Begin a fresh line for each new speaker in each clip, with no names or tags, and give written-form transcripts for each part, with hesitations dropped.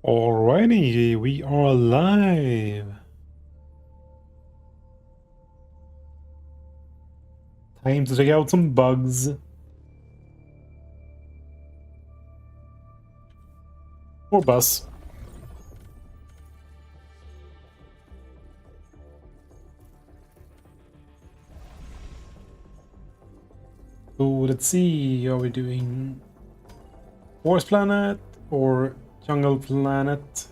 Alrighty, we are live. Time to check out some bugs. Or bus. So let's see, are we doing Forest Planet or Jungle Planet?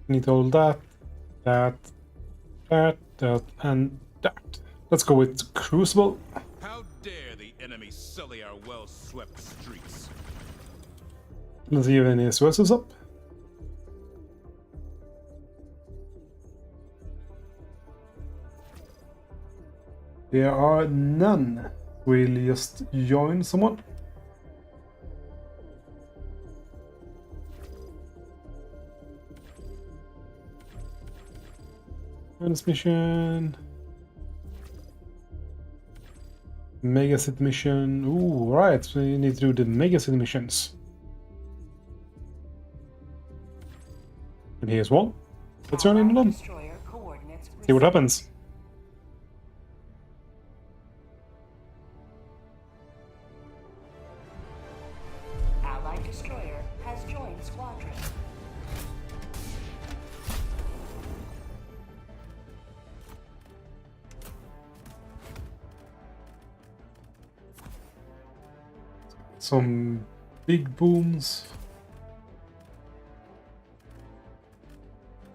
Need all that, that, and that. Let's go with Crucible.
How dare the enemy sully our well-swept streets?
Let's see if any SOS is up. There are none. We'll just join someone. This mission. Mega City mission. Ooh, right. So we need to do the Mega City missions. And here's one. Let's run into them. See what happens.
Allied destroyer has joined squadron.
Some big booms.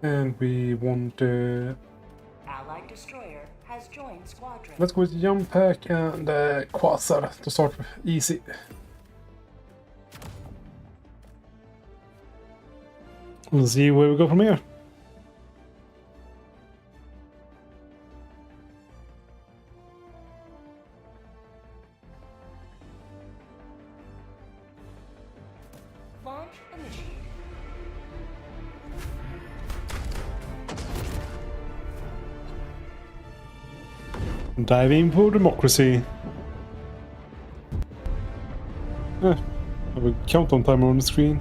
And we want
Allied destroyer has joined squadron.
let's go with Jump Pack and Quasar to start with. Easy. Let's see where we go from here.
Launch initiated.
Diving for democracy. I have a countdown timer on the screen.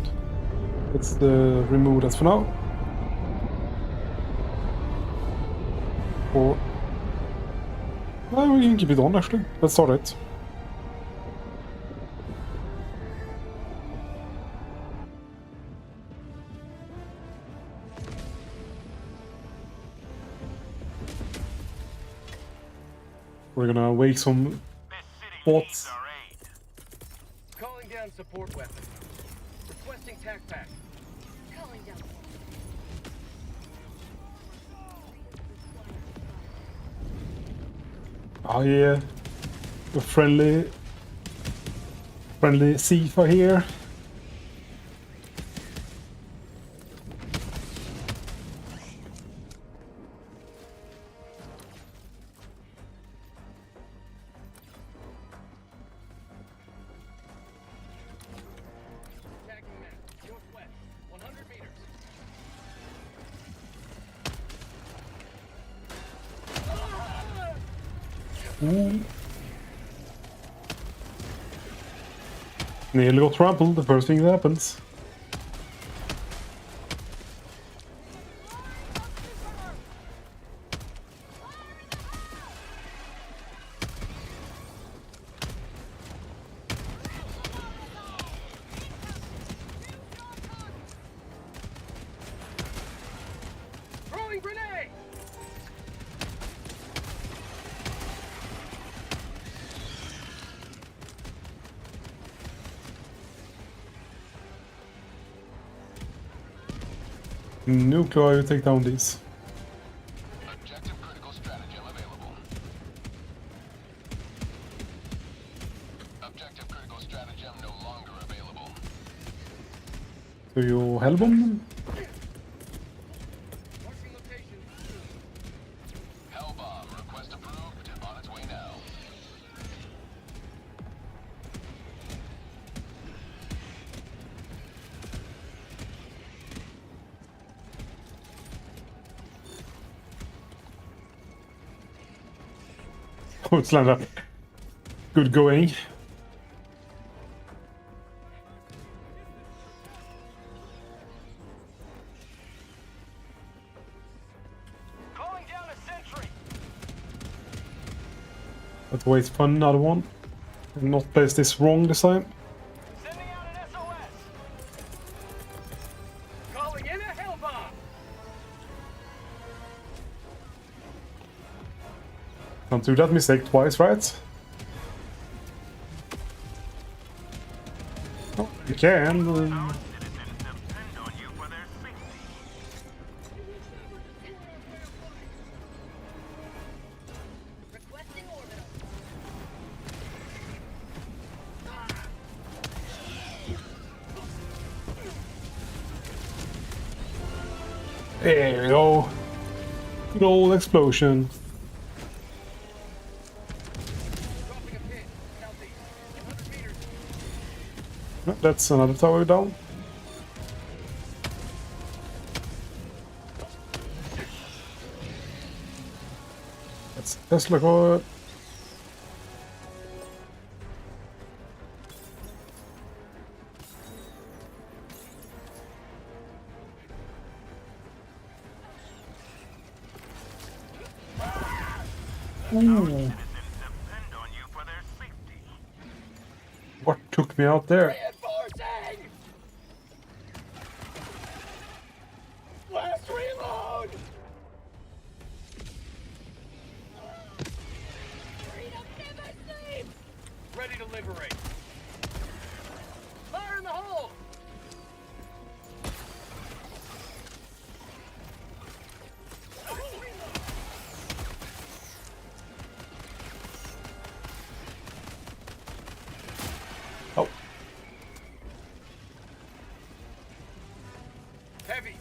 Let's remove that for now. Or no, we can keep it on actually. Let's start it. We're gonna wake some bots.
Calling down support weapon. Requesting tac pack.
Calling down.
Oh yeah, a friendly Sifa here.
Tagging map. Northwest. 100 meters.
Ooh. Nearly got trampled, the first thing that happens.
Throwing grenade!
Nuclear, you take down these.
Objective critical stratagem available. Objective critical stratagem no longer available.
So you hellbomb them?
Marking location.
Hellbomb request approved. On its way now.
Oh, it's landed. good going.
Calling down a sentry.
Let's wait for another one. And not place this wrong this time.
Sending out an SOS. Calling in a hell bomb.
Can't do that mistake twice, right? Oh, you can.
Requesting orbital.
There we go. Good old explosion.
Dropping a pin. Southeast. 100 meters.
Oh, that's another tower down. That's Tesla core. Ooh. What took me out there?
Reinforcing! Last reload! Freedom, never sleep! Ready to liberate. Fire in the hole!
Oh,
Heavy.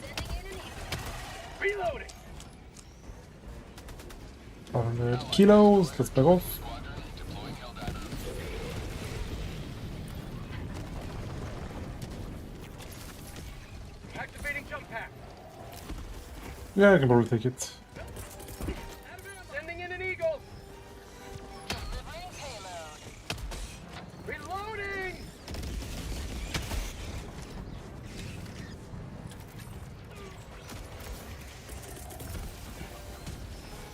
Sending in an eagle.
Reloading.
500 kilos. Let's back off.
Activating jump pack.
Yeah, I can probably take it.
Sending in an eagle. Reloading.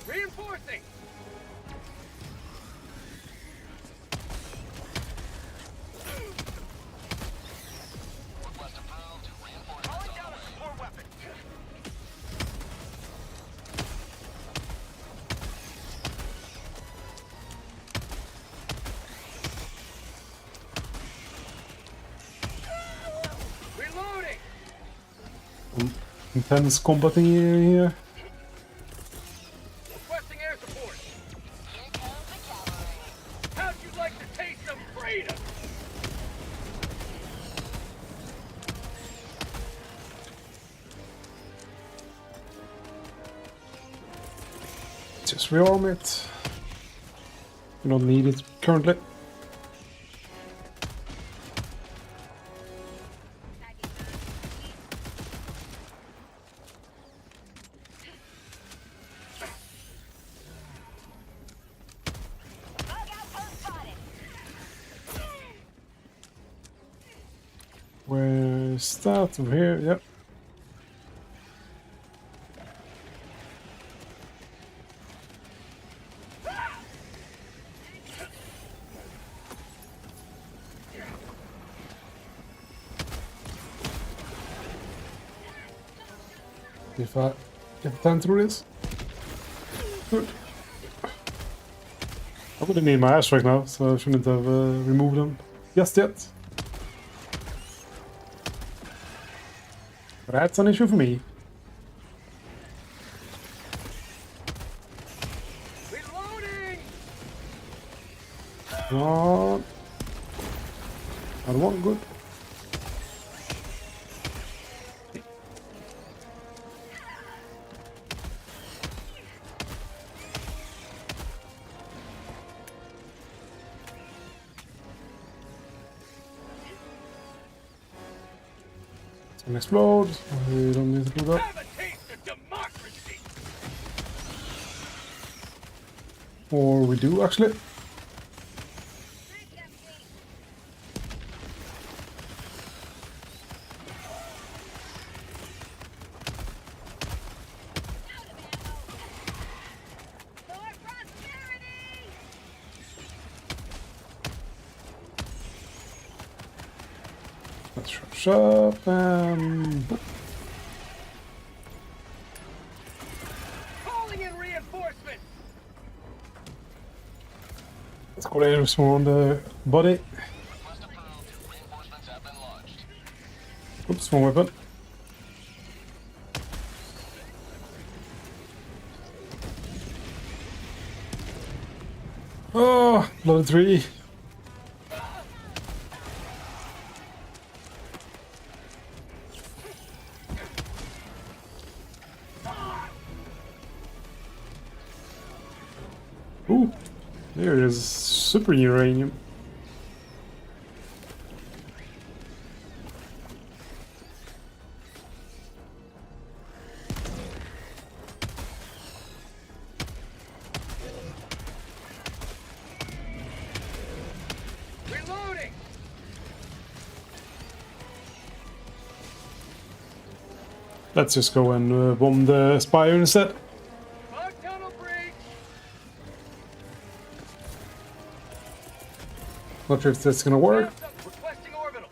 Reinforcing. Calling down a support weapon. Reloading.
Intense combating here.
Requesting air support. How'd you like to taste some freedom?
Just rearm it. We don't need it currently.
Bug outpost spotted.
Where's that? Over here, yep. If I get time through this. Good. I wouldn't need my ash right now, so I shouldn't have removed them just yet. But that's an issue for me.
Reloading.
No. I don't want good. It's gonna explode. We don't need to do that.
Have a taste of democracy.
Or we do, actually.
Big empty. Out of ammo. For prosperity.
Let's rush up and...
Calling in reinforcements.
Let's go there, some more on the body.
Request approved. Reinforcements have been launched.
Oops, one weapon. Oh, level 3. Ooh, there is super uranium.
Reloading.
Let's just go and bomb the spire instead.
Fog tunnel breach.
Not sure if that's gonna work.
Hands up. Requesting orbital.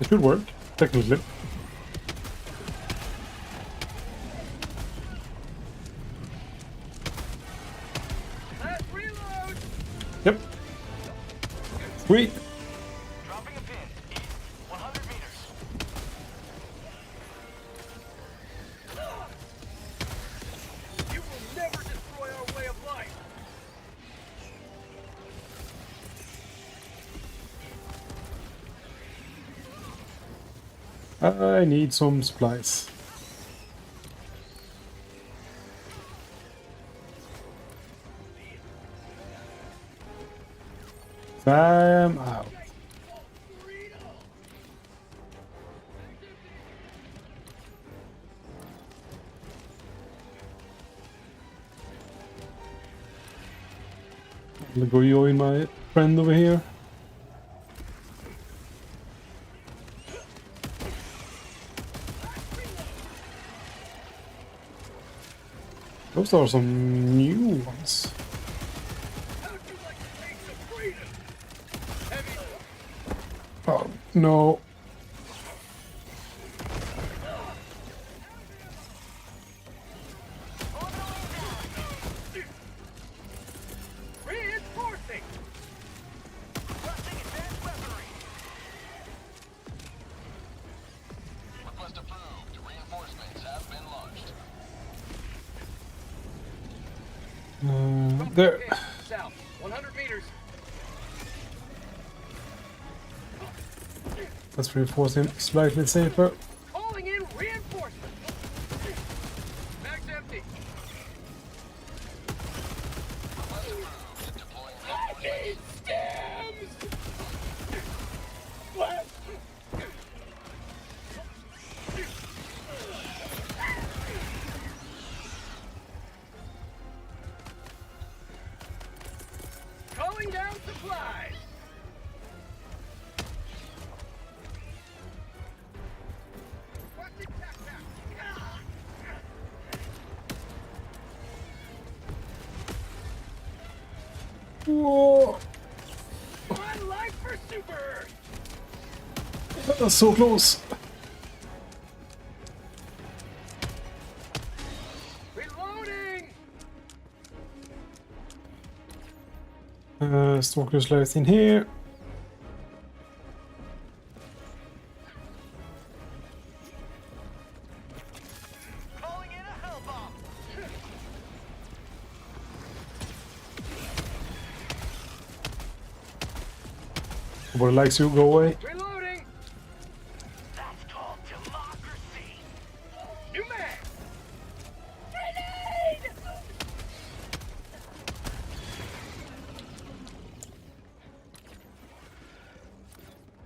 It should work, technically.
Last reload.
Yep. Sweet.
Dropping a pin. East. 100 meters.
You will never destroy our way of life.
I need some supplies. I'm out. I'll go join my friend over here. Those are some new ones.
How'd you like to taste of freedom? Heavy.
Oh, no.
Reinforcing.
Requesting advanced weaponry. Request approved. Reinforcements have been launched.
There.
Okay, south. 100 meters.
Let's reinforce him slightly safer.
Calling in reinforcements. Mag's empty.
Request approved. Deploying
I need stems. Blast. Calling down supplies. Requesting tac-tac.
Whoa!
My life for Super.
That's so close.
Reloading.
Stalker's light in here.
calling in a hell bomb.
Nobody likes you, go away.
Reloading.
That's called democracy.
New mag. Grenade.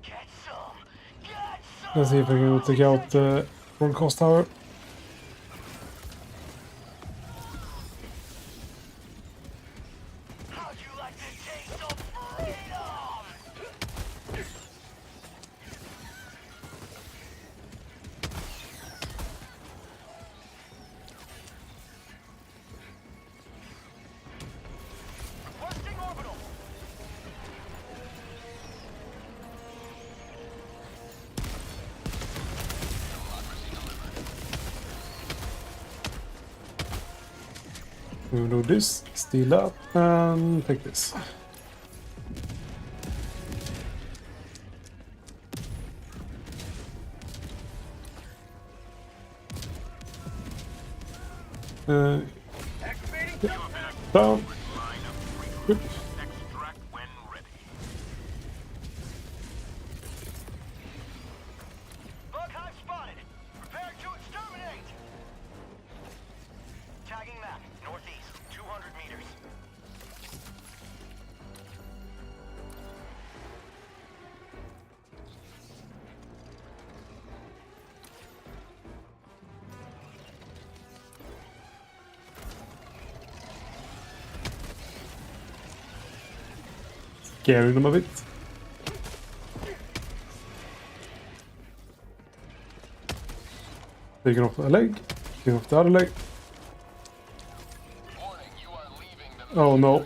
Get some. Get some.
Let's see if I can take out the broadcast tower.
How'd you like to taste of freedom? Requesting orbital.
We'll do this, steal that, and take this.
Activating
Yeah.
jump pack.
Down. Good.
Extract when ready.
Bug hive spotted. Prepare to exterminate. Tagging map. Northeast. 200 meters.
Scaring them a bit. Taking off a leg, taking off the other leg. Oh no.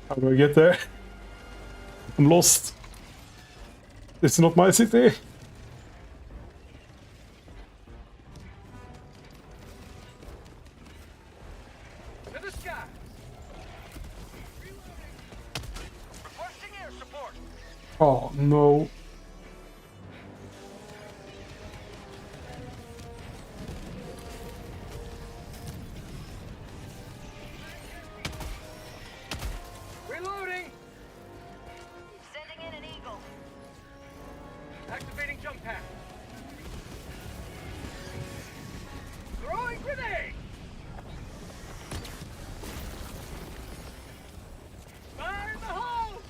How do I get there? I'm lost. This is not my city.
To the sky.
Requesting air support.
Oh no.
Reloading.
Sending in an eagle.
Activating jump pack. Throwing grenade. Fire in the hole.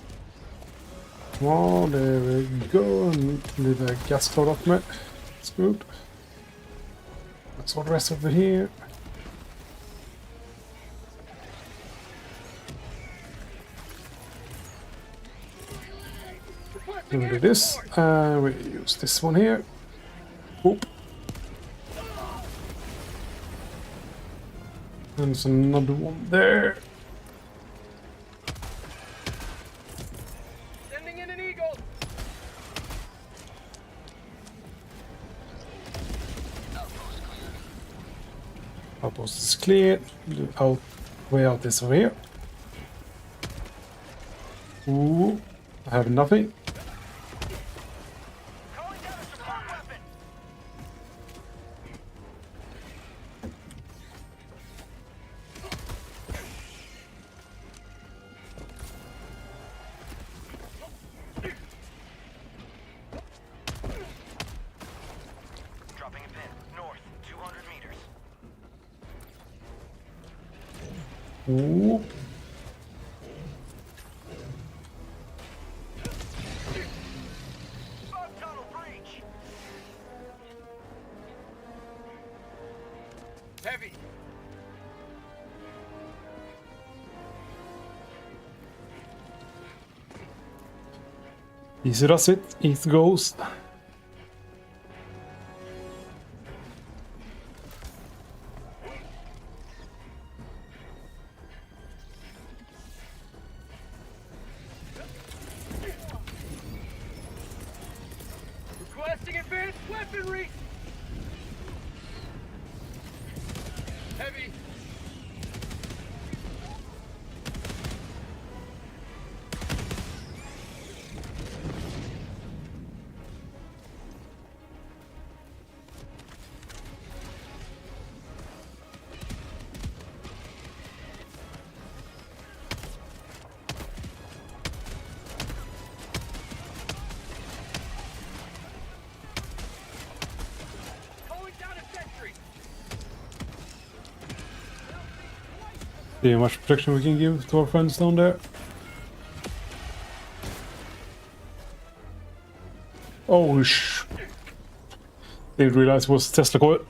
Well, there we go. And leave a gas cloud up me. That's good. That's all the rest over here.
Requesting
We
air
do this,
support.
and we use this one here. Oop. And there's another one there.
Sending in an eagle.
Outpost is clear. Out, way out this over here. Ooh, I have nothing.
Calling down a support weapon. Dropping a pin. North. 200 meters.
Ooh.
Bug tunnel breach.
Heavy.
Easy does it. Easy goes.
Requesting advanced weaponry. Heavy. Calling down a sentry.
See how much protection we can give to our friends down there. Oh, didn't realize it was Tesla coil.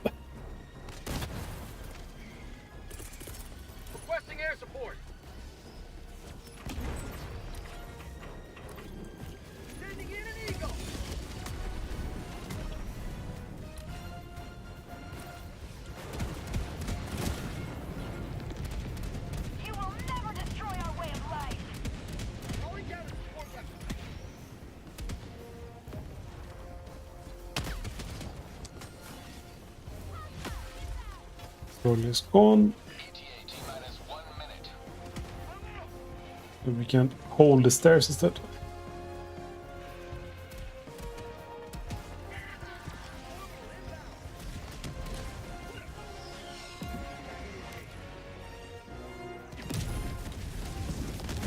Requesting air support. Sending in an Eagle.
You will never destroy our way of life.
Calling down a support weapon.
Roll is gone.
ETA T-minus 1 minute.
And we can hold the stairs instead.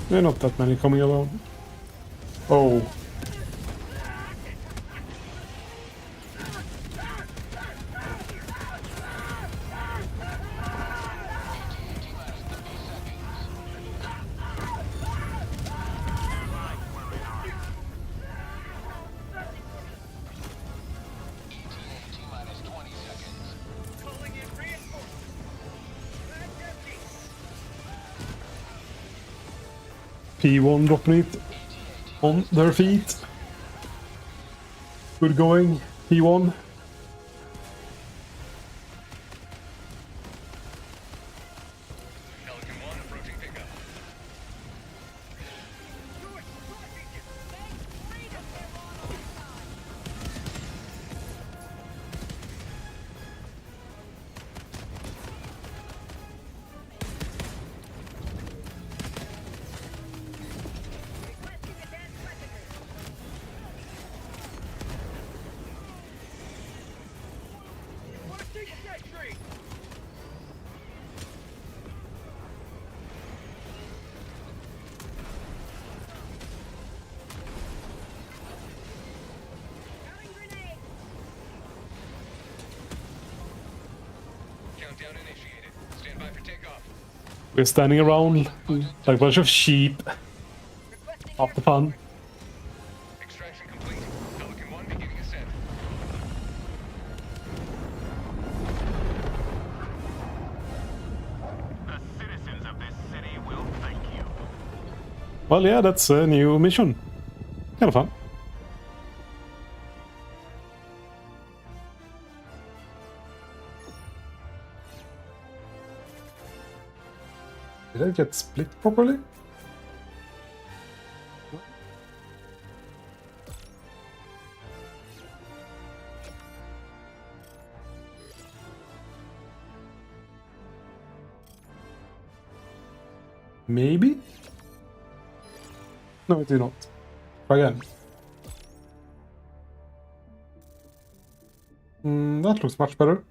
There are not that many coming along. Oh.
T-minus 20 seconds.
Calling in reinforcements. That's empty.
P1 dropping it on their feet. Good going, P1.
Pelican 1 approaching pickup. George, crossing you.
Requesting advanced weaponry.
Requesting sentry.
Throwing grenade.
Countdown initiated. Stand by for takeoff.
We're standing around like a bunch of sheep.
Requesting
Off
air
the fun.
Extraction complete. Pelican 1 beginning ascent.
The citizens of this city will thank you.
Well, yeah, that's a new mission. Kind of fun. Did I get split properly? Maybe? No, it did not. Try again. That looks much better.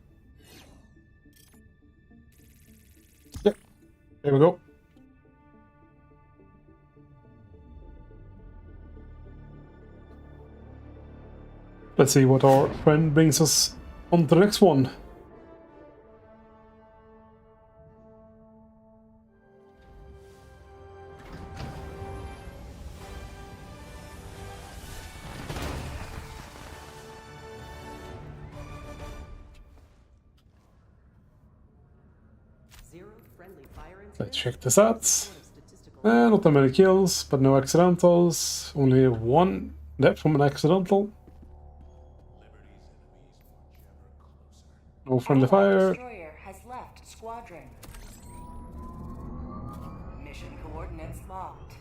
Yep. There we go. Let's see what our friend brings us on to the next one. Let's check the stats. Not that many kills, but no accidentals. Only one death from an accidental. No friendly fire.
Destroyer has left squadron. Mission coordinates locked.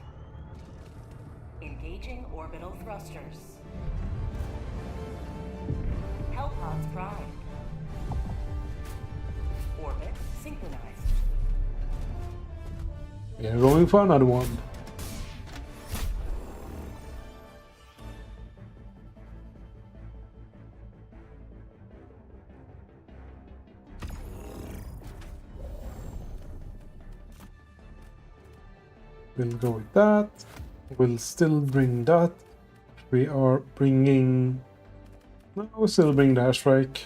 Engaging orbital thrusters. Hellpods prime. Orbit synchronized.
We're going for another one. We'll go with that. We'll still bring that. We are bringing... No, we'll still bring the airstrike.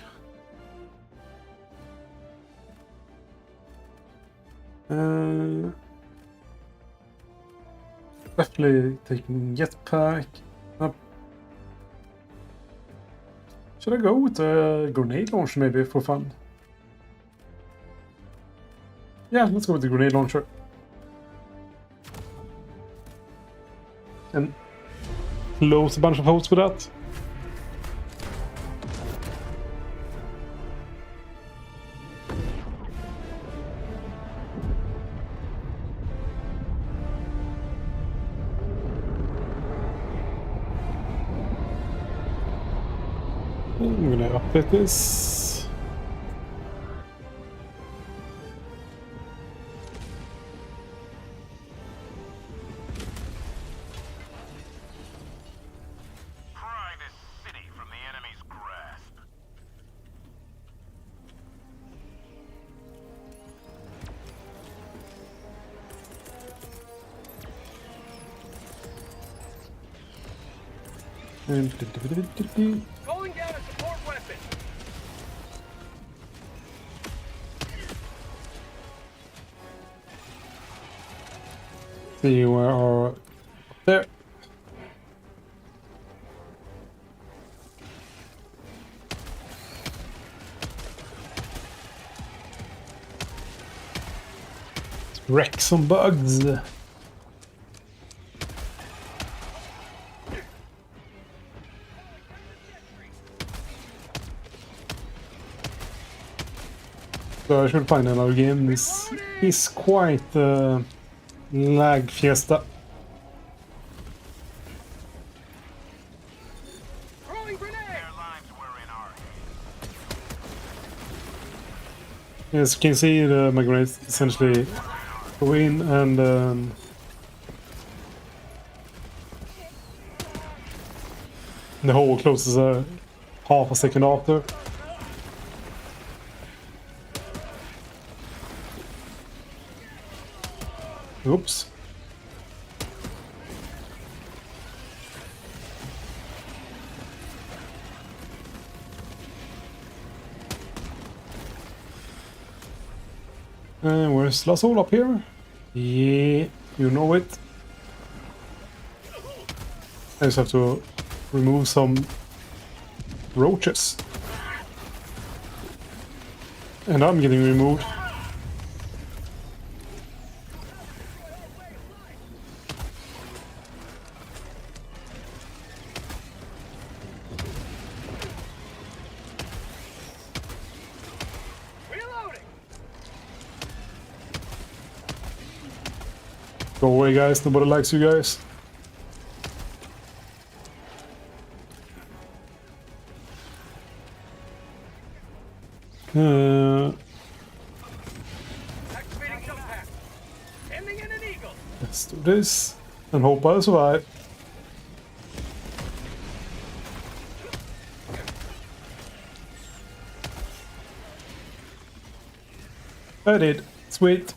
Definitely taking jetpack up. Should I go with the grenade launcher maybe for fun? Yeah, let's go with the grenade launcher. And close a bunch of holes with that. I'm gonna update this.
Pry this city from the enemy's grasp.
And
Calling down a support weapon.
see where are there. Let's wreck some bugs. So I should find another game. This is quite lag fiesta.
Throwing grenade.
Their lives were in our hands.
As you can see, my grenades essentially go in and the hole closes half a second after. Oops. Where's last hole up here? Yeah, you know it. I just have to remove some roaches. And I'm getting removed.
Reloading.
Go away, guys. Nobody likes you guys.
Activating jump pack. Ending in an eagle.
Let's do this and hope I survive. I did. Sweet.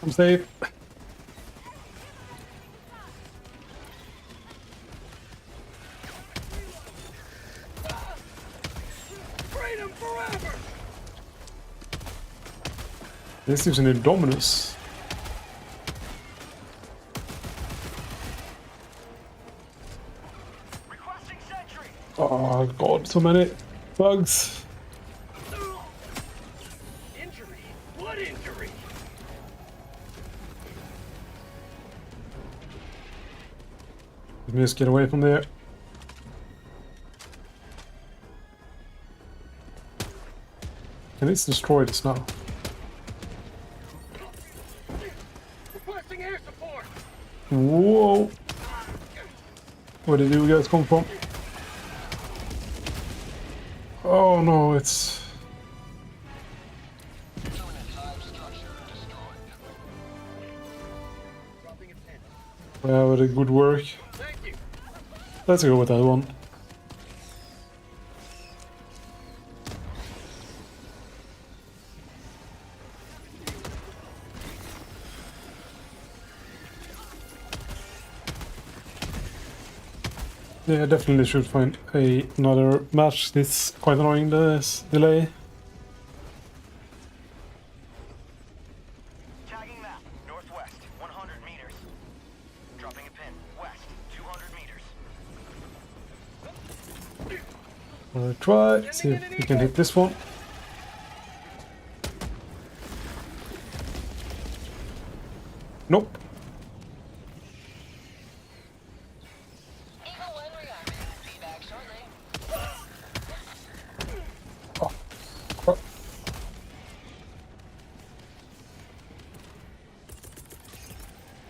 I'm safe.
Freedom forever.
This is an Indominus.
Requesting sentry.
Oh god, so many bugs.
Injury. Blood injury.
Let me just get away from there. Can it destroy this now?
Requesting air support.
Whoa! Where did you guys come from? Oh no, it's...
Dropping a pin.
Well, with a good work.
Thank you.
Let's go with that one. Yeah, I definitely should find another match. It's quite annoying, this delay.
Tagging map. Northwest. 100 meters. Dropping a pin. West. 200 meters.
Wanna try, see if we can hit this one. Nope.
Eagle 1 rearming. Feedback shortly.
Oh, crap.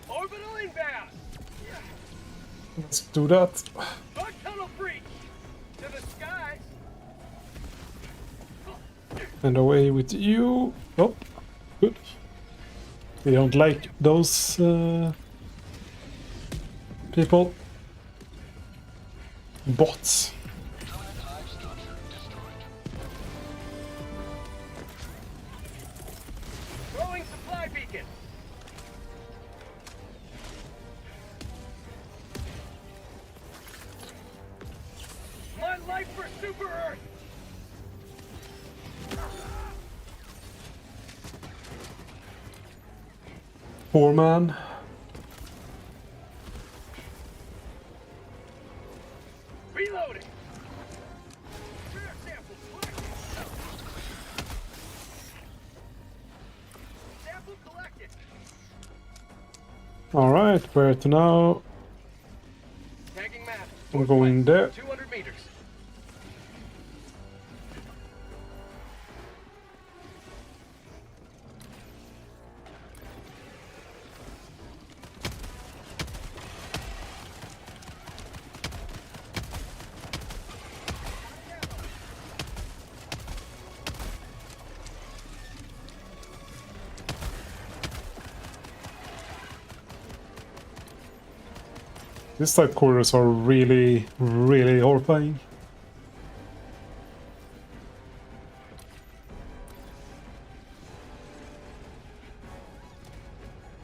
Orbital inbound.
Let's do that.
Dark tunnel breach. To the skies.
And away with you. Oh, good. We don't like those people. Bots.
Throwing supply beacon. My life for Super Earth.
Poor man.
Reloading. Rare sample collected. Sample collected.
Alright, where to now?
Tagging map.
I'm going there.
200 meters.
These type corridors are really, really horrifying.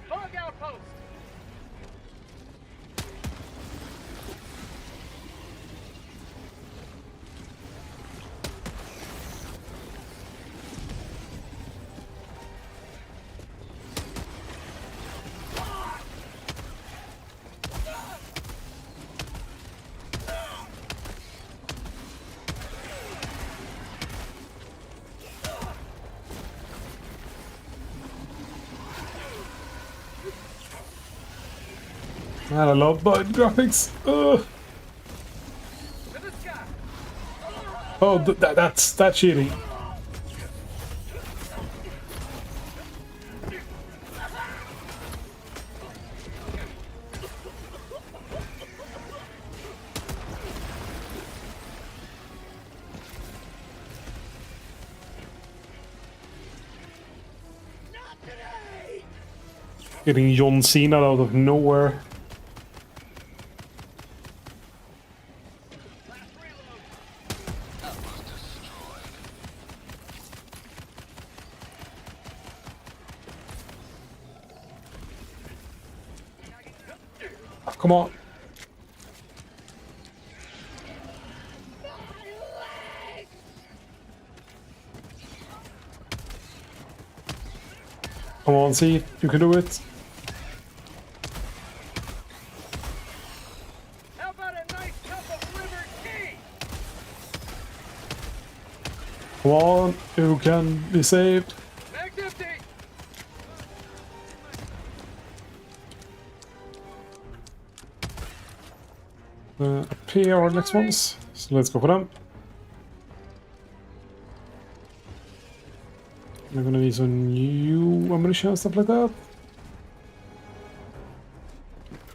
Fog outpost.
Man, I love button graphics. Ugh.
To the sky.
Oh, that's cheating. Getting John Cena out of nowhere.
Last reload.
Oh, come on. Come on, see, you can do it.
How about a nice cup of liver tea?
Come on, you can be saved.
Mag's empty.
Up here are next ones, so let's go for them. I'm gonna need some new ammunition and stuff like that.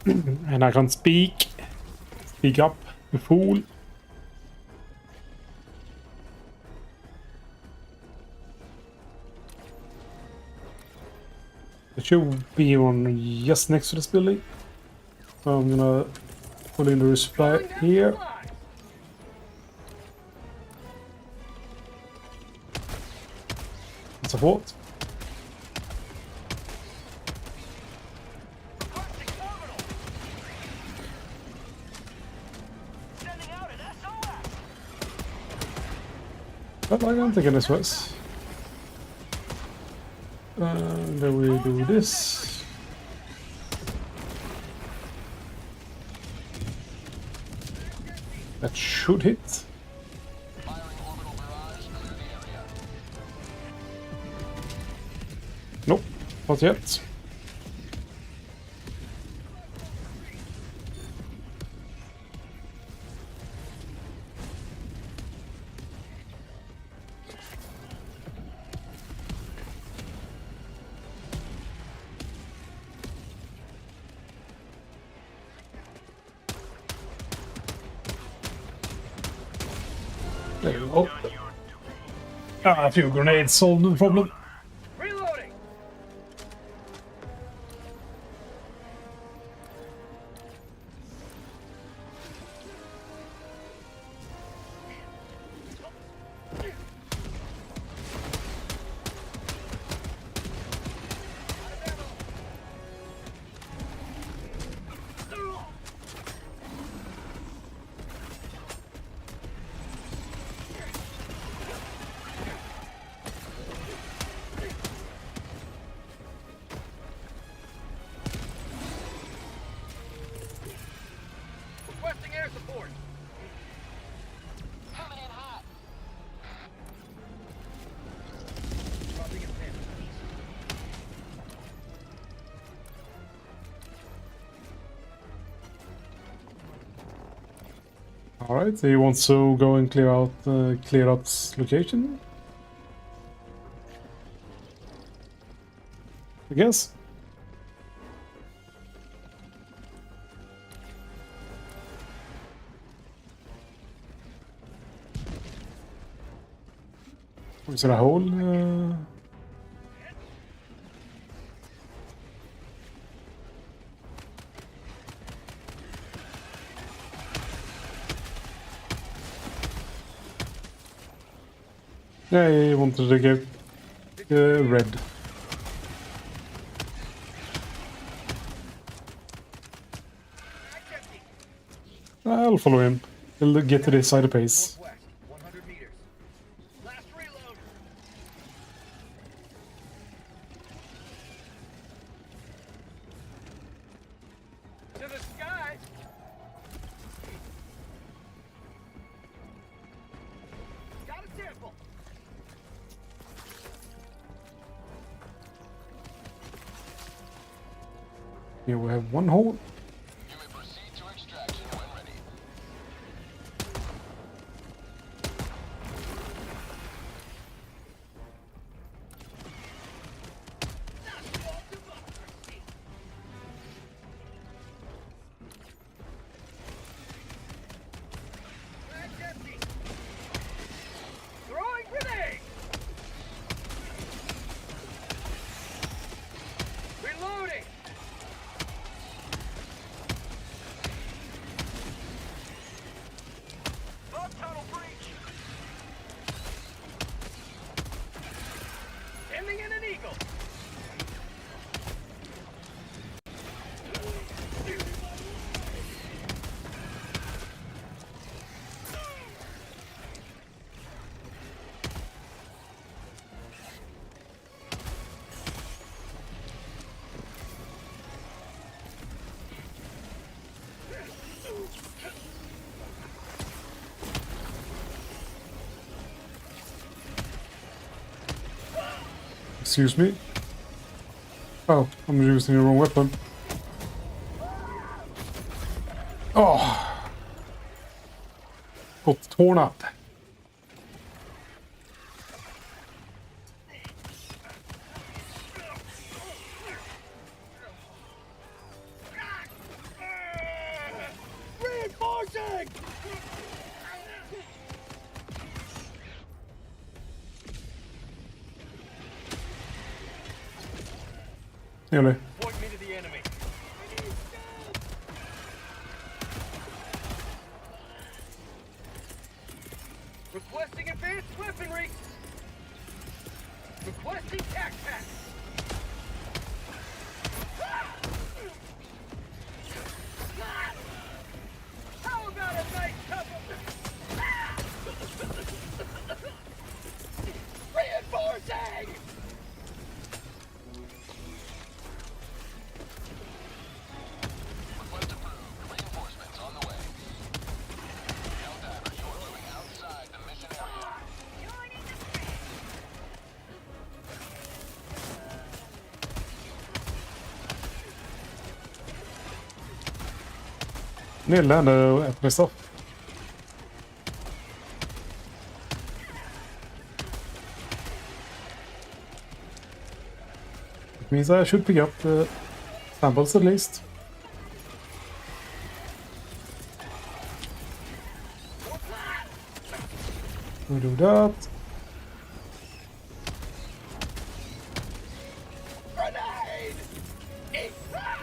And I can't speak. Speak up, you fool. It should be on just next to this building. So I'm gonna put in the resupply
Throwing down
here.
supplies.
Support.
Requesting orbital. Sending out an SOS.
But I don't think this works. Then we do this. That should hit. Not yet. There you go. Ah, a few grenades solved the problem.
Reloading. Requesting air support.
Coming in hot.
Dropping a pin.
Alright, so he wants to go and clear out location. I guess. Is there a hole? Yeah, he wanted to get red. I'll follow him. He'll get to this side of pace.
Northwest, 100 meters. Last reload. To the sky. Got a sample.
Here we have one hole.
You may proceed to extraction when ready.
Mag's empty. Throwing grenade. Reloading.
Bug tunnel breach.
Sending in an eagle.
Excuse me. Oh, I'm using the wrong weapon. Oh! Got torn up.
Reinforcing.
Nearly.
Point me to the enemy. Requesting advanced weaponry. Requesting tac pack. How about a nice cup of reinforcing?
Request approved. Reinforcements on the way. Helldiver, you are moving outside the mission area.
Nearly landed at myself. It means I should pick up the samples at least. We do that.
Grenade! Eat that!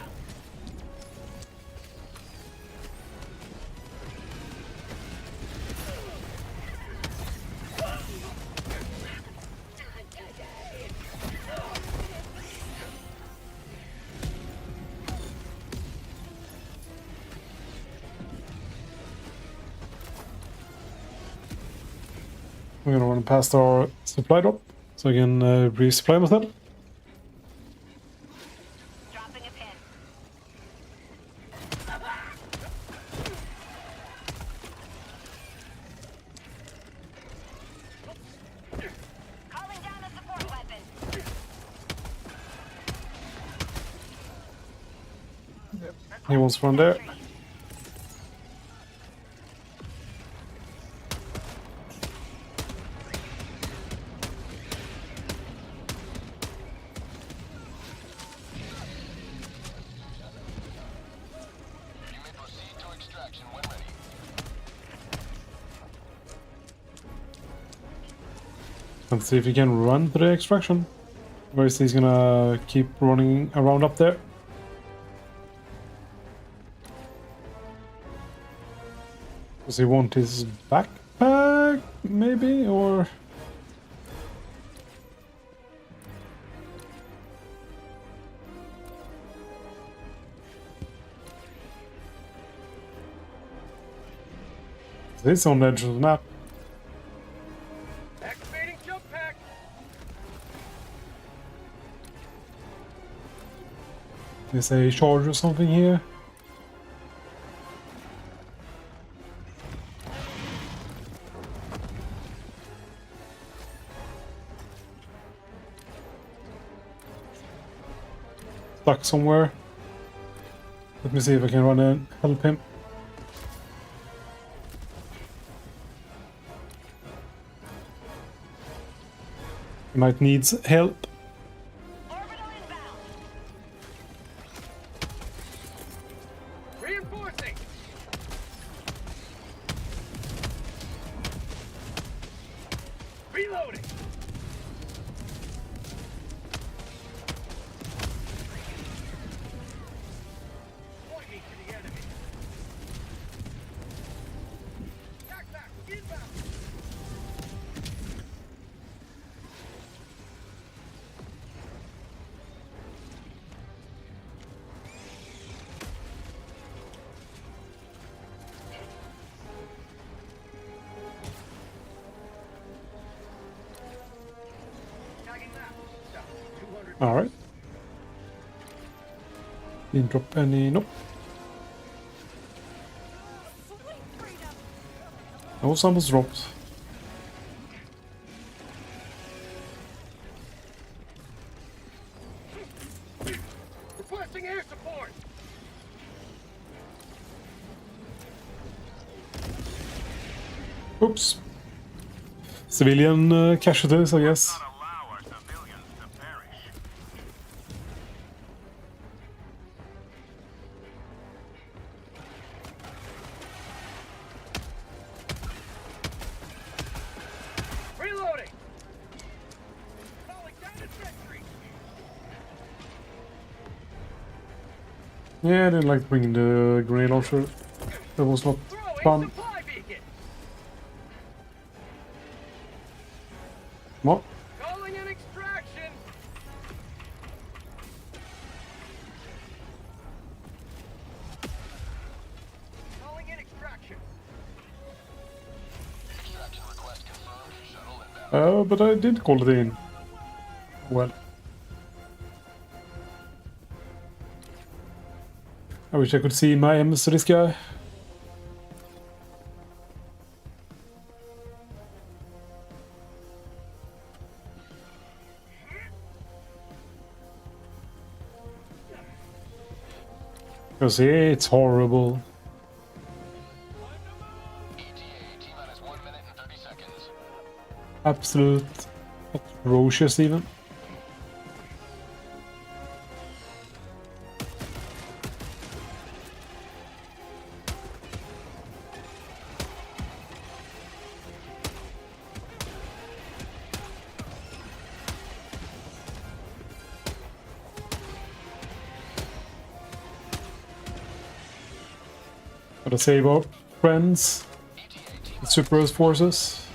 We're gonna run past our supply drop so I can resupply myself.
Dropping a pin. Calling down a support weapon.
He wants from there.
You may proceed to extraction when ready.
Let's see if he can run to the extraction. Or is he gonna keep running around up there? Does he want his backpack, maybe? Or... This is on the edge of the map.
Activating jump pack!
Is a charge or something here? Stuck somewhere. Let me see if I can run and help him. He might need help.
Orbital inbound.
Reinforcing! Reloading! Pointing to the enemy. Backpack, inbound! Tagging that. Stop. 200.
Alright. Didn't drop any. Nope. No samples dropped.
Requesting air support!
Oops. Civilian casualties, I guess.
Not allow our civilians to perish.
Reloading! Calling down infantry!
Yeah, I didn't like bringing the grenade launcher. That was not
Throwing
fun.
supply beacon!
What?
Calling an extraction! Calling in extraction!
Extraction request confirmed. Shuttle inbound.
But I did call it in. Well. I wish I could see my M's to this guy. Because it's horrible.
seconds.
Absolute atrocious even. Gotta save our friends, the Super Earth forces.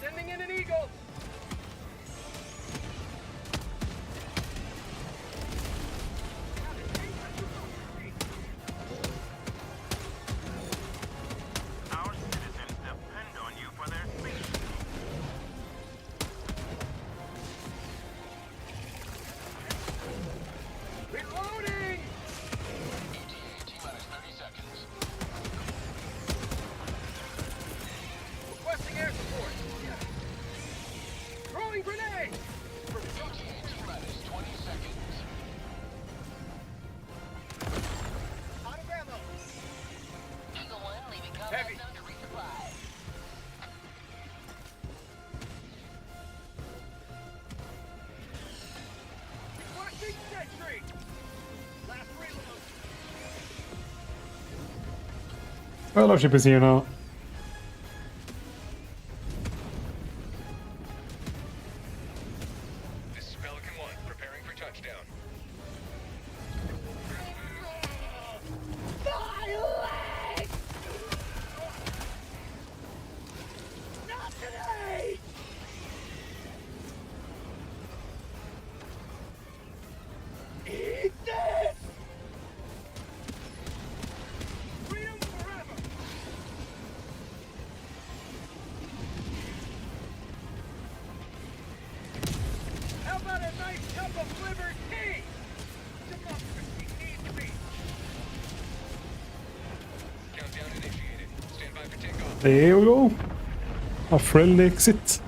Sending in an eagle.
Our citizens depend on you for their safety.
Reloading.
ETA T-minus 30 seconds.
Requesting air support. Throwing grenade.
ETA T-minus 20 seconds.
Out of ammo.
Eagle 1 leaving
Heavy.
combat zone to resupply.
Requesting sentry. Last reload.
Well, our ship is here now.
This is Pelican 1, preparing for touchdown. My leg! Not today! Eat this! Freedom forever! How about a nice cup of liver tea? Democracy needs me. Countdown initiated. Stand by for takeoff.
There we go. A friendly exit.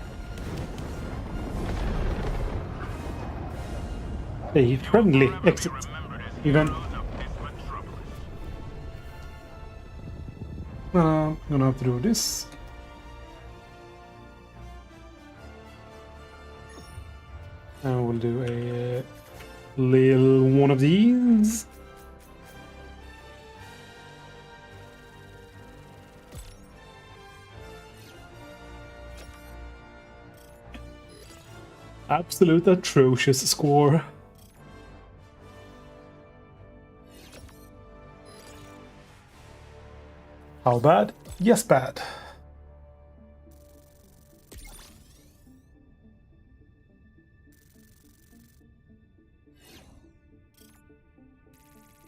A friendly exit. Even. I'm gonna have to do this. And we'll do a little one of these. Absolute atrocious score. How bad? Yes, bad.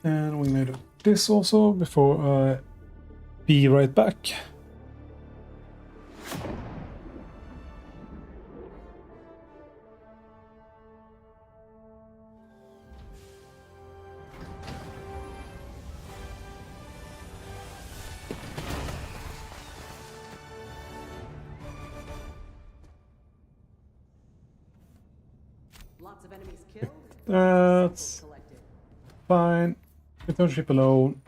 And we may do this also before I be right back.
Lots of enemies killed.
That's
Samples collected.
fine. Return ship alone.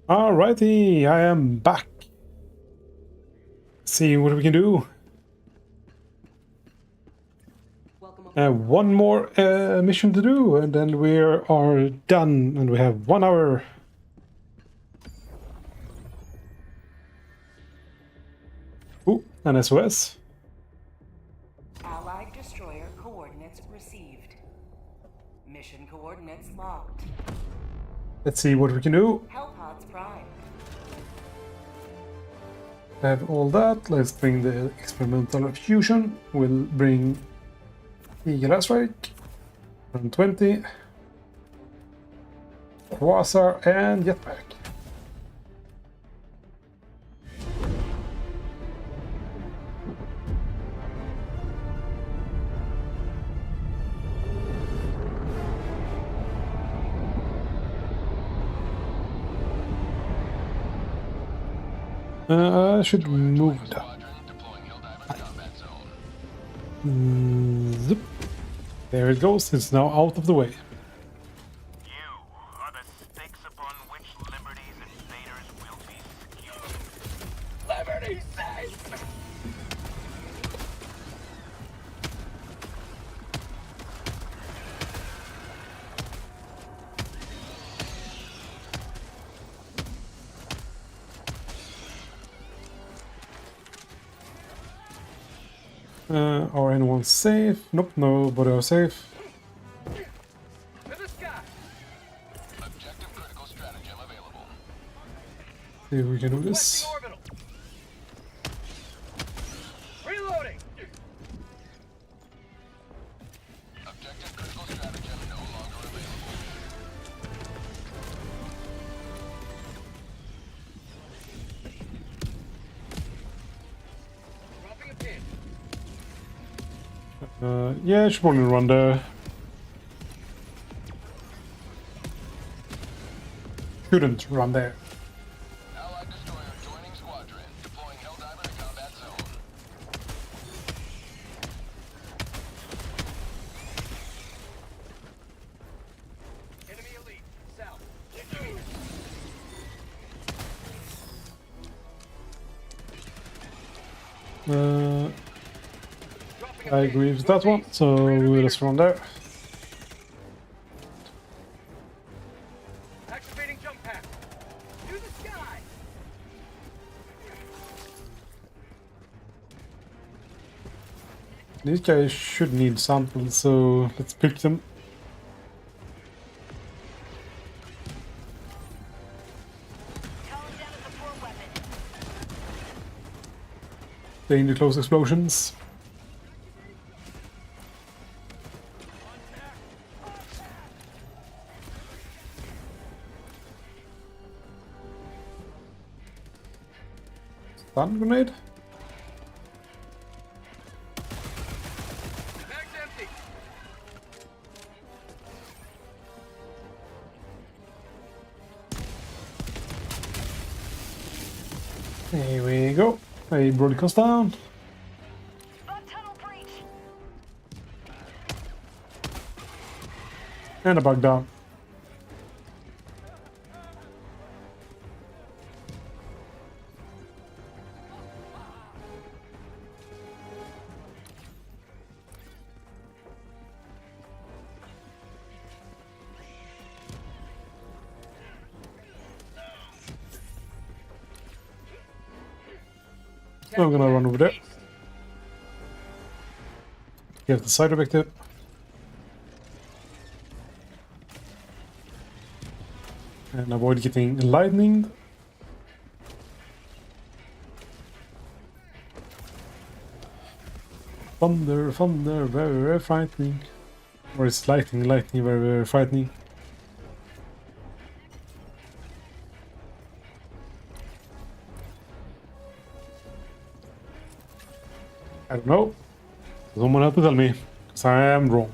Alrighty, I am back. See what we can do.
Welcome aboard.
One more mission to do, and then we are done, and we have 1 hour. Ooh, an SOS.
Allied destroyer coordinates received. Mission coordinates locked.
Let's see what we can do.
Hellpods prime.
Have all that. Let's bring the experimental fusion. We'll bring Eagle Airstrike. 120. Quasar and Jetpack. I should move that. Zip. There it goes. It's now out of the way.
You are the stakes upon which liberties invaders will be skewed.
Liberty safe!
Are anyone safe? Nope, nobody are safe.
To the sky!
Objective critical stratagem available.
See if we can do
Requesting
this.
orbital! Reloading!
Objective critical stratagem no longer available.
Dropping a pin.
Yeah, I should probably run there. Shouldn't run there.
Allied destroyer joining squadron. Deploying Helldiver to combat zone.
Enemy elite. South. Dropping a
I
pin.
agree with that one, so we'll just run there.
Activating jump pack. To the sky!
These guys should need samples, so let's pick them. Danger close explosions. Stun grenade.
Bag's empty.
Here we go. A broadcast down.
Tunnel breach.
And a bug down. I'm gonna run over there. Get the side objective. And avoid getting lightning. Thunder, thunder, very, very frightening. Or it's lightning, lightning, very, very frightening. I don't know. Someone have to tell me, because I am wrong.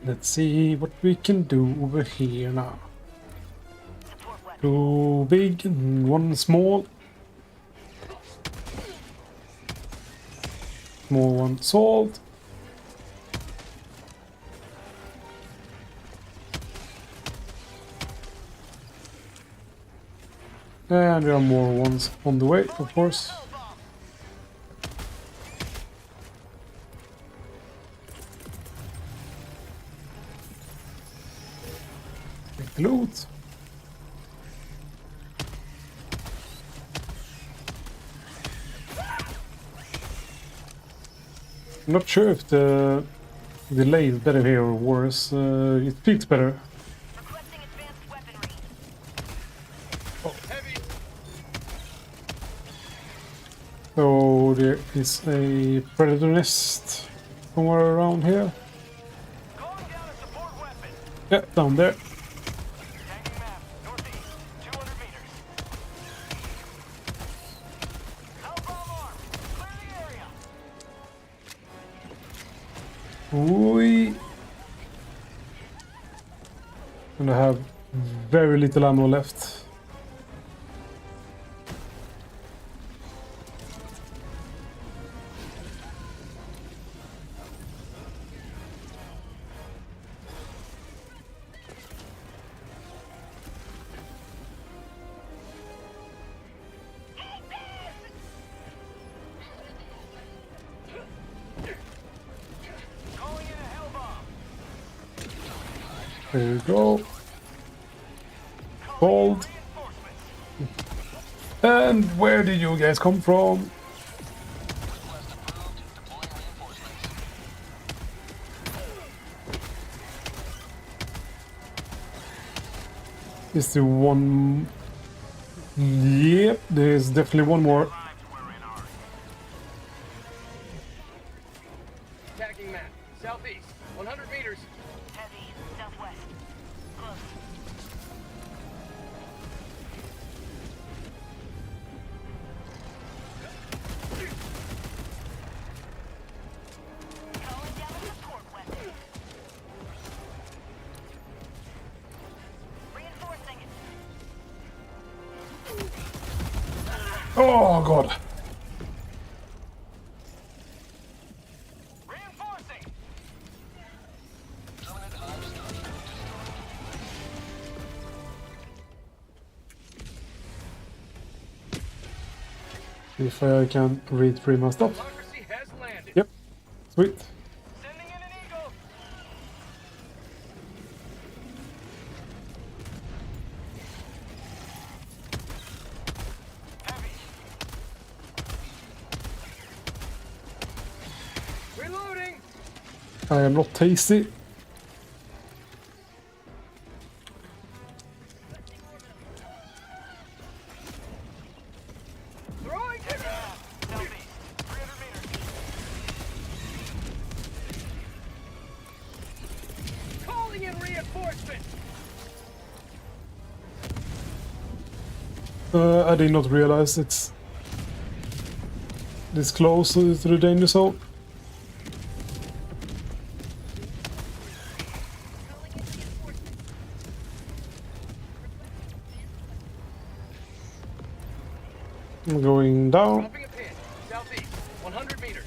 Let's see what we can do over here now. Two big and one small. small one. Salt! And there are more ones on the way, of course. Take the loot. I'm not sure if the delay is better here or worse. It feels better.
Requesting advanced weaponry.
Heavy.
So there is a predator nest somewhere around here.
Calling down a support weapon.
Yeah, down there.
Tagging map. Northeast. 200 meters. Hell bomb arm. Clear the area.
Oi. And I have very little ammo left.
Calling in a hell bomb.
There we go. Hold.
Reinforcements.
And where did you guys come from?
Request approved. Deploying reinforcements.
Is there one? Yep, there's definitely one more.
Lives were in ours.
Attacking map. Southeast. 100 meters.
Heavy. Southwest. Close. Calling down a support weapon. Reinforcing.
Oh god.
Reinforcing.
Permanent hive structure destroyed.
If I can read through my stuff.
Democracy has landed.
Yep. Sweet.
Sending in an eagle. Heavy.
Reloading.
I am not tasty.
Throwing grenade.
Southeast. 300 meters.
Calling in reinforcements.
I did not realize it's this close to the danger zone. I'm going down.
Dropping a pin. Southeast. 100 meters.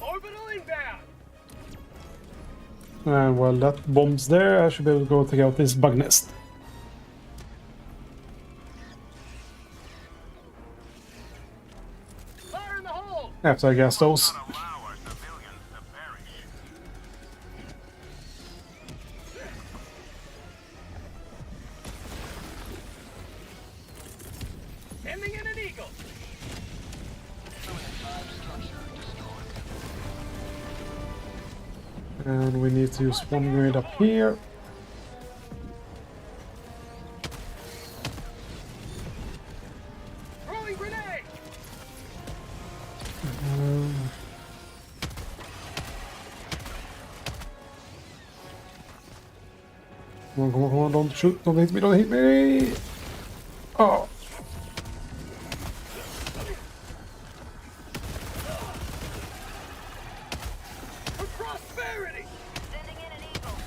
Orbital inbound.
And while that bomb's there, I should be able to go take out this bug nest.
Fire in the hole.
After I gas those.
Not allow our civilians to perish.
Sending in an eagle.
Permanent hive structure destroyed.
And we need to use one grenade up here.
Throwing grenade.
Come on, come on, don't shoot, don't hit me, don't hit me! Oh!
For prosperity.
Sending in an eagle.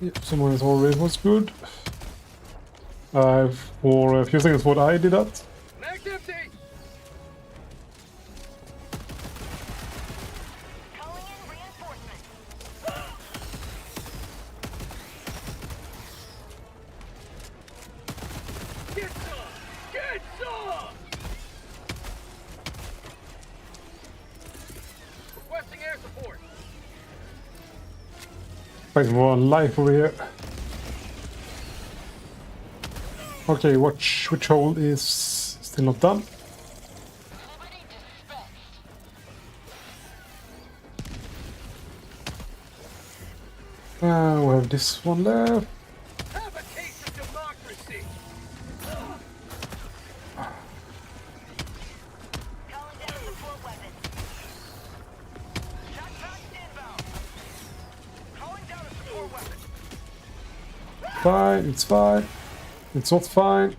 Yep, someone is already was good. For a few seconds what I did that.
Mag's empty!
Calling in reinforcements.
Get some! Get some! Requesting air support.
Fighting for life over here. Okay, which hole is still not done?
Liberty dispatched.
We have this one left.
Have a taste of democracy!
Calling down a support weapon.
Shot packed inbound! Calling down a support weapon.
Fine, it's fine. It's not fine.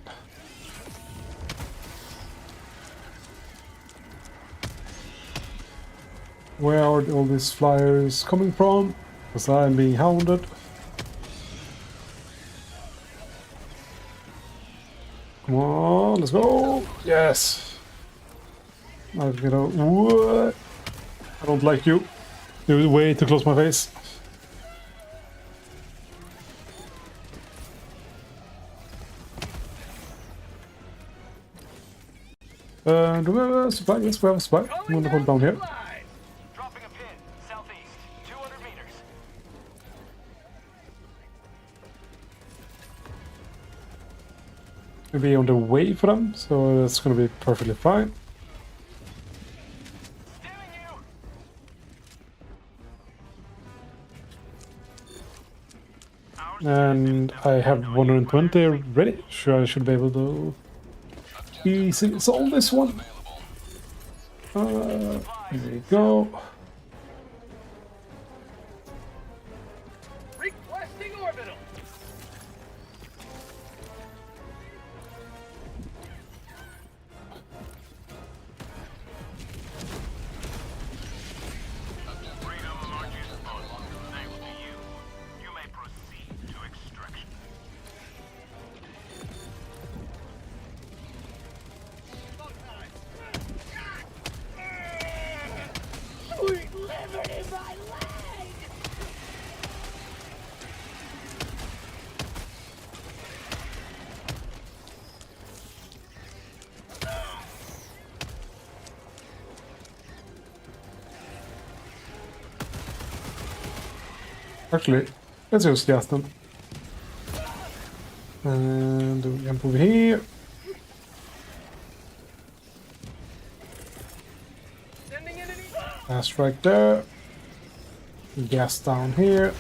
Where are all these flyers coming from? Because I'm being hounded. Come on, let's go! Yes! I'm gonna... What? I don't like you. You're way too close to my face. Do we have a supply? Yes, we have a supply. I'm gonna hold down here.
Supplies.
Dropping a pin, southeast, 200 meters.
Maybe on the way for them, so that's gonna be perfectly fine.
Stealing you!
And I have 120 ready. Sure, I should be able to easily solve this one. Here we go.
Requesting orbital.
Freedom marches on. Thanks to you. You may proceed to extraction.
Sweet liberty, my leg!
Actually, let's just gas them. And we jump over here.
Sending in an
Fast right there. Gas down here.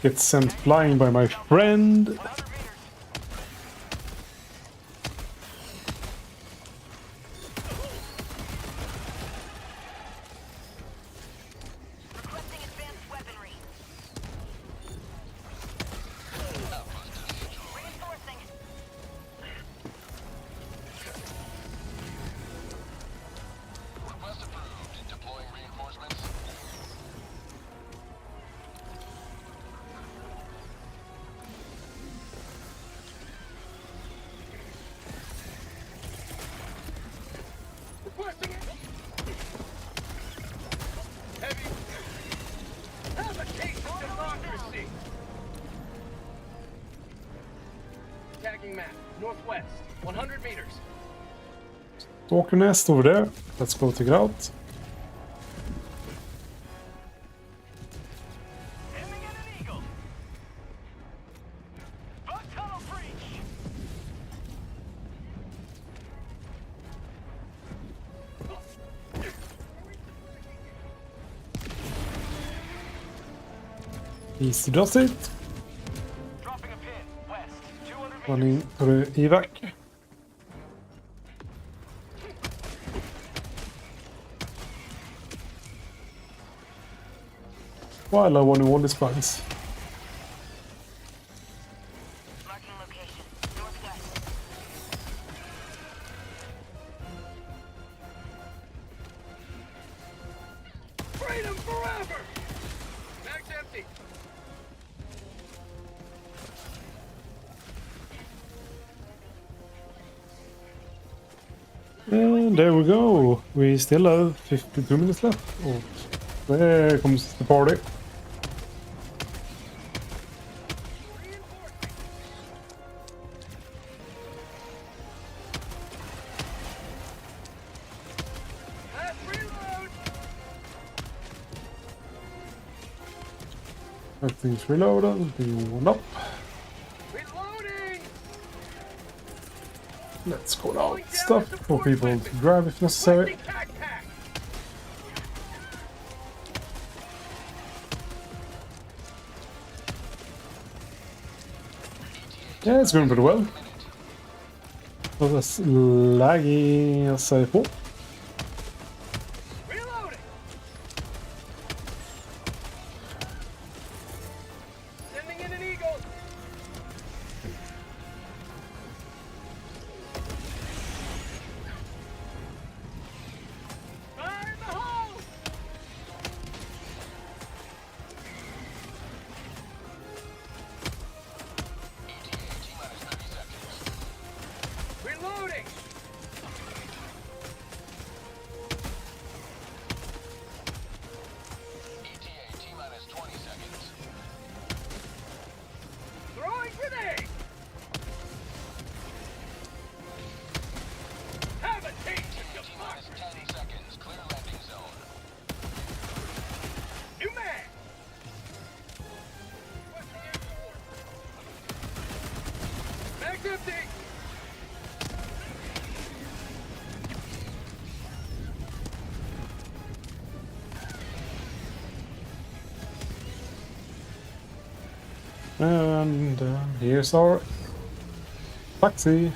Get sent flying by my friend.
Requesting advanced weaponry. Reinforcing.
Request approved. Deploying reinforcements.
requesting it. Heavy. Have a taste of democracy. Tagging map. Northwest. 100 meters.
Stalker nest over there. Let's go take it out.
Aiming at an eagle. Bug tunnel breach.
Easy does it.
Dropping a pin. West. 200 meters.
Running to the evac. While I want all these bugs. And there we go. We still have 52 minutes left. Oh, there comes the party.
Last reload.
Everything's reloaded. The one up.
Reloading.
Let's go out stuff for people to grab if necessary.
Requesting backpack.
Yeah, it's going pretty well. Not as laggy as I thought.
Reloading. Sending in an eagle. Fire in the hole. Reloading.
ETA T-minus 20 seconds.
Throwing grenade. Have a taste of
T-minus
democracy.
10 seconds. Clear landing zone.
New mag. Mag's empty.
And here's our taxi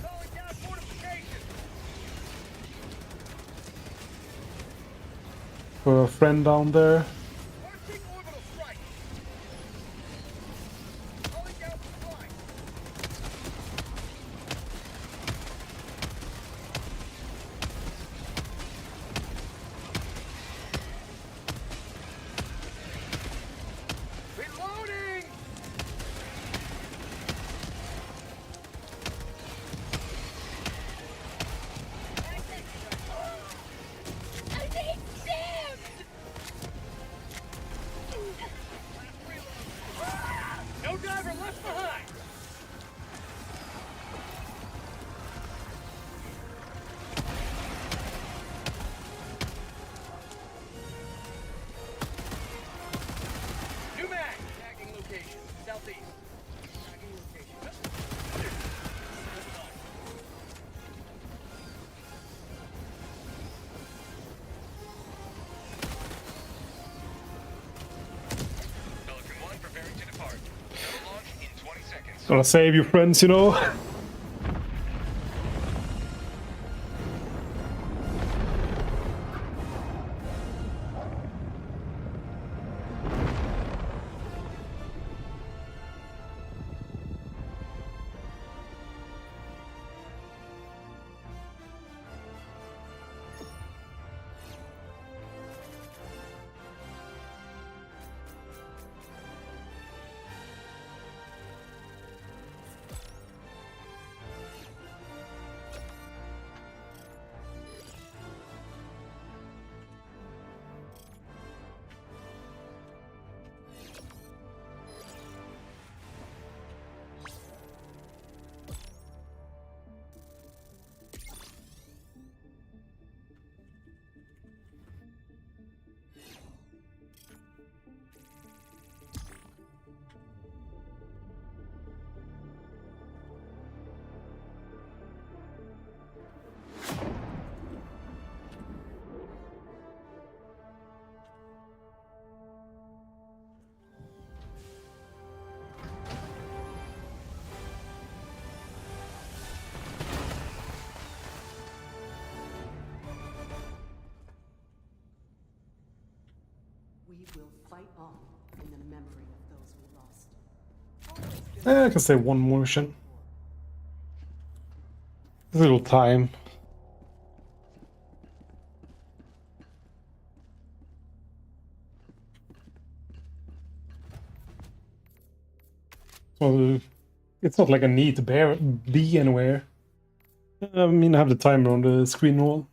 Calling down fortification.
for a friend down there.
Launching orbital strike. Calling down supply. Reloading.
I need stamps!
No driver left behind. New mag. Tagging location. Southeast. Tagging location.
Pelican 1 preparing to depart. No launch in 20 seconds.
Gotta save your friends, you know.
We will fight on in the memory of those we lost.
I can say one more mission. A little time. So it's not like I need to be anywhere. I mean, I have the timer on the screen wall.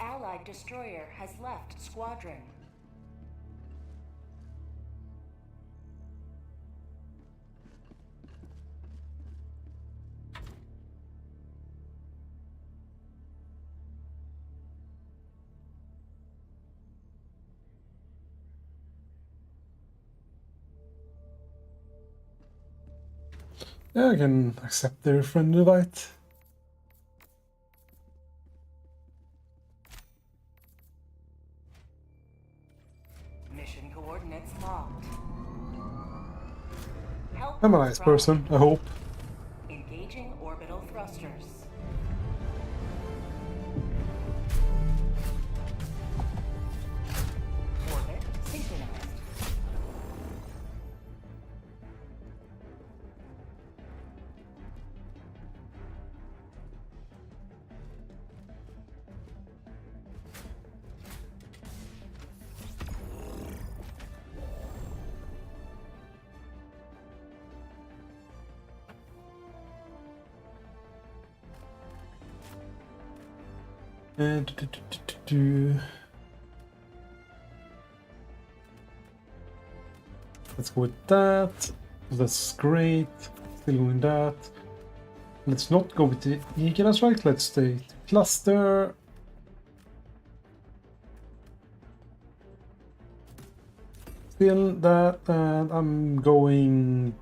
Allied destroyer has left squadron.
Yeah, I can accept their friend invite.
Mission coordinates locked. Help
I'm a nice person, I hope.
engaging orbital thrusters. Orbit synchronized.
And let's go with that. That's great. Still doing that. Let's not go with the eagle, that's right. Let's stay to cluster. Still that, and I'm going.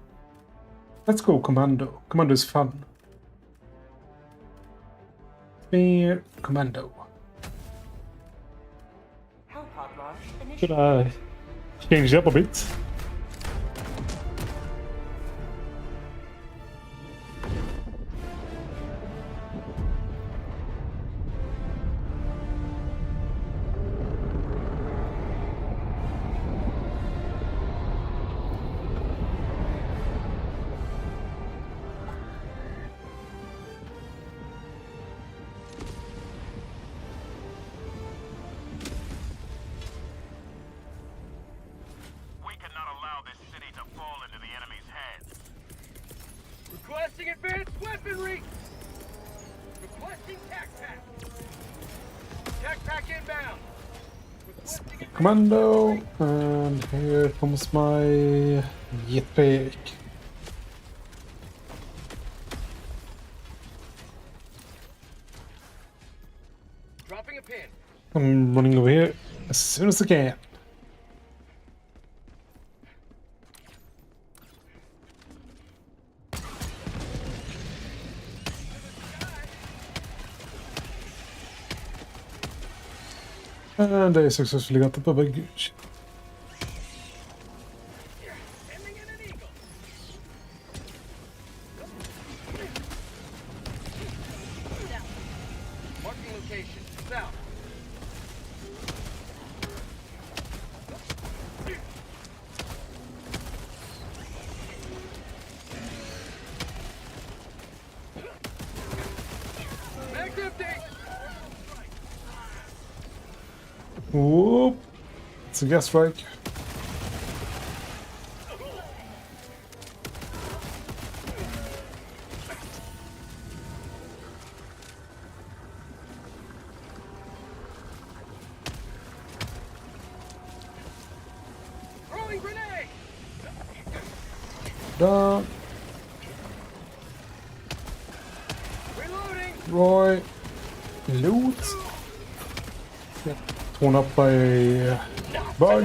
Let's go commando. Commando is fun. Spear commando.
Hellpod launch
Should
initiated.
I change it up a bit?
We cannot allow this city to fall into the enemy's hands.
Requesting advanced weaponry! Requesting tac pack! Tac pack inbound! Requesting
Commando, and here comes my jetpack.
dropping a pin.
I'm running over here as soon as I can. And they successfully got the Bubba Gooch.
Sending in an eagle. Marking location. South. Max empty!
Whoop! It's a gas strike.
Throwing grenade!
Done.
Reloading!
Roy. Loot. Get torn up by a bug.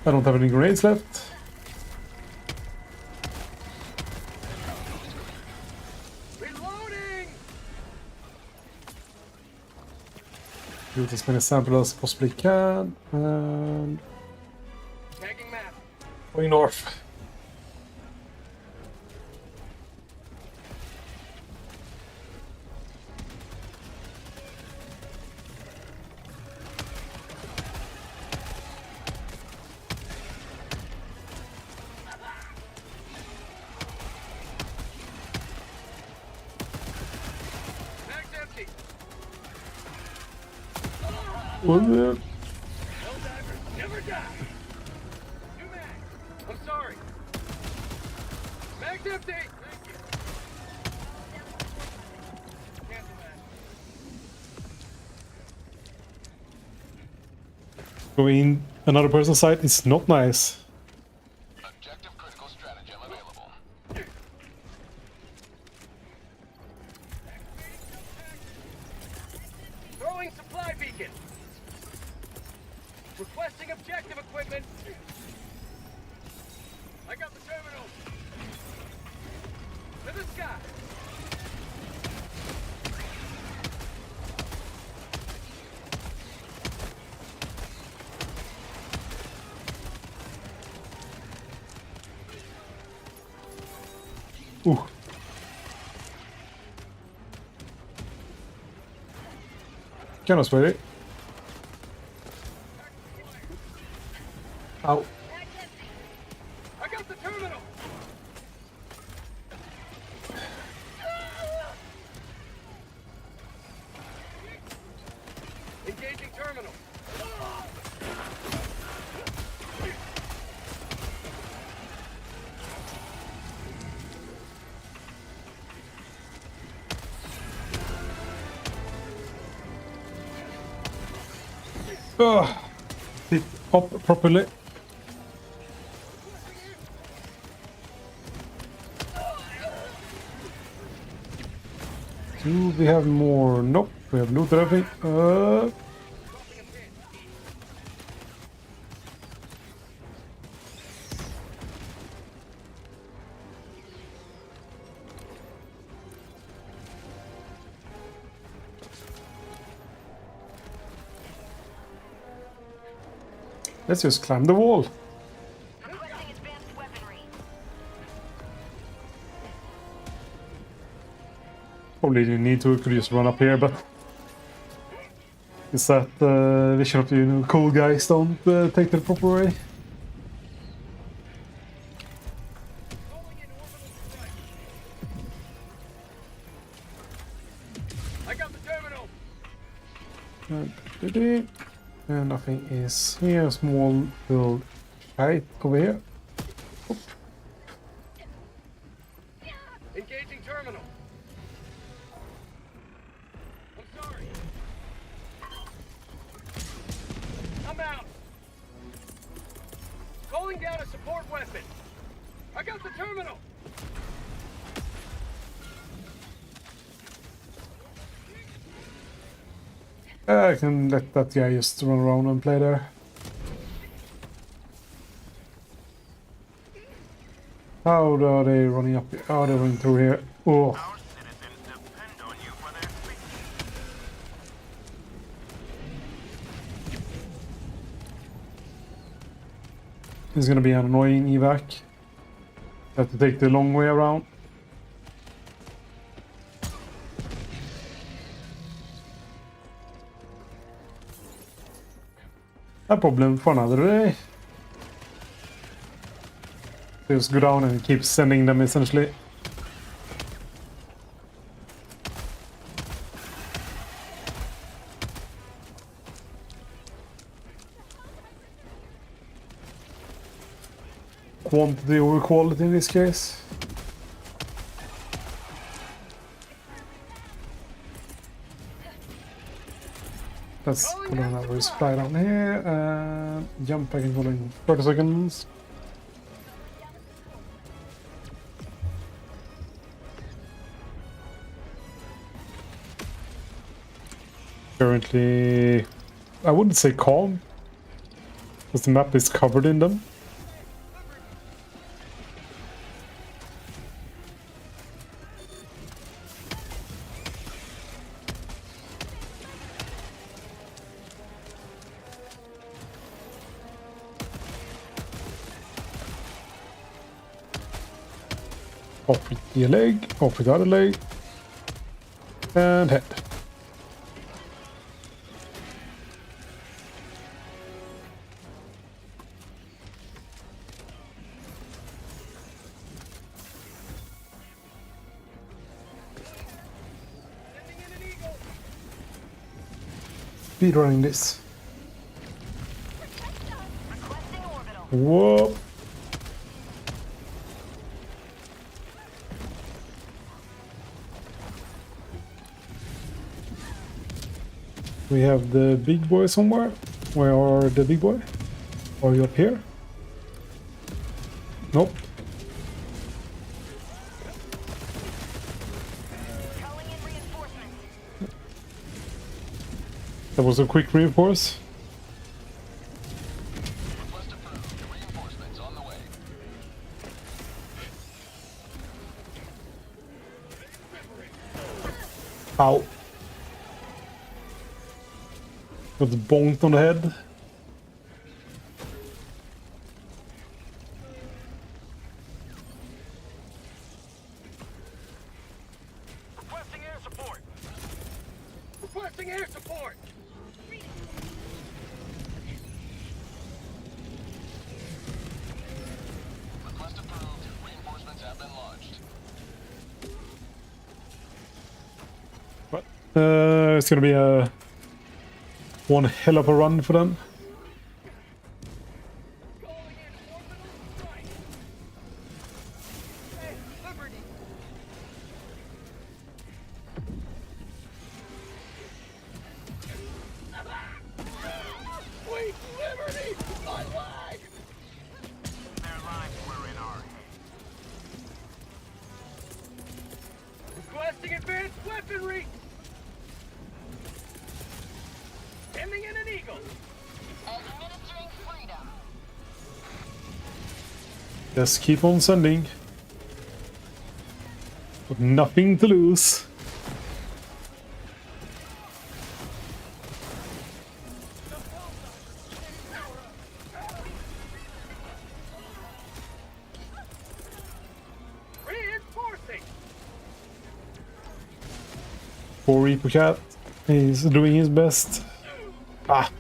I don't have any grenades left.
Reloading!
Loot as many samples as I possibly can. And
Tagging map.
going north.
Max empty.
Whoop.
Helldivers never die. empty! Thank you. Cancel that.
Going another person's side is not nice.
Objective critical stratagem available.
Throwing supply beacon. Requesting objective equipment. I got the terminal. To the sky.
Ooh. Kind of sweaty. Ow.
I got the terminal. Engaging terminal.
Ugh. Sit up properly. Do we have more? Nope. We have looted everything. Let's just climb the wall.
Requesting advanced weaponry.
Probably you need to could just run up here, but is that vision of you cool guys don't take the proper way?
Calling in orbital strike. I got the terminal.
And nothing is here. Small little kite over here.
Engaging terminal. I'm sorry. I'm out. Calling down a support weapon. I got the terminal.
I can let that guy just run around and play there. How are they running up here? Oh, they're running through here. Oh,
Our citizens depend on you for their safety.
this is gonna be an annoying evac. Have to take the long way around. A problem for another day. Just go down and keep sending them essentially. Quantity over quality in this case. Let's put on our supply down here and jump back and hold in 30 seconds. Currently, I wouldn't say calm, because the map is covered in them. Off with the leg, off with the other leg, and head.
Sending in an eagle.
Speedrunning this.
Requesting orbital.
Whoa! We have the big boy somewhere. Where are the big boy? Are you up here? Nope.
Calling in reinforcements.
That was a quick reinforce.
Request approved. Reinforcements on the way.
Ow. Got bonked on the head.
Requesting air support. Requesting air support.
Request approved. Reinforcements have been launched.
But it's gonna be a one hell of a run for them.
Calling in orbital strike. Hey, Liberty. Sweet Liberty! My leg!
Their lives were in our hands.
Requesting advanced weaponry. Sending in an eagle.
Administering freedom.
Just keep on sending. With nothing to lose.
Reinforcing.
Poor Reaper Cat. He's doing his best. Ah.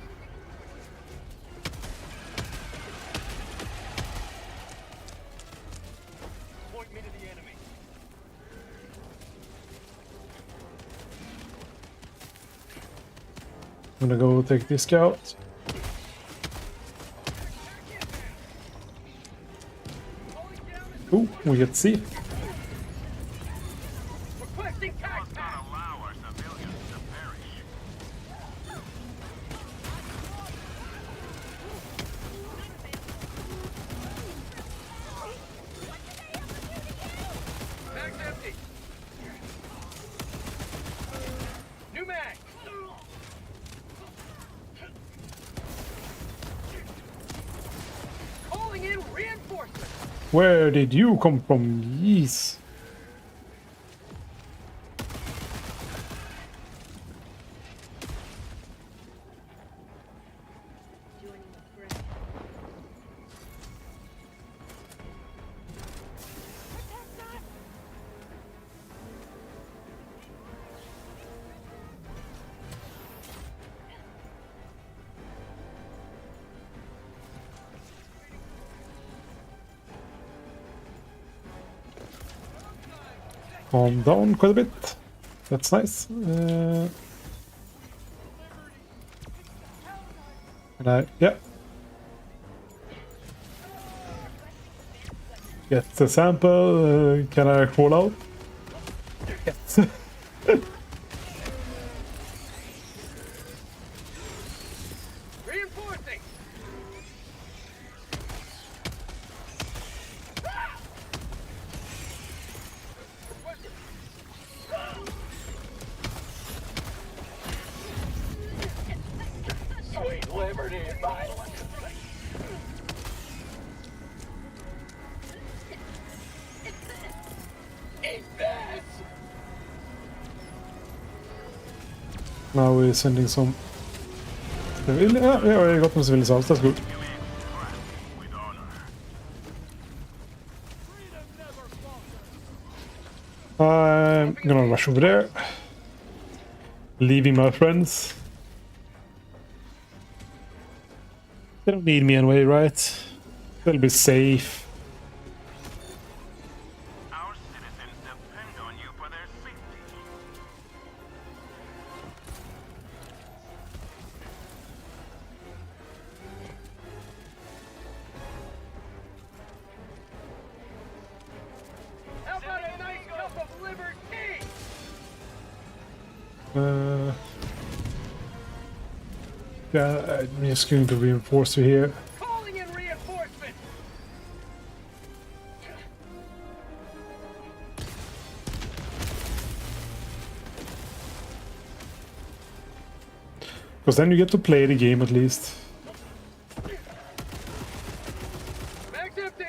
Point me to the enemy.
I'm gonna go take this scout.
Calling down and
Ooh, we get to see.
requesting tac
Must not allow our civilians to perish.
Mag's empty. New mag. Calling in reinforcements.
Where did you come from? Yeez.
Joining the fray.
Calm down quite a bit. That's nice. Can I? Yeah. Get the sample. Can I crawl out? Yes.
Reinforcing. Sweet liberty and violence. Eat this.
Now we're sending some. Yeah, we got some civilians out. That's good.
With honor.
I'm gonna rush over there. Leaving my friends. They don't need me anyway, right? They'll be safe.
Our citizens depend on you for their safety.
How about a nice cup of liberty?
Yeah, I'm just going to reinforce you here.
Calling in reinforcements.
Because then you get to play the game at least.
Max empty.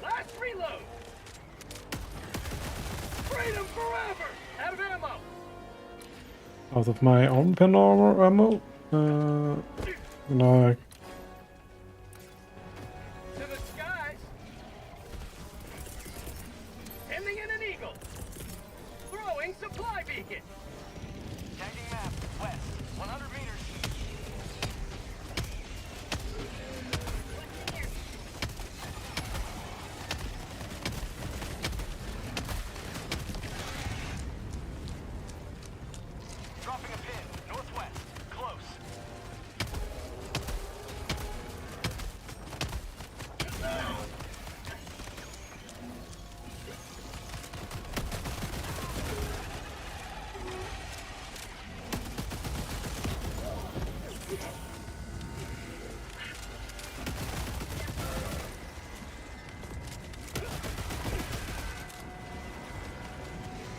Last reload. Freedom forever. Out of ammo.
Out of my arm pen armor ammo. No.
To the skies. Sending in an eagle. Throwing supply beacon.
Tagging map, west, 100 meters. Dropping a pin, northwest, close.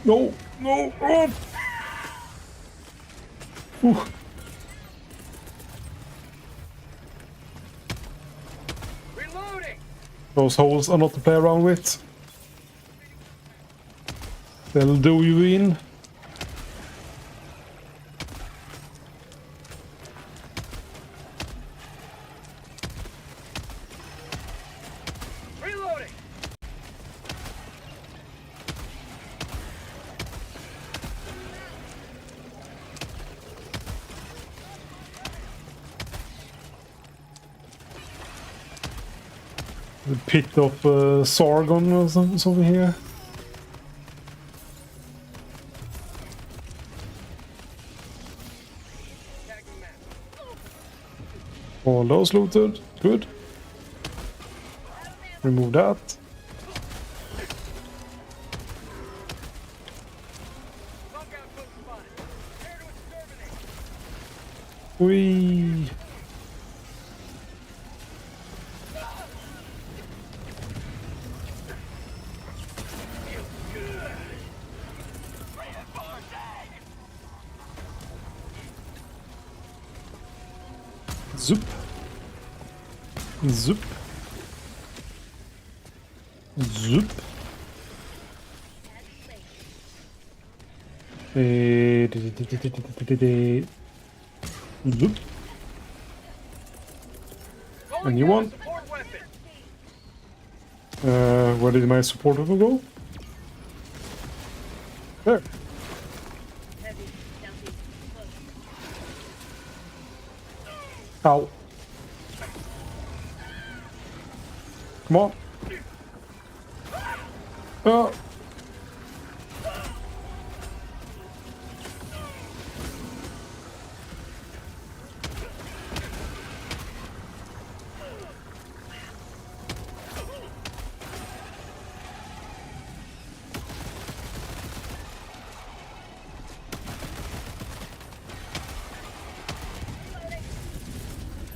No! No! Oh! Whew.
Reloading.
Those holes are not to play around with. They'll do you in.
Reloading.
The pit of Sargon or something over here.
Tagging map.
All those looted. Good. Remove that.
Bug outpost spotted. Prepare to exterminate.
Whee! Zoop. Zoop. Zoop. Zoop. A new one.
Support weapon.
Where did my support weapon go? There. Ow. Come on. Oh.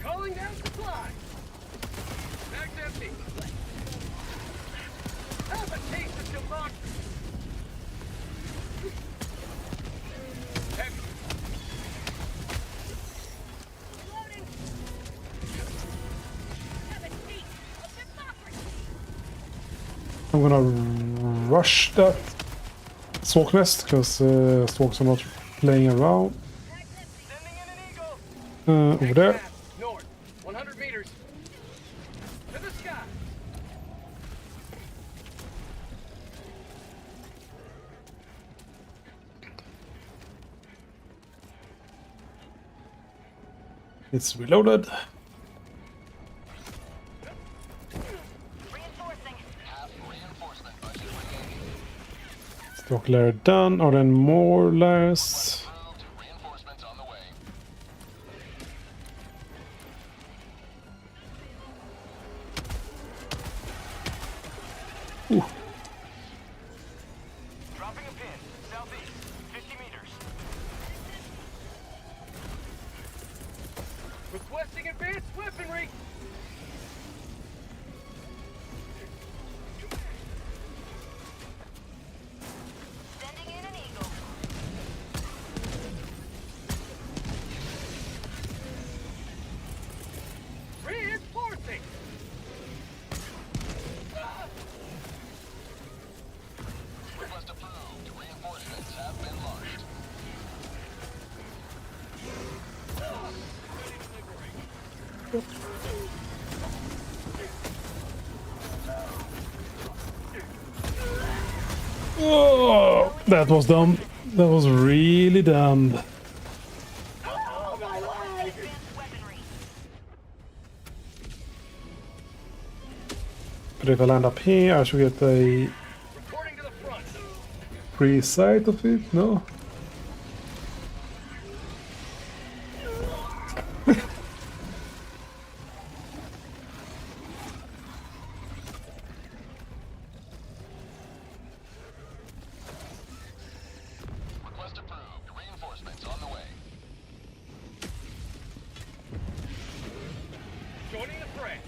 Calling down supply. Max empty. Have a taste of democracy. Heavy.
I'm gonna rush that Stalk nest because Stalks are not playing around.
Sending in an eagle.
Over there.
Map. North. 100 meters. To the sky.
It's reloaded.
Reinforcing.
Half reinforcement budget remaining.
Stock layer done, or then more layers.
Approved. Reinforcements on the way.
Dropping a pin, southeast, 50 meters.
Oh, that was dumb. That was really dumb.
Advanced weaponry.
But if I land up here, I should get a
Reporting to the front.
free sight of it. No.
Request approved. Reinforcements on the way.
Joining the fray.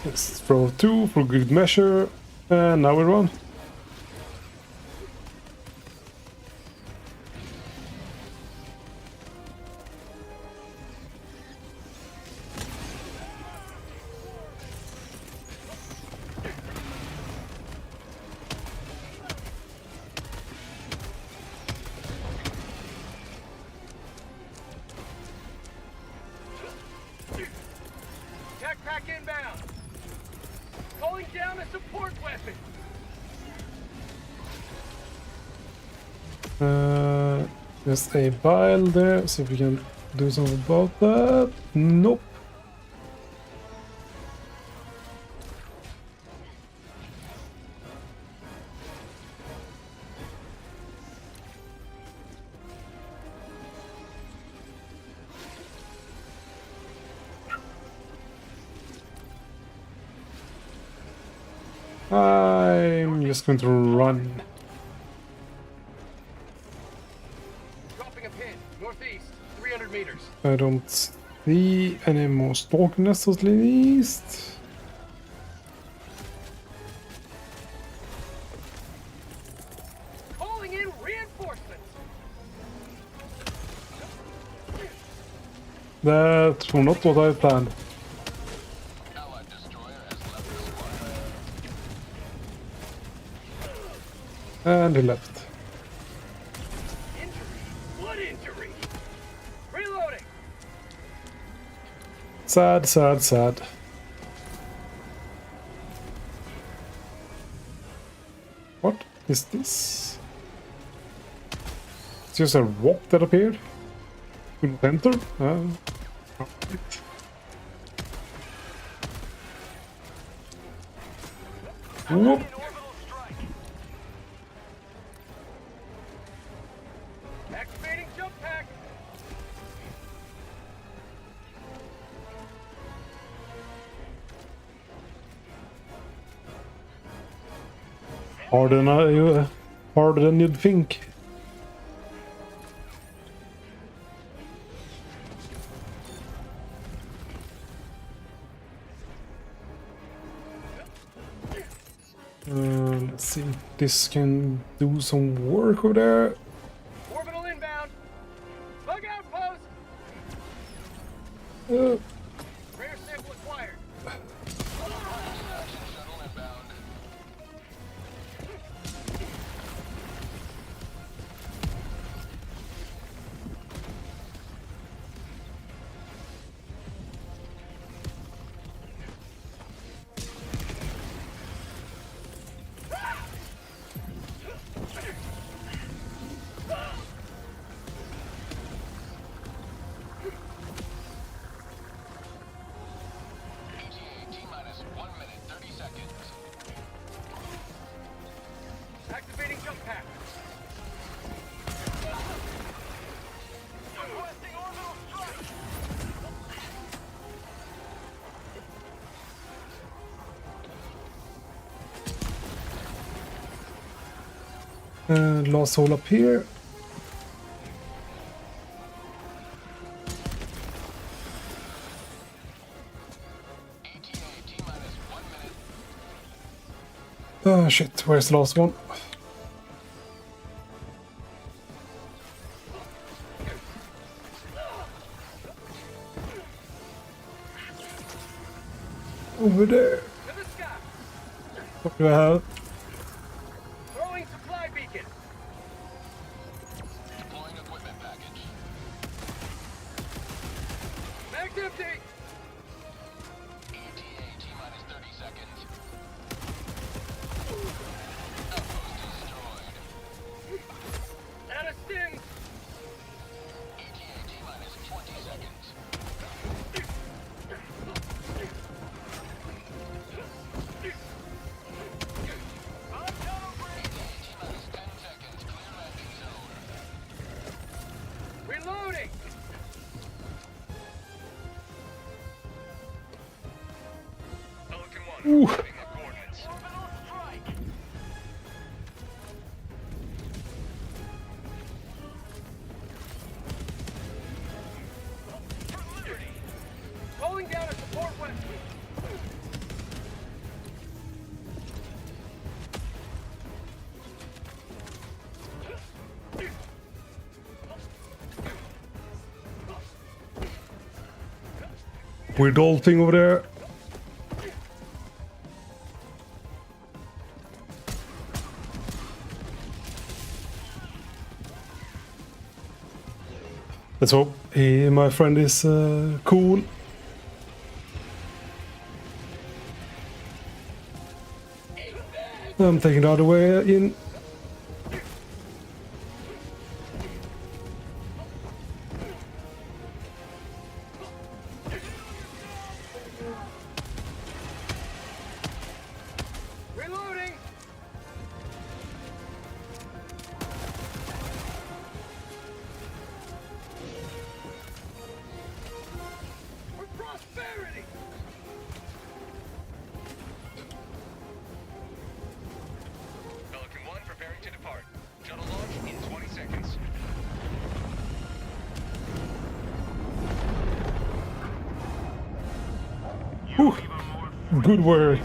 Let's throw 2 for good measure. And now we run.
Tech pack inbound. Calling down a support weapon.
There's a vial there, see if we can do something about that. Nope. I'm just going to run.
Dropping a pin. Northeast. 300 meters.
I don't see any more stalker nests at least.
Calling in reinforcements.
That was not what I planned.
Allied destroyer has left the squadron.
And he left.
Injury. What injury? Reloading.
Sad, sad, sad. What is this? It's just a rock that appeared. Could not enter. Right. Whoop.
Activating jump pack.
Harder than you'd think. Let's see if this can do some work over there.
Orbital inbound. Bug outpost.
Uh,
Rare sample acquired.
Action shuttle inbound. ETA T-minus 1 minute, 30 seconds.
Activating jump pack. Requesting orbital strike.
last hole up here.
ETA T-minus 1 minute.
Oh shit, where's the last one? Over there.
To the sky.
What do I have?
Throwing supply beacon.
Ooh.
Coordinates.
Calling down a support weapon.
Weird old thing over there. Let's hope my friend is cool. I'm taking the other way in.
Reloading. For prosperity.
Pelican 1 preparing to depart. Shuttle launch in 20 seconds.
Whew. Good work.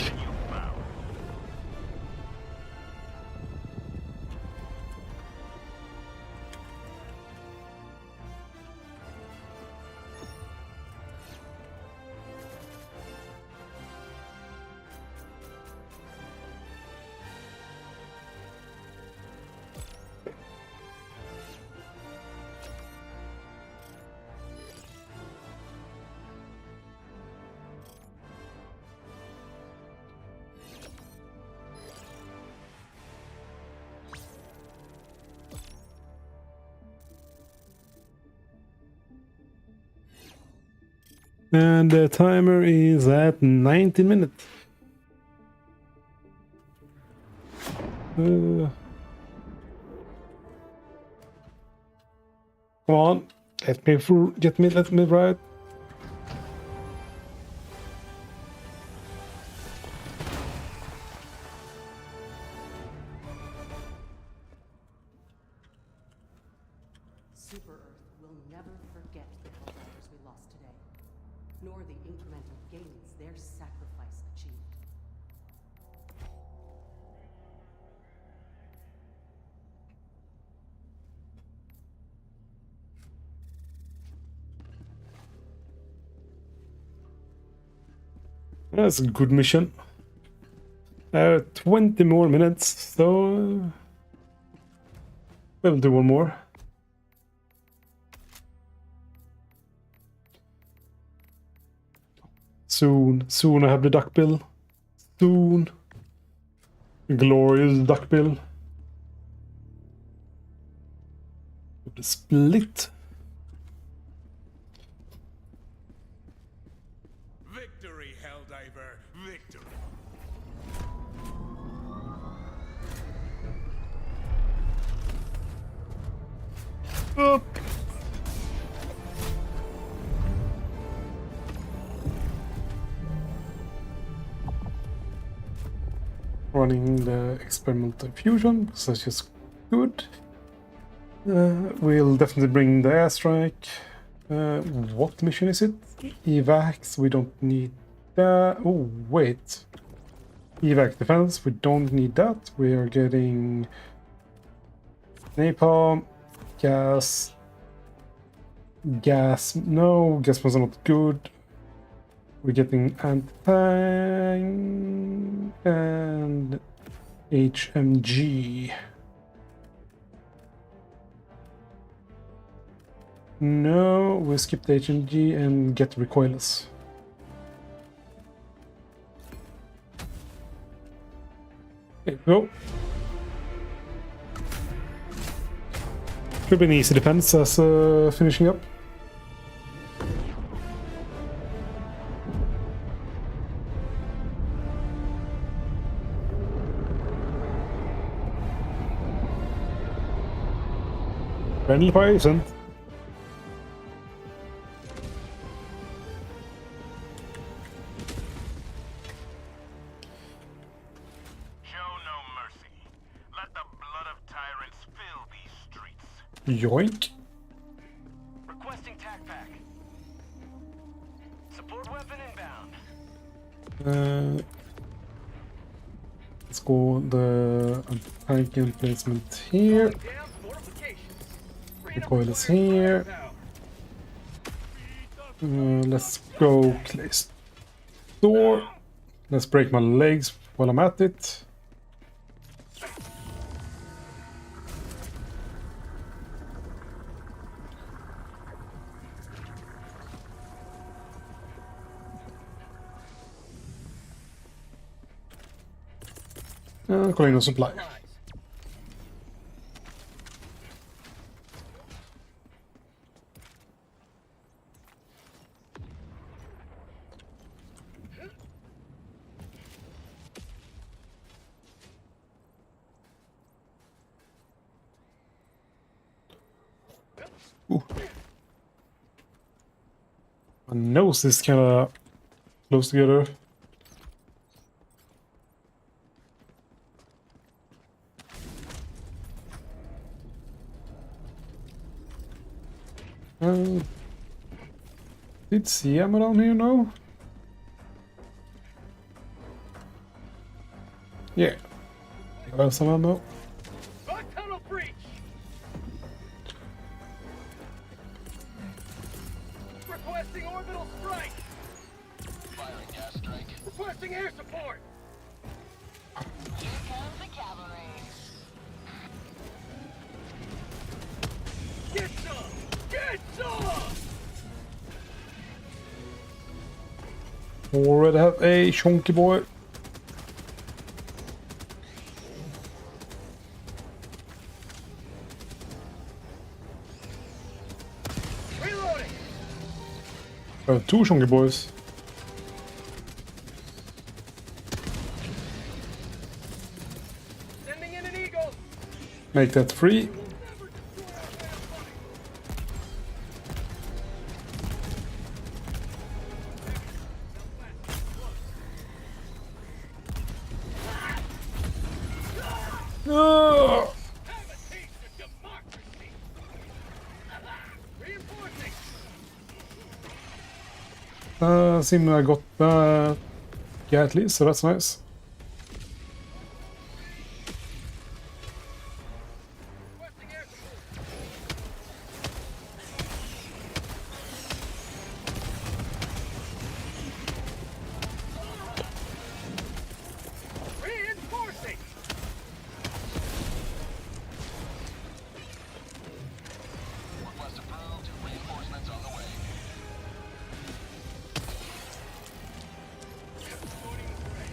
And the timer is at 19 minutes. Come on, let me through. Let me right.
Super Earth will never forget the Helldivers we lost today, nor the incremental gains their sacrifice achieved.
That's a good mission. 20 more minutes, so we'll do one more. Soon I have the duckbill. Soon. Glorious duckbill. The split.
Victory, Helldiver, victory.
Up. Running the experimental fusion, because that's just good. We'll definitely bring the airstrike. What mission is it? Evacs, we don't need that. Oh, wait. Evac defense, we don't need that. We are getting napalm, gas. No, gas was not good. We're getting anti-tank and HMG. No, we skipped HMG and get recoilless. There we go. Should be an easy defense as finishing up. Friendly fire isn't. Yoink.
Requesting tac pack. Support weapon inbound.
Let's go the tank emplacement here.
Down fortifications.
Recoil is here. Let's go place door. Let's break my legs while I'm at it. Kolla in och supply. Ooh. My nose is kind of close together. Did see ammo down here now? Yeah. I have some ammo.
Bug tunnel breach. Requesting orbital strike.
Firing gas strike.
Requesting air support.
Here comes the cavalry.
Get some. Get some.
Already have a chunky boy.
Reloading.
I have two chunky boys.
Sending in an eagle.
Make that free.
Never destroy our way of life.
Ah!
Have a taste of democracy. Reinforcing.
Seems I got that. Yeah, at least, so that's nice.
Requesting air support. Reinforcing.
Request approved. Reinforcements on the way.
Loading gray.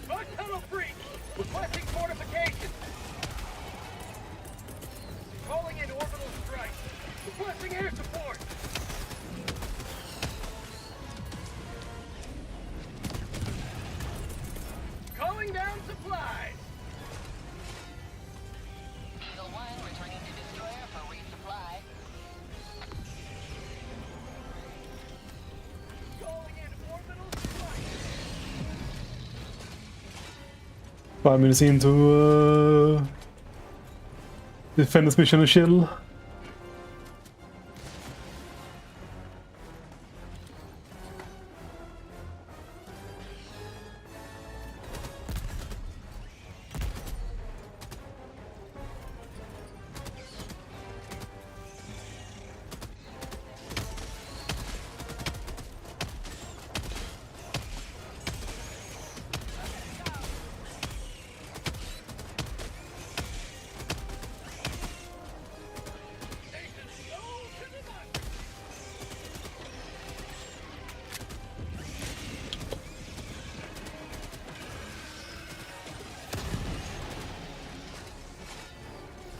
Bug tunnel breach. Requesting fortifications. Calling in orbital strike. Requesting air support. Calling down supplies.
Eagle 1 returning to destroyer for resupply.
Calling in orbital strike.
5 minutes into defend this mission and chill.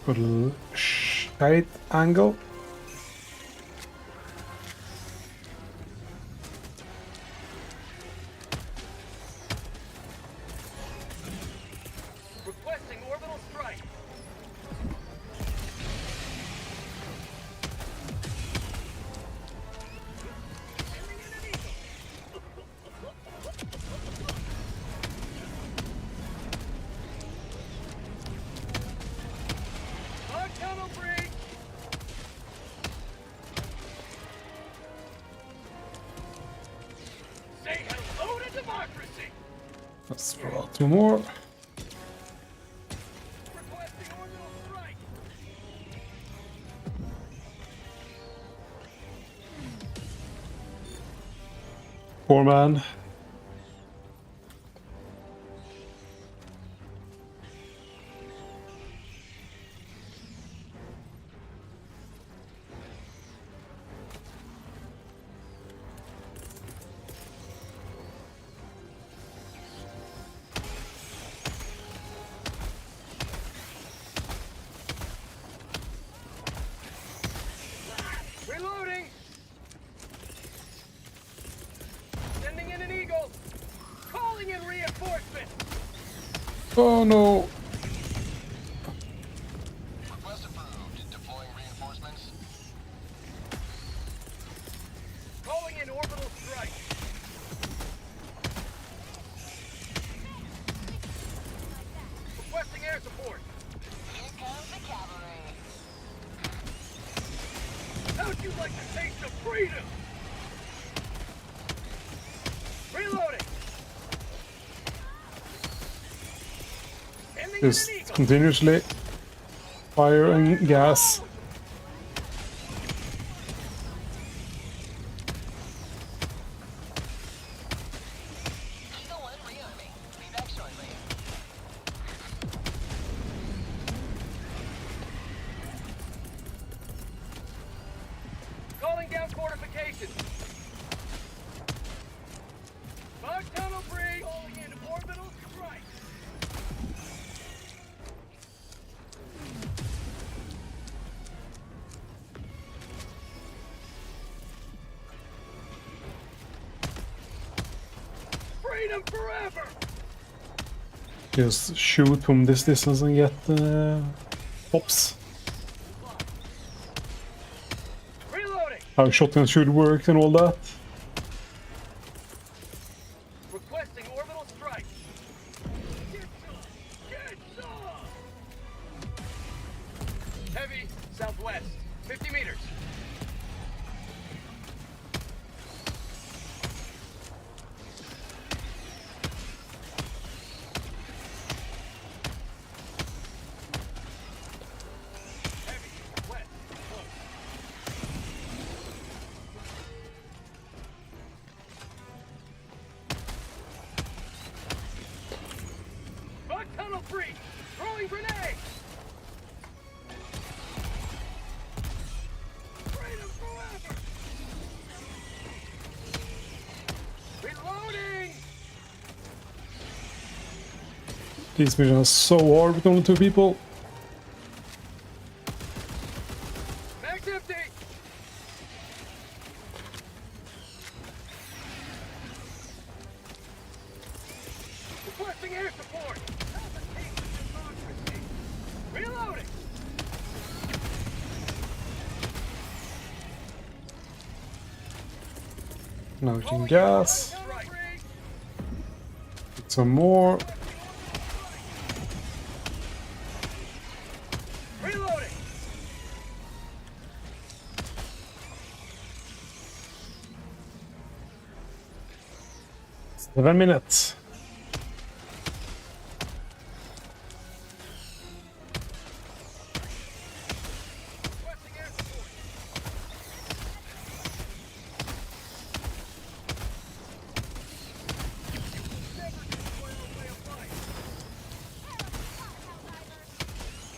Got a little tight angle.
Requesting orbital strike. democracy!
Let's throw out 2 more.
Requesting orbital strike!
4 man.
Reloading! Sending in an eagle! Calling in reinforcements!
Oh no.
Request approved. Deploying reinforcements.
Calling in orbital strike! Requesting air support!
Here comes the cavalry.
How'd you like to taste of freedom? Reloading! Sending in
Just
an eagle!
continuously fire and gas.
Eagle 1 rearming. Be back shortly.
Calling down fortifications! Bug tunnel breach! Calling in orbital strike! Freedom forever!
Just shoot from this distance and get pops.
Reloading!
How shotgun should work and all that.
Requesting orbital strike! Get some! Get some! Heavy, southwest. 50 meters. Heavy, west, close. Bug tunnel breach! Throwing grenade! Freedom forever! Reloading!
These missions are so hard with only 2 people.
Mag's empty! Requesting air support! Reloading!
Now we can gas.
Strike.
Get some more.
Reloading!
7 minutes.
Requesting air support! Never destroy our way of life!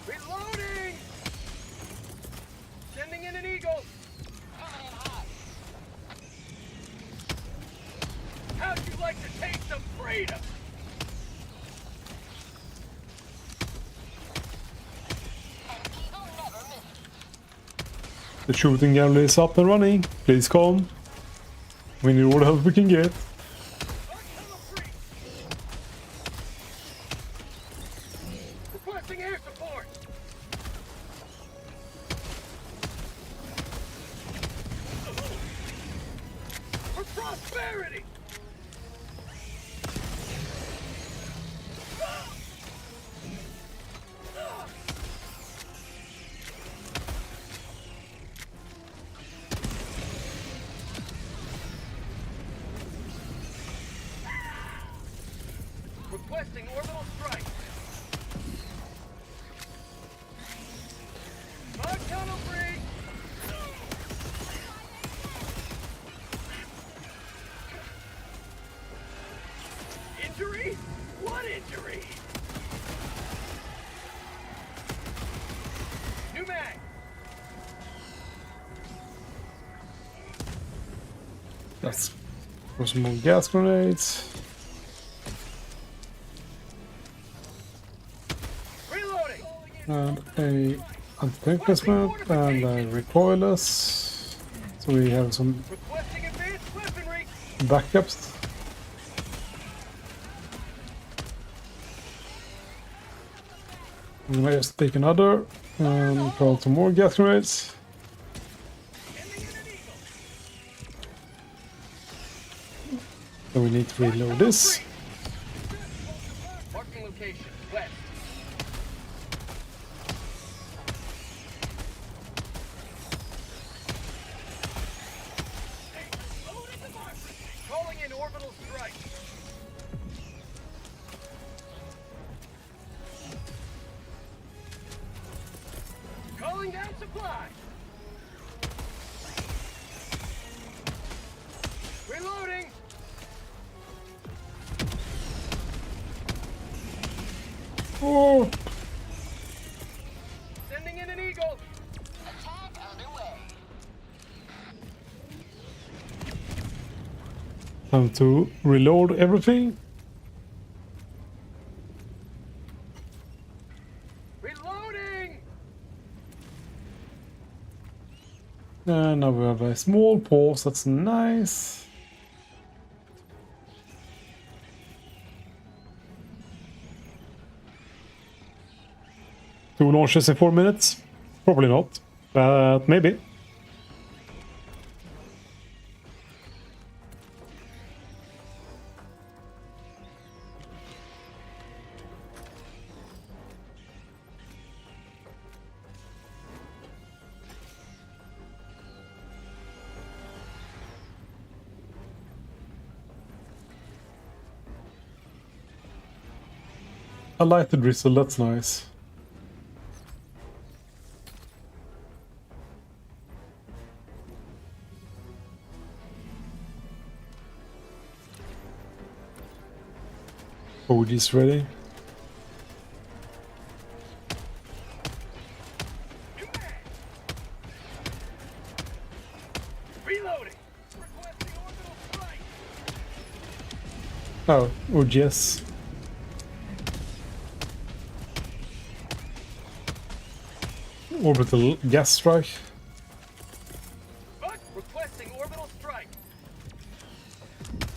Reloading! Sending in an eagle!
Coming in hot.
How'd you like to taste of freedom?
An eagle never misses.
The shooting gallery is up and running. Please come. We need all the help we can get.
Bug tunnel breach! Requesting air support! For prosperity! Requesting orbital strike. Fog tunnel free. Injury? What injury? New mag.
Let's throw some more gas grenades.
Reloading.
And a anti-tank placement and a recoilless. So we have some
Requesting advanced weaponry.
backups. I'm gonna just take another and throw some more gas grenades.
Ending in an eagle.
Then we need to reload this.
Marking location. West. Calling in orbital strike. Calling down supply. Reloading.
Oh,
Sending in an eagle.
Attack underway.
time to reload everything.
Reloading.
And now we have a small pause. That's nice. 2 launches in 4 minutes? Probably not, but maybe. I like the drizzle, that's nice. OG's ready.
Reloading. Requesting orbital strike.
Oh, OGS. Orbital gas strike.
Buck requesting orbital strike.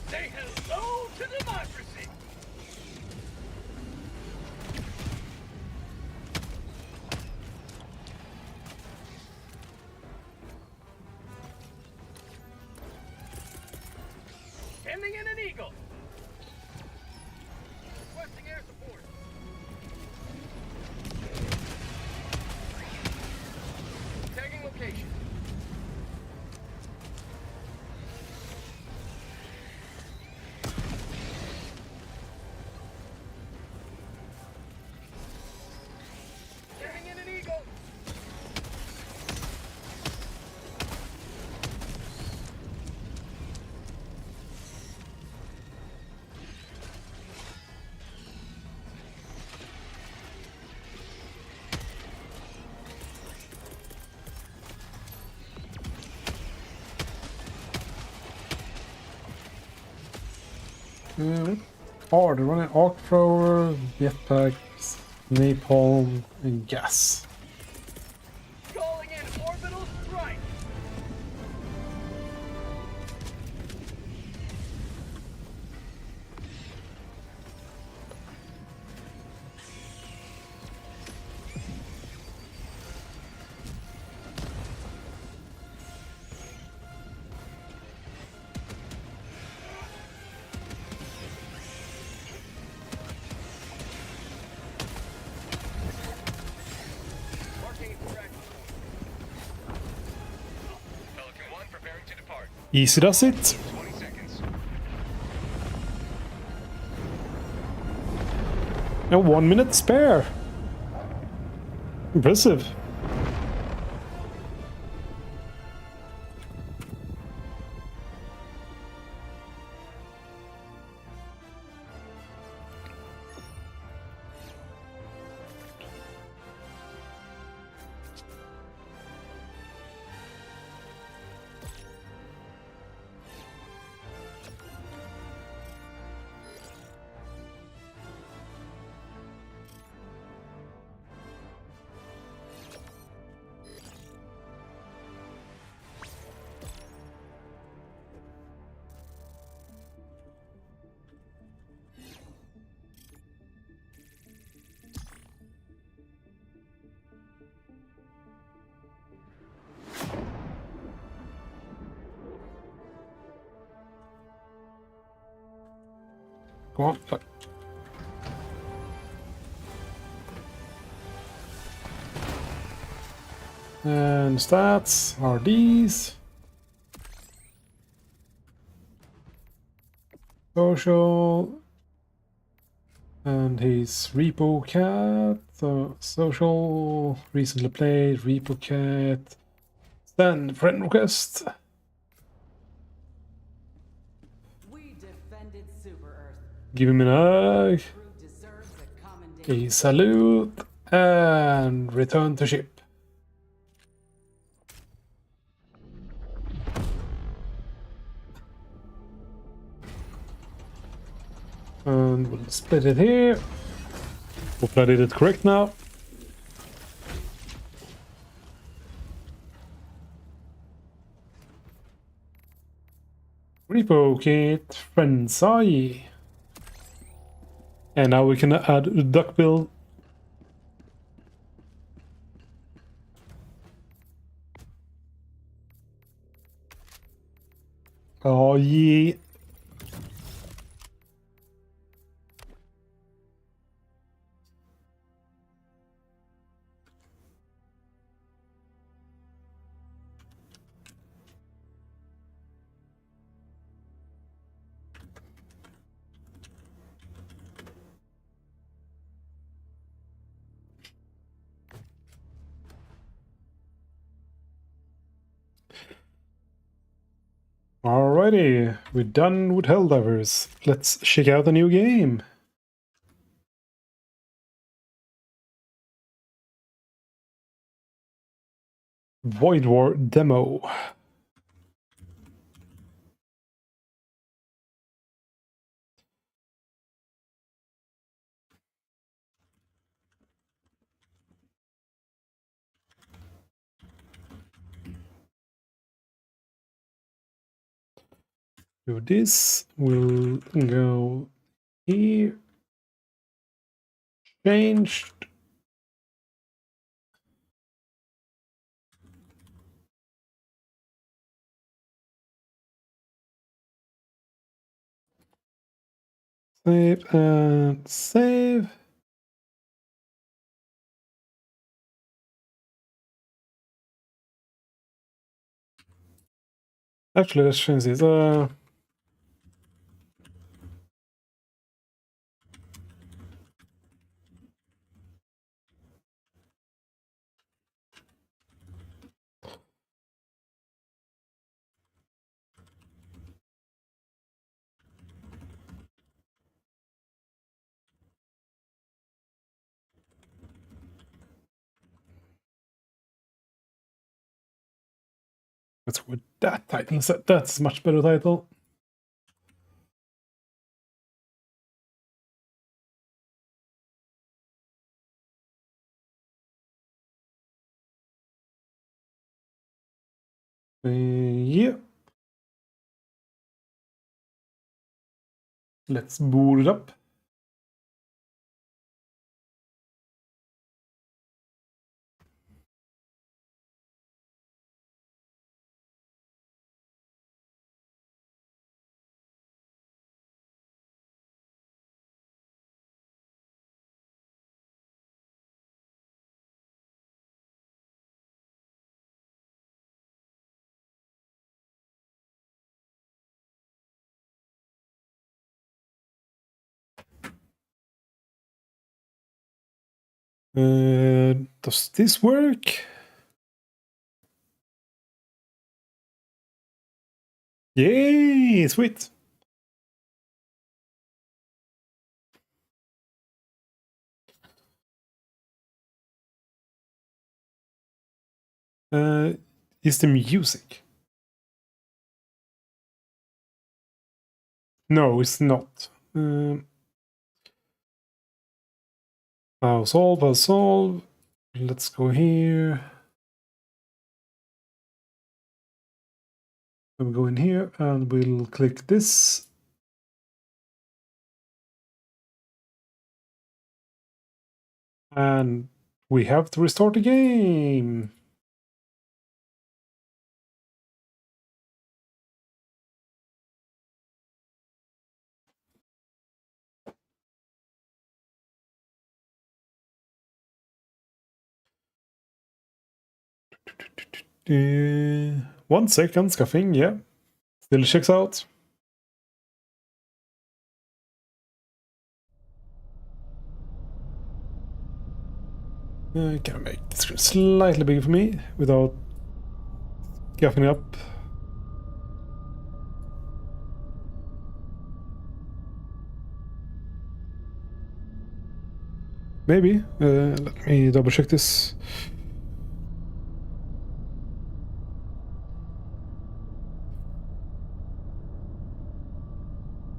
Say hello to democracy. Sending in an eagle. Requesting air support. Tagging location. Sending in an eagle.
They're running arc thrower, jetpacks, napalm, and gas.
Calling in orbital strike. Marking extraction. Pelican 1 preparing to depart.
Easy does it.
20 seconds.
And 1 minute spare. Impressive. Go on. Fuck. And stats are these. Social. And he's Repo Cat. So social. Recently played. Repo Cat. Send friend request.
We defended Super Earth.
Give him an hug.
Crew deserves a commendation.
A salute. And return to ship. And we'll split it here. Hope I did it correct now. Repo kit, friends, aye. And now we can add a duckbill. Oh yeah. Alrighty, we're done with Helldivers. Let's check out the new game. Void War demo. Do this. We'll go here. Changed. Save and save. Actually, let's change this. Let's go with that title set. That's a much better title. Yeah. Let's boot it up. Does this work? Yay! Sweet. Is the music? No, it's not. I'll solve. Let's go here. We'll go in here and we'll click this. And we have to restart the game. Uh, 1 second, scuffing, yeah. Still checks out. Can I make the screen slightly bigger for me without scuffing up? Maybe. Let me double check this.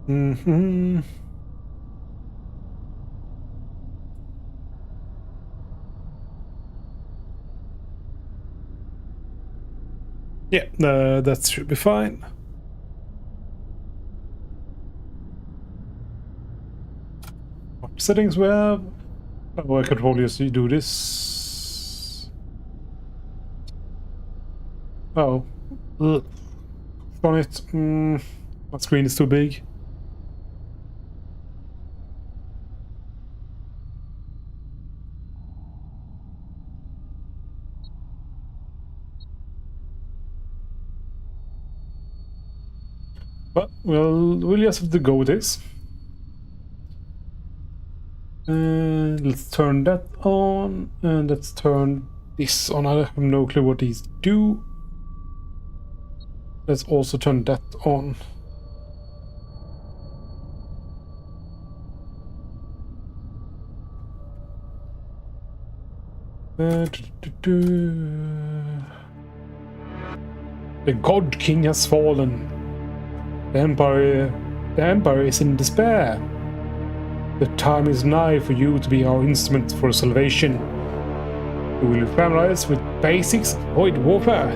Mm-hmm. Yeah, that should be fine. What settings we have? Oh, I could probably just do this. Oh. Ugh. On it. My screen is too big. But we'll just have to go with this. Let's turn that on, and let's turn this on. I have no clue what these do. Let's also turn that on. The God King has fallen. The Empire is in despair. The time is nigh for you to be our instrument for salvation. We will familiarize with basics of void warfare.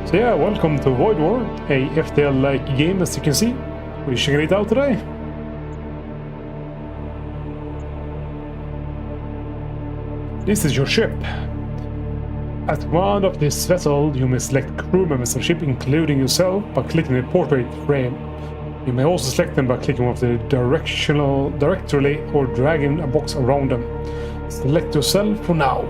So yeah, welcome to Void War, a FTL-like game as you can see. We're checking it out today. This is your ship. At command of this vessel, you may select crew members of the ship, including yourself, by clicking the portrait frame. You may also select them by clicking off the directly or dragging a box around them. Select yourself for now.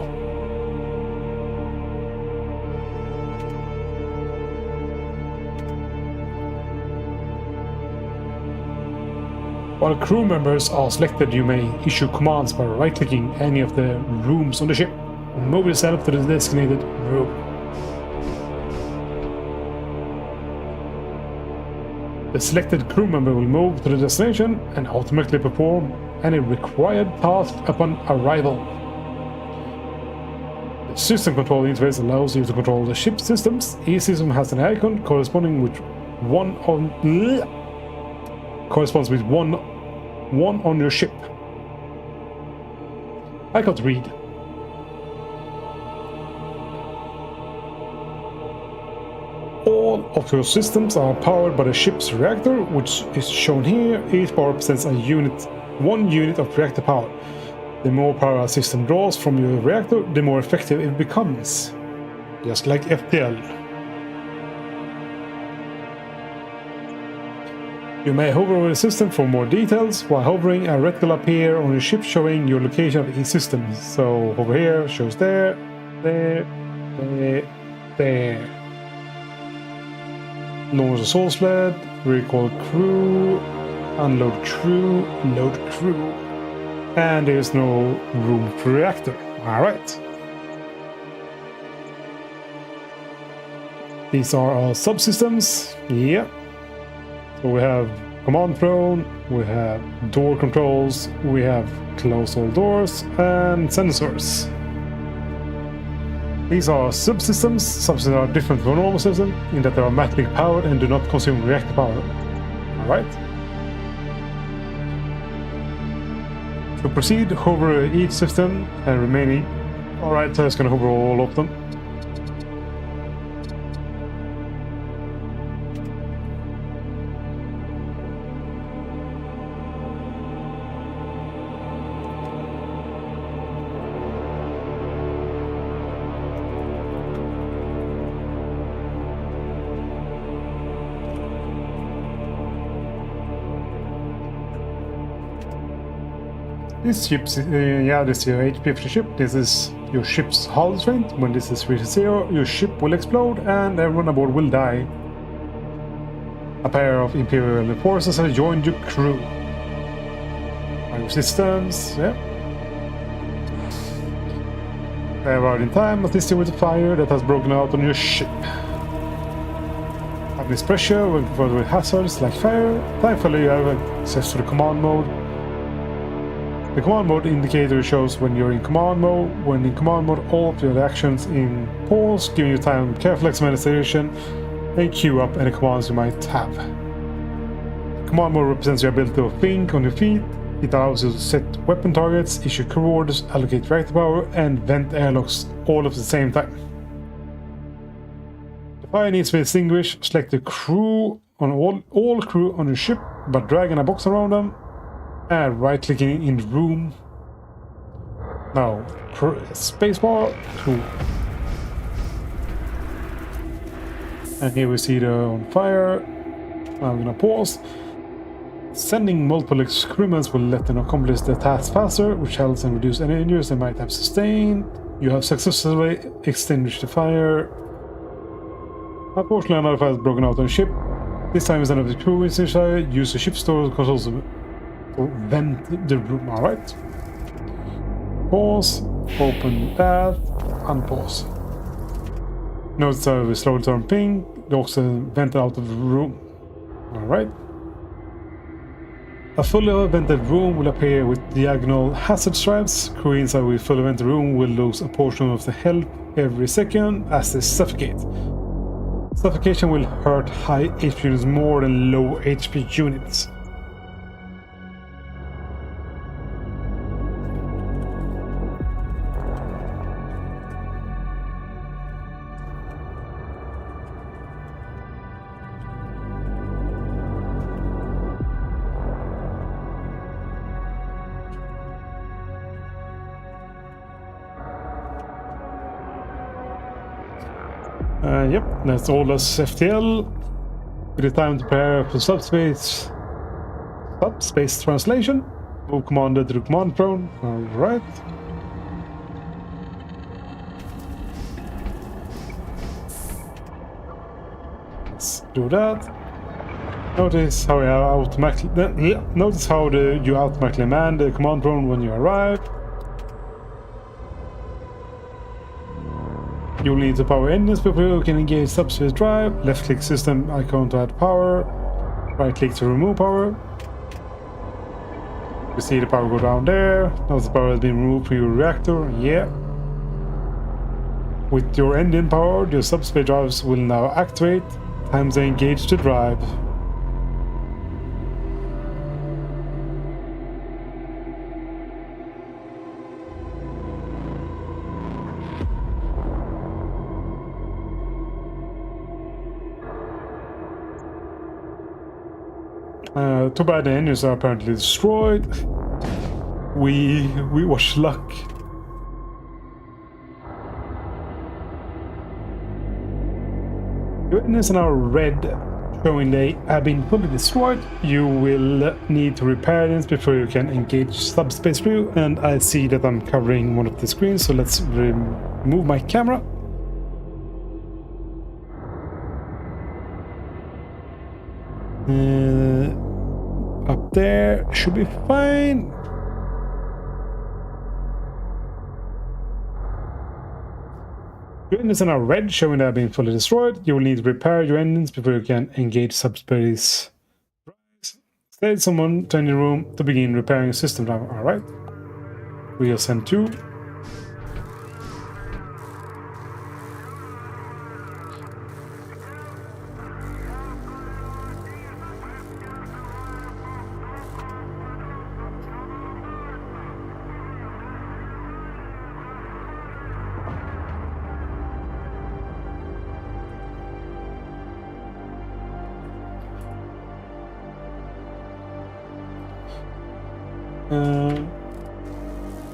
While crew members are selected, you may issue commands by right-clicking any of the rooms on the ship. Move yourself to the designated room. The selected crew member will move to the destination and automatically perform any required task upon arrival. The system control interface allows you to control the ship systems. Each system has an icon corresponding with one on your ship. I can't read. All of your systems are powered by the ship's reactor, which is shown here. Each power represents one unit of reactor power. The more power a system draws from your reactor, the more effective it becomes. Just like FTL. You may hover over the system for more details. While hovering, a red will appear on your ship showing your location of each system. So over here shows there. Launch the soul sled, recall crew, Unload crew, load crew. And there's no room for reactor. Alright. These are our subsystems. Yeah. So we have command throne, we have door controls, we have close all doors, and sensors. These are subsystems. Subsystems are different from a normal system in that they are magnetically powered and do not consume reactor power. Alright. To proceed, hover each system and remaining. Alright, so it's going to hover all of them. This ship's, this is your HP of the ship. This is your ship's hull strength. When this is reached 0, your ship will explode and everyone aboard will die. A pair of Imperial forces have joined your crew. Fire systems, yeah. They arrived in time, assisting with the fire that has broken out on your ship. At this pressure, when confronted with hazards like fire, thankfully you have access to the command mode. The command mode indicator shows when you're in command mode. When in command mode, all of your actions in pause, giving you time to careful administration and queue up any commands you might have. Command mode represents your ability to think on your feet. It allows you to set weapon targets, issue crew orders, allocate reactor power, and vent airlocks all at the same time. The fire needs to be extinguished. Select the crew on all crew on your ship by dragging a box around them and right-clicking in the room. Now, spacebar to. And here we see the on fire. I'm gonna pause. Sending multiple experiments will let them accomplish the task faster, which helps them reduce any injuries they might have sustained. You have successfully extinguished the fire. Unfortunately, another fire has broken out on the ship. This time, instead of the crew inside, use the ship store controls to vent the room. Alright. Pause. Open that. Unpause. Notice how we slowly turn pink. The oxygen vented out of the room. Alright. A fully vented room will appear with diagonal hazard stripes. Crew inside with fully vented room will lose a portion of the health every second as they suffocate. Suffocation will hurt high HP units more than low HP units. Yep, that's all as FTL. It is time to prepare for subspace translation. Move commander to the command throne. Alright. Let's do that. Notice how you automatically man the command throne when you arrive. You'll need to power engines before you can engage subspace drive. Left click system icon to add power. Right click to remove power. You see the power go down there. Notice the power has been removed from your reactor. Yeah. With your engine powered, your subspace drives will now activate. Time to engage the drive. Too bad the engines are apparently destroyed. We wish luck. Your engines are now red, showing they have been fully destroyed. You will need to repair them before you can engage subspace crew. And I see that I'm covering one of the screens, so let's remove my camera. Up there. Should be fine. Your engines are now red, showing they have been fully destroyed. You will need to repair your engines before you can engage subspace. Stay someone to your room to begin repairing system drive. Alright. We'll send 2.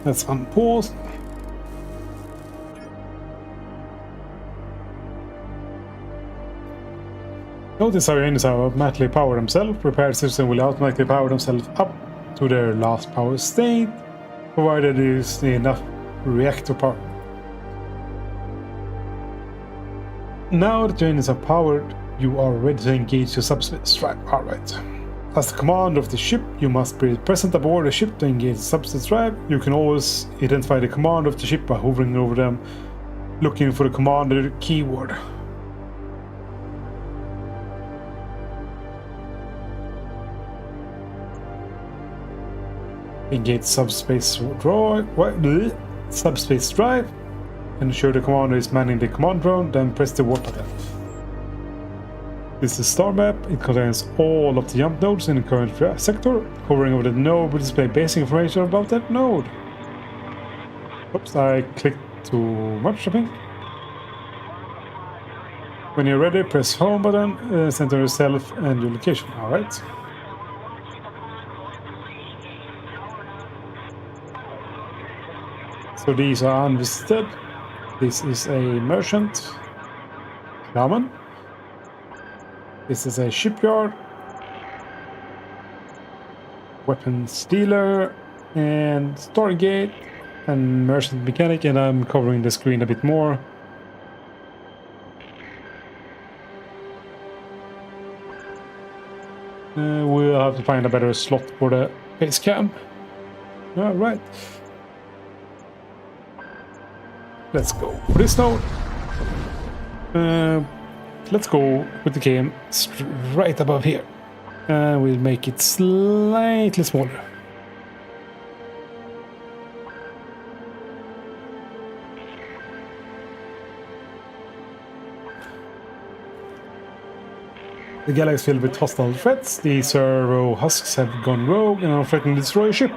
Let's unpause. Notice how your engines automatically power themselves. Repair system will automatically power themselves up to their last power state, provided there is enough reactor power. Now that your engines are powered, you are ready to engage your subspace drive. Alright. As the commander of the ship, you must be present aboard the ship to engage the subspace drive. You can always identify the commander of the ship by hovering over them, looking for the commander keyword. Engage subspace drive. Ensure the commander is manning the command drone, then press the warp button. This is the star map. It contains all of the jump nodes in the current sector. Hovering over the node will display basic information about that node. Oops, I clicked too much, I think. When you're ready, press home button, center yourself and your location. Alright. So these are unvisited. This is a merchant. Common. This is a shipyard, weapons dealer, and Stargate, and merchant mechanic, and I'm covering the screen a bit more. We'll have to find a better slot for the base cam. Alright. Let's go for this node. Let's go with the game right above here. We'll make it slightly smaller. The galaxy is filled with hostile threats. The servo husks have gone rogue and are threatening to destroy a ship.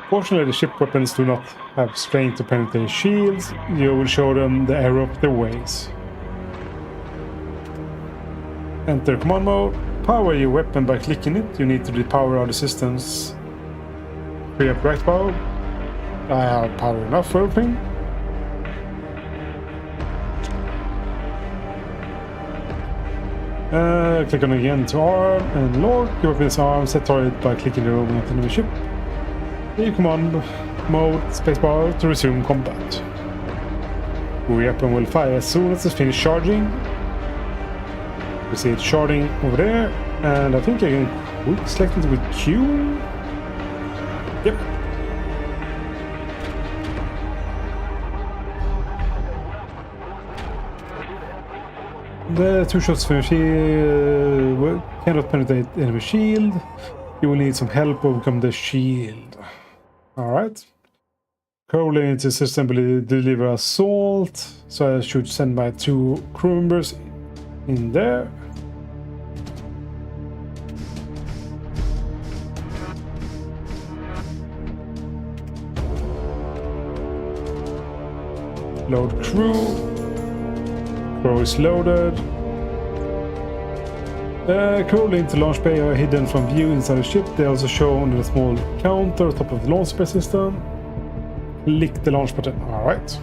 Fortunately, the ship weapons do not have strength to penetrate shields. You will show them the error of their ways. Enter command mode. Power your weapon by clicking it. You need to depower other systems. Free up right power. I have power enough for everything. Click on again to arm and lock. Your weapon is armed. Set target by clicking the roaming of the enemy ship. Leave command mode spacebar to resume combat. Your weapon will fire as soon as it's finished charging. You see it charging over there, and I think I can quick select it with Q. Yep. The 2 shots from shield cannot penetrate enemy shield. You will need some help to overcome the shield. Alright. Crawling into the system will deliver assault, so I should send my 2 crew members in there. Load crew. Crew is loaded. Crew into launch bay are hidden from view inside the ship. They also show on the small counter top of the launch bay system. Click the launch button. Alright.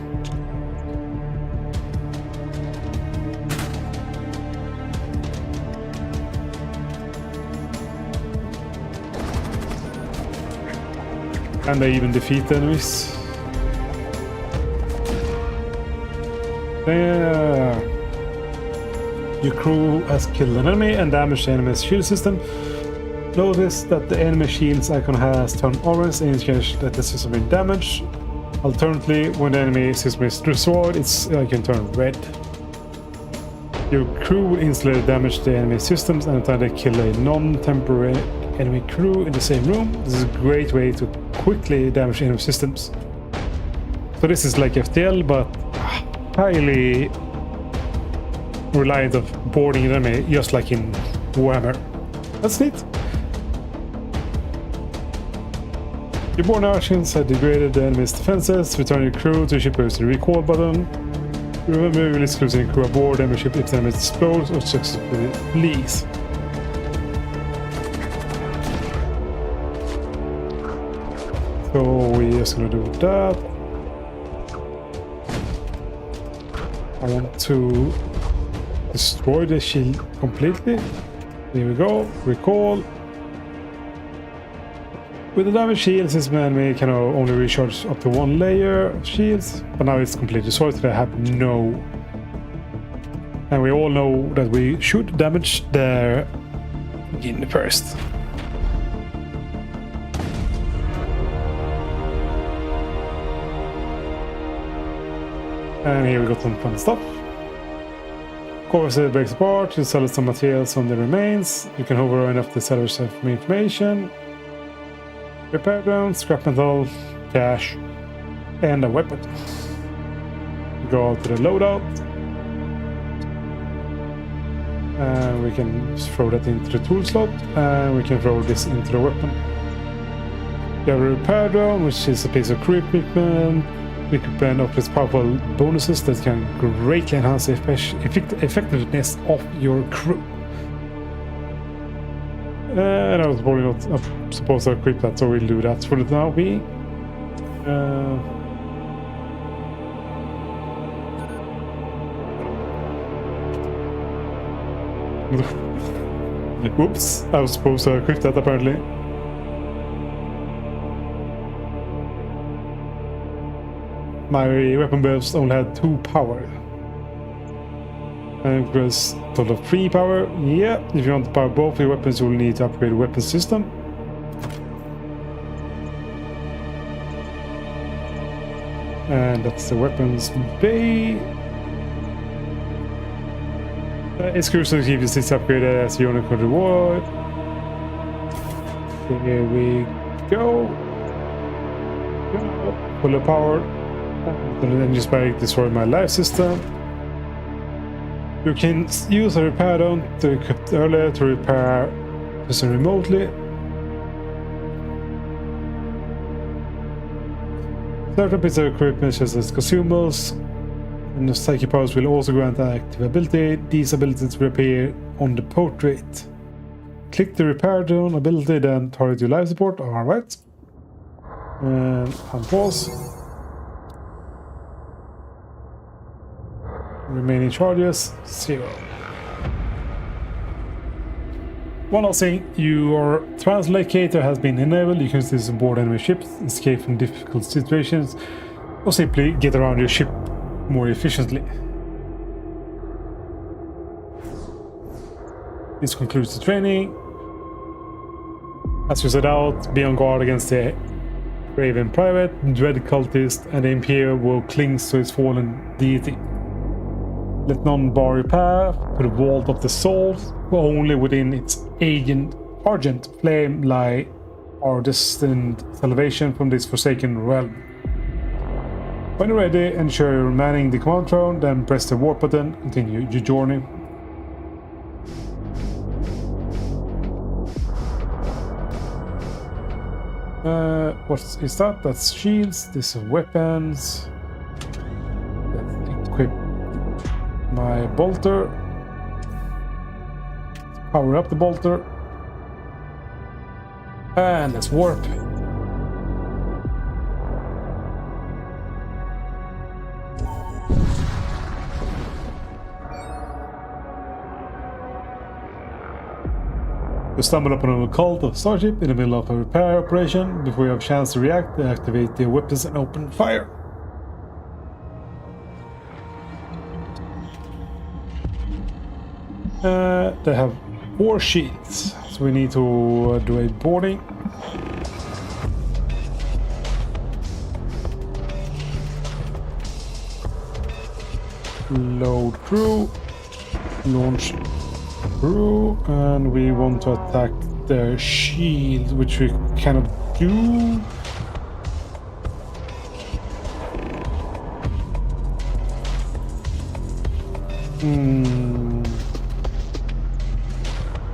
And they even defeat the enemies. Your crew has killed an enemy and damaged the enemy's shield system. Notice that the enemy shields icon has turned orange, indicating that the system has been damaged. Alternatively, when the enemy system is destroyed, its icon turns red. Your crew will instantly damage the enemy systems anytime they kill a non-temporary enemy crew in the same room. This is a great way to quickly damage enemy systems. So this is like FTL, but highly reliant of boarding an enemy, just like in Warhammer. That's neat. Your boarding actions have degraded the enemy's defenses. Return your crew to the ship using the recall button. Remember, you will exclude any crew aboard the enemy ship if the enemy explodes or successfully flees. So we're just gonna do that. I want to destroy the shield completely. Here we go. Recall. With the damage shield, this enemy can only recharge up to one layer of shields, but now it's completely destroyed, so they have no. And we all know that we should damage their engine first. And here we got some fun stuff. Of course, it breaks apart. You sell some materials from the remains. You can hover enough to salvage some information. Repair them, scrap metal, cash, and a weapon. Go to the loadout. And we can throw that into the tool slot. And we can throw this into the weapon. You have a repair drone, which is a piece of crew equipment. Equipment offers powerful bonuses that can greatly enhance the effectiveness of your crew. And I was probably not supposed to equip that, so we'll do that for the now being. Whoops, I was supposed to equip that apparently. My weapon builds only had 2 power. And it was total of 3 power. Yeah, if you want to power both your weapons, you will need to upgrade the weapon system. And that's the weapons bay. It's crucial to keep this upgraded as you only could reward. Here we go. Full power. And then just by destroying my life system. You can use a repair drone to equip earlier to repair system remotely. Certain pieces of equipment such as consumables and the psychic powers will also grant an active ability. These abilities will appear on the portrait. Click the repair drone ability, then target your life support. Alright. And unpause. Remaining charges 0. One last thing, your translocator has been enabled. You can use this on board enemy ships, escape from difficult situations, or simply get around your ship more efficiently. This concludes the training. As you set out, be on guard against the Raven Private, Dread Cultist, and the Imperial will cling to its fallen deity. Let none bar your path to the vault of the souls, for only within its argent flame lie our destined salvation from this forsaken realm. When you're ready, ensure you're manning the command throne, then press the warp button, continue your journey. What is that? That's shields, this is weapons. Let's equip my bolter. Power up the bolter. And let's warp. You stumble upon an occult of Starship in the middle of a repair operation. Before you have a chance to react, they activate their weapons and open fire. They have 4 shields. So we need to do a boarding. Load crew, launch crew, and we want to attack the shield, which we cannot do.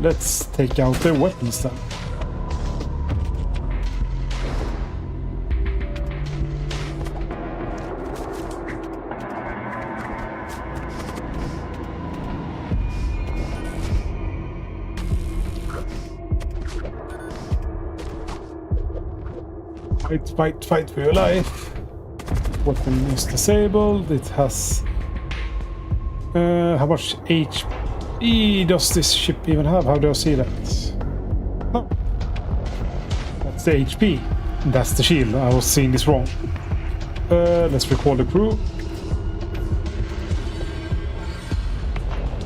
Let's take out their weapons then. Fight for your life. Weapon is disabled. It has... how much HP does this ship even have? How do I see that? Oh. That's the HP. That's the shield. I was seeing this wrong. Let's recall the crew.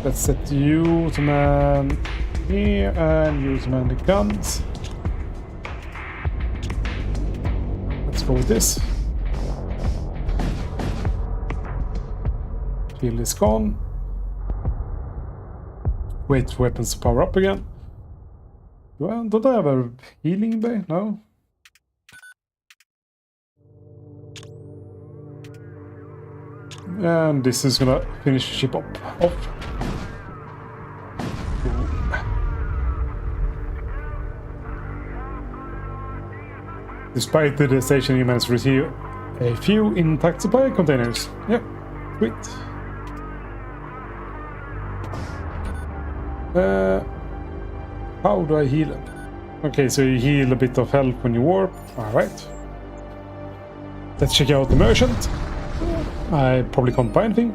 Let's set you to man here and you to man the guns. Let's go with this. Shield is gone. Wait for weapons to power up again. Well, don't I have a healing bay? No. And this is gonna finish the ship off. Despite the devastation, you managed to receive a few intact supply containers. Yep, sweet. How do I heal it? Okay, so you heal a bit of health when you warp. Alright. Let's check out the merchant. I probably can't buy anything.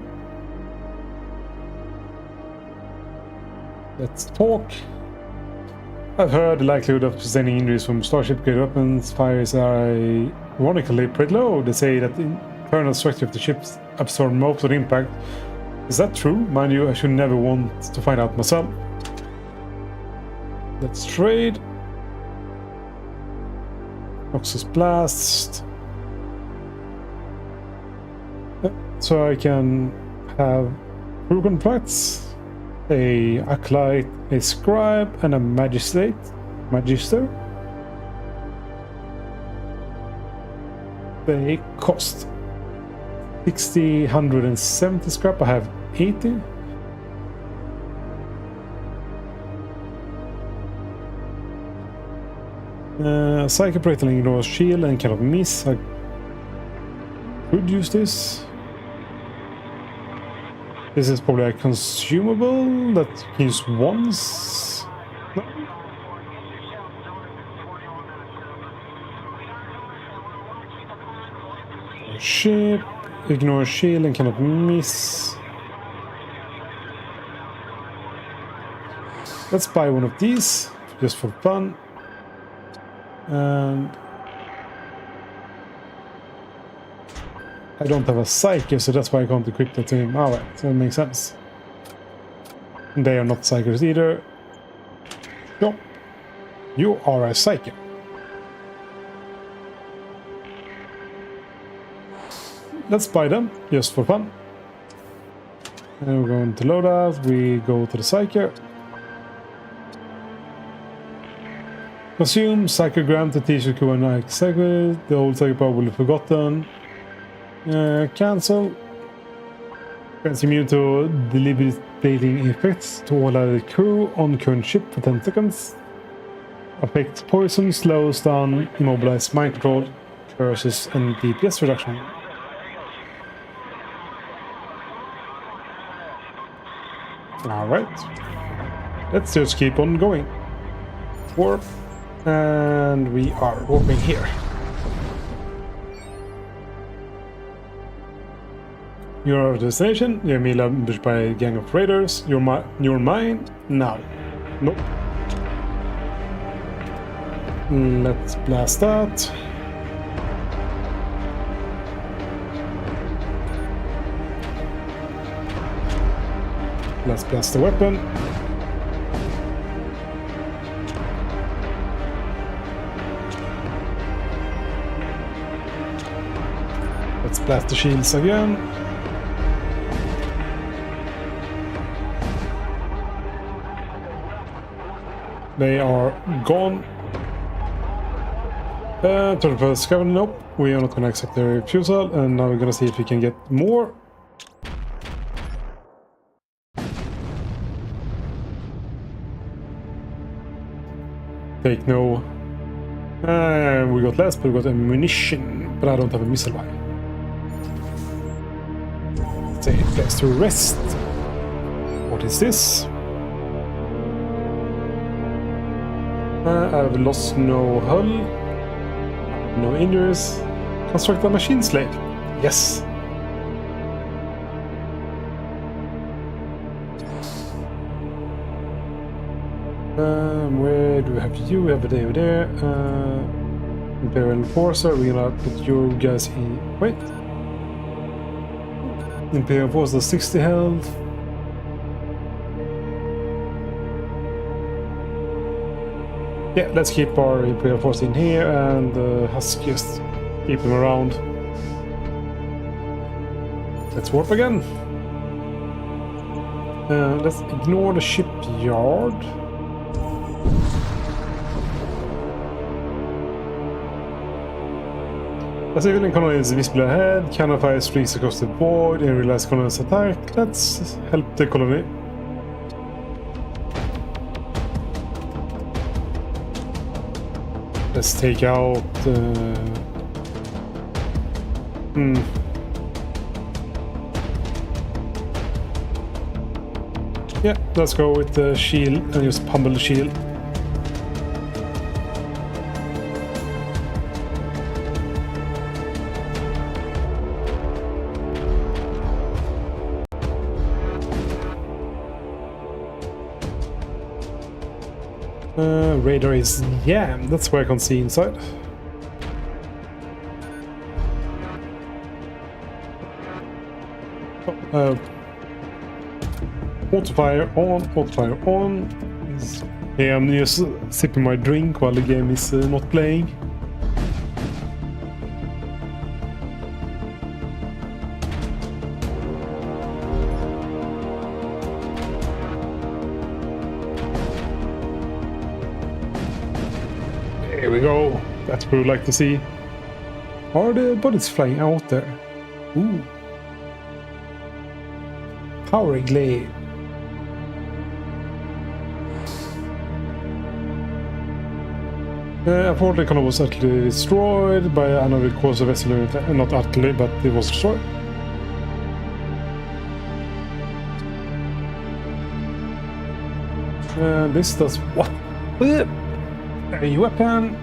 Let's talk. I've heard the likelihood of sustaining injuries from starship-grade weapons fires are ironically pretty low. They say that the internal structure of the ships absorb most of the impact. Is that true? Mind you, I should never want to find out myself. Let's trade. Noxus Blast. So I can have crew contracts. A acolyte, a scribe, and a magister. They cost 60, 170 scrap. I have 80. Psychic Breathing ignores shield and cannot miss. I could use this. This is probably a consumable that you can use once. No. Ship, ignore shield and cannot miss. Let's buy one of these just for fun. And I don't have a psychic, so that's why I can't equip that to him. Alright, so that makes sense. And they are not psychics either. No. You are a psychic. Let's buy them, just for fun. And we're going to loadout. We go to the psychic. Consume psychogram to teach you and like psychic. The old psychic power will be forgotten. Cancel. Grants immune to debilitating effects to all other crew on current ship for 10 seconds. Affects poison, slows down, immobilize, mind control, curses, and DPS reduction. Alright. Let's just keep on going. Warp. And we are warping here. Your destination, you're immediately ambushed by a gang of raiders. You're mine now. Nope. Let's blast that. Let's blast the weapon. Blast the shields again. They are gone. Turn for discovery. Nope. We are not going to accept their refusal. And now we're going to see if we can get more. Take no. We got less, but we got ammunition. But I don't have a missile line. Take place to rest. What is this? I've lost no hull. No injuries. Construct a machine slave. Yes. Where do we have you? We have a day over there. Imperial Enforcer. We're gonna put you guys in. Wait. Imperial Enforcer 60 health. Yeah, let's keep our Imperial Force in here and Huskies, keep them around. Let's warp again. Let's ignore the shipyard. A civilian colony is visible ahead. Cannon fire streaks across the void and realize colonists attack. Let's help the colony. Let's take out... Yeah, let's go with the shield and just pummel the shield. Radar is jammed, that's where I can see inside. Autofire on. Yeah, I'm just sipping my drink while the game is not playing. Here we go. That's what we'd like to see. Are the bullets flying out there? Ooh. Power glade. Unfortunately, Connor was utterly destroyed by another course of vessel, not utterly, but it was destroyed. This does what? A weapon,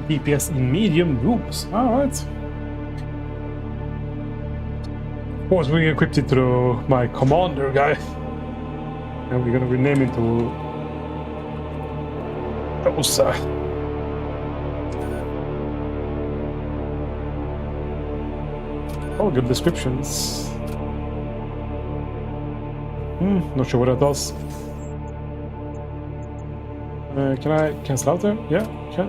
DPS in medium rooms. Alright. Of course, we equipped it to my commander guy. And we're gonna rename it to Rosa. Oh, good descriptions. Not sure what that does. Can I cancel out there? Yeah, can.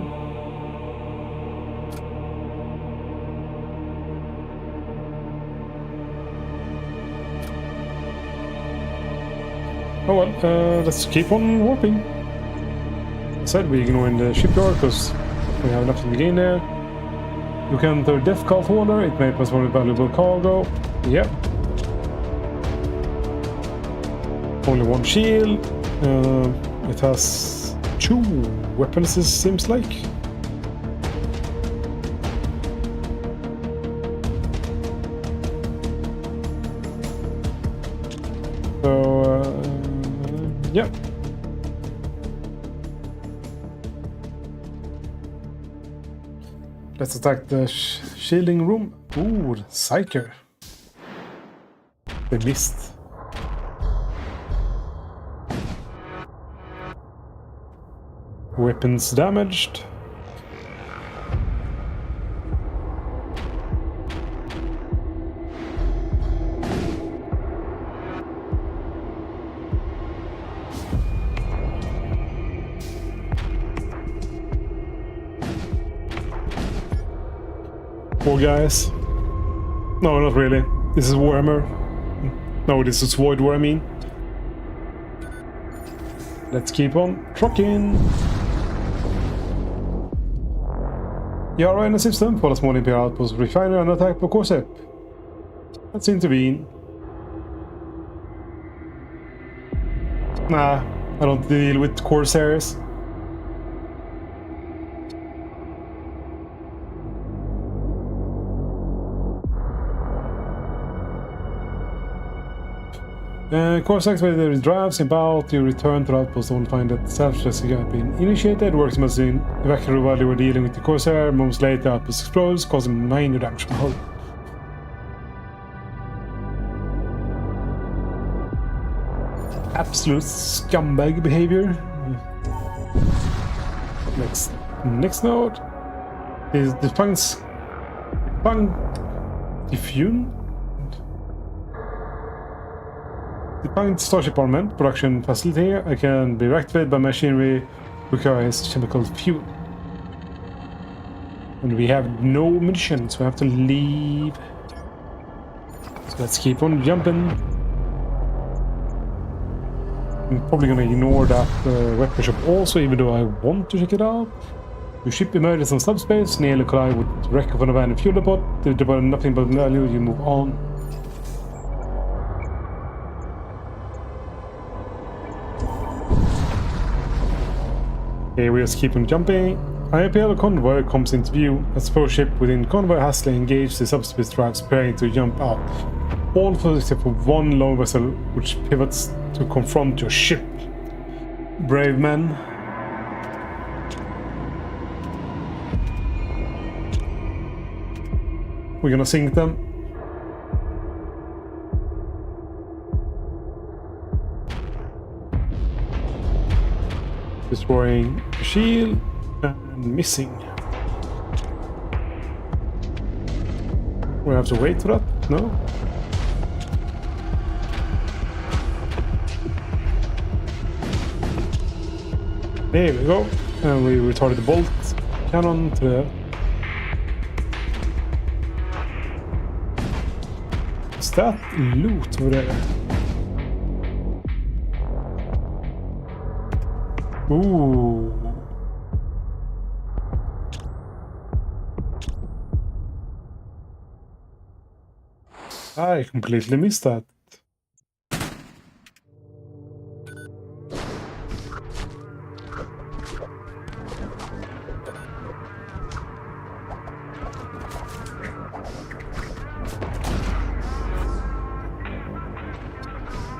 Oh well, let's keep on warping. I said we're ignoring the shipyard because we have nothing to gain there. You can enter Death Call folder, it may pass one valuable cargo. Yep. Only one shield. It has 2 weapons, it seems like. So, yeah. Let's attack the shielding room. Ooh, Psyker. They missed. Weapons damaged. Poor guys. No, not really. This is Warhammer. No, this is Void War, I mean. Let's keep on trucking. Yara in the system for a small Imperial outpost refinery under attack by Corsair. Let's intervene. Nah, I don't deal with Corsairs. Corsairs with the drives about you return to the outpost and find that self-rescue has been initiated. Works must be evacuated while you were dealing with the Corsair. Moments later, the outpost explodes, causing minor damage from hull. Absolute scumbag behavior. Next note is defune defunct starship armament production facility. I can be reactivated by machinery requires chemical fuel, and we have no munitions, so we have to leave. So let's keep on jumping. I'm probably gonna ignore that weapon shop also, even though I want to check it out. Your ship emerges from subspace, nearly collide with the wreck of an abandoned fuel depot. The depot nothing but value, you move on. Okay, we just keep on jumping. IPL convoy comes into view. A support ship within convoy hastily engaged the subspace drives, preparing to jump out. All for except for one long vessel which pivots to confront your ship. Brave men. We're gonna sink them. Destroying the shield and missing. We have to wait for that? No? There we go. And we retarded the bolt cannon to the... Is that loot over there? Ooh. I completely missed that.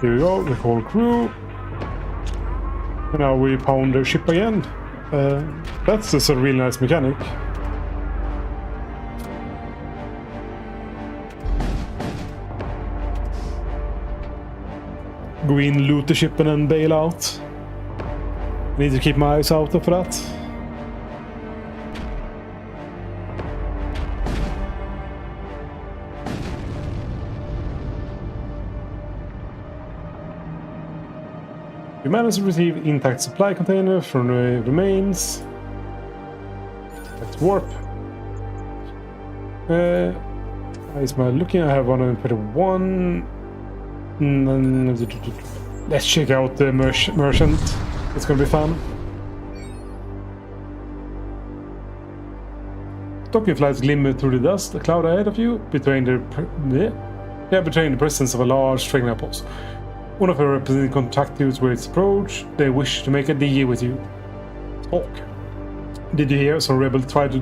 Here we go, the whole crew. And now we pound the ship again. That's just a really nice mechanic. Go in, loot the ship and then bail out. Need to keep my eyes out for that. We managed to retrieve intact supply container from the remains. Let's warp. Is my looking? I have 131. Let's check out the merchant. It's gonna be fun. Docking flights glimmer through the dust. A cloud ahead of you, betraying the presence of a large straggling outpost. One of our representatives contacted you with its approach. They wish to make a deal with you. Talk. Did you hear some rebel try to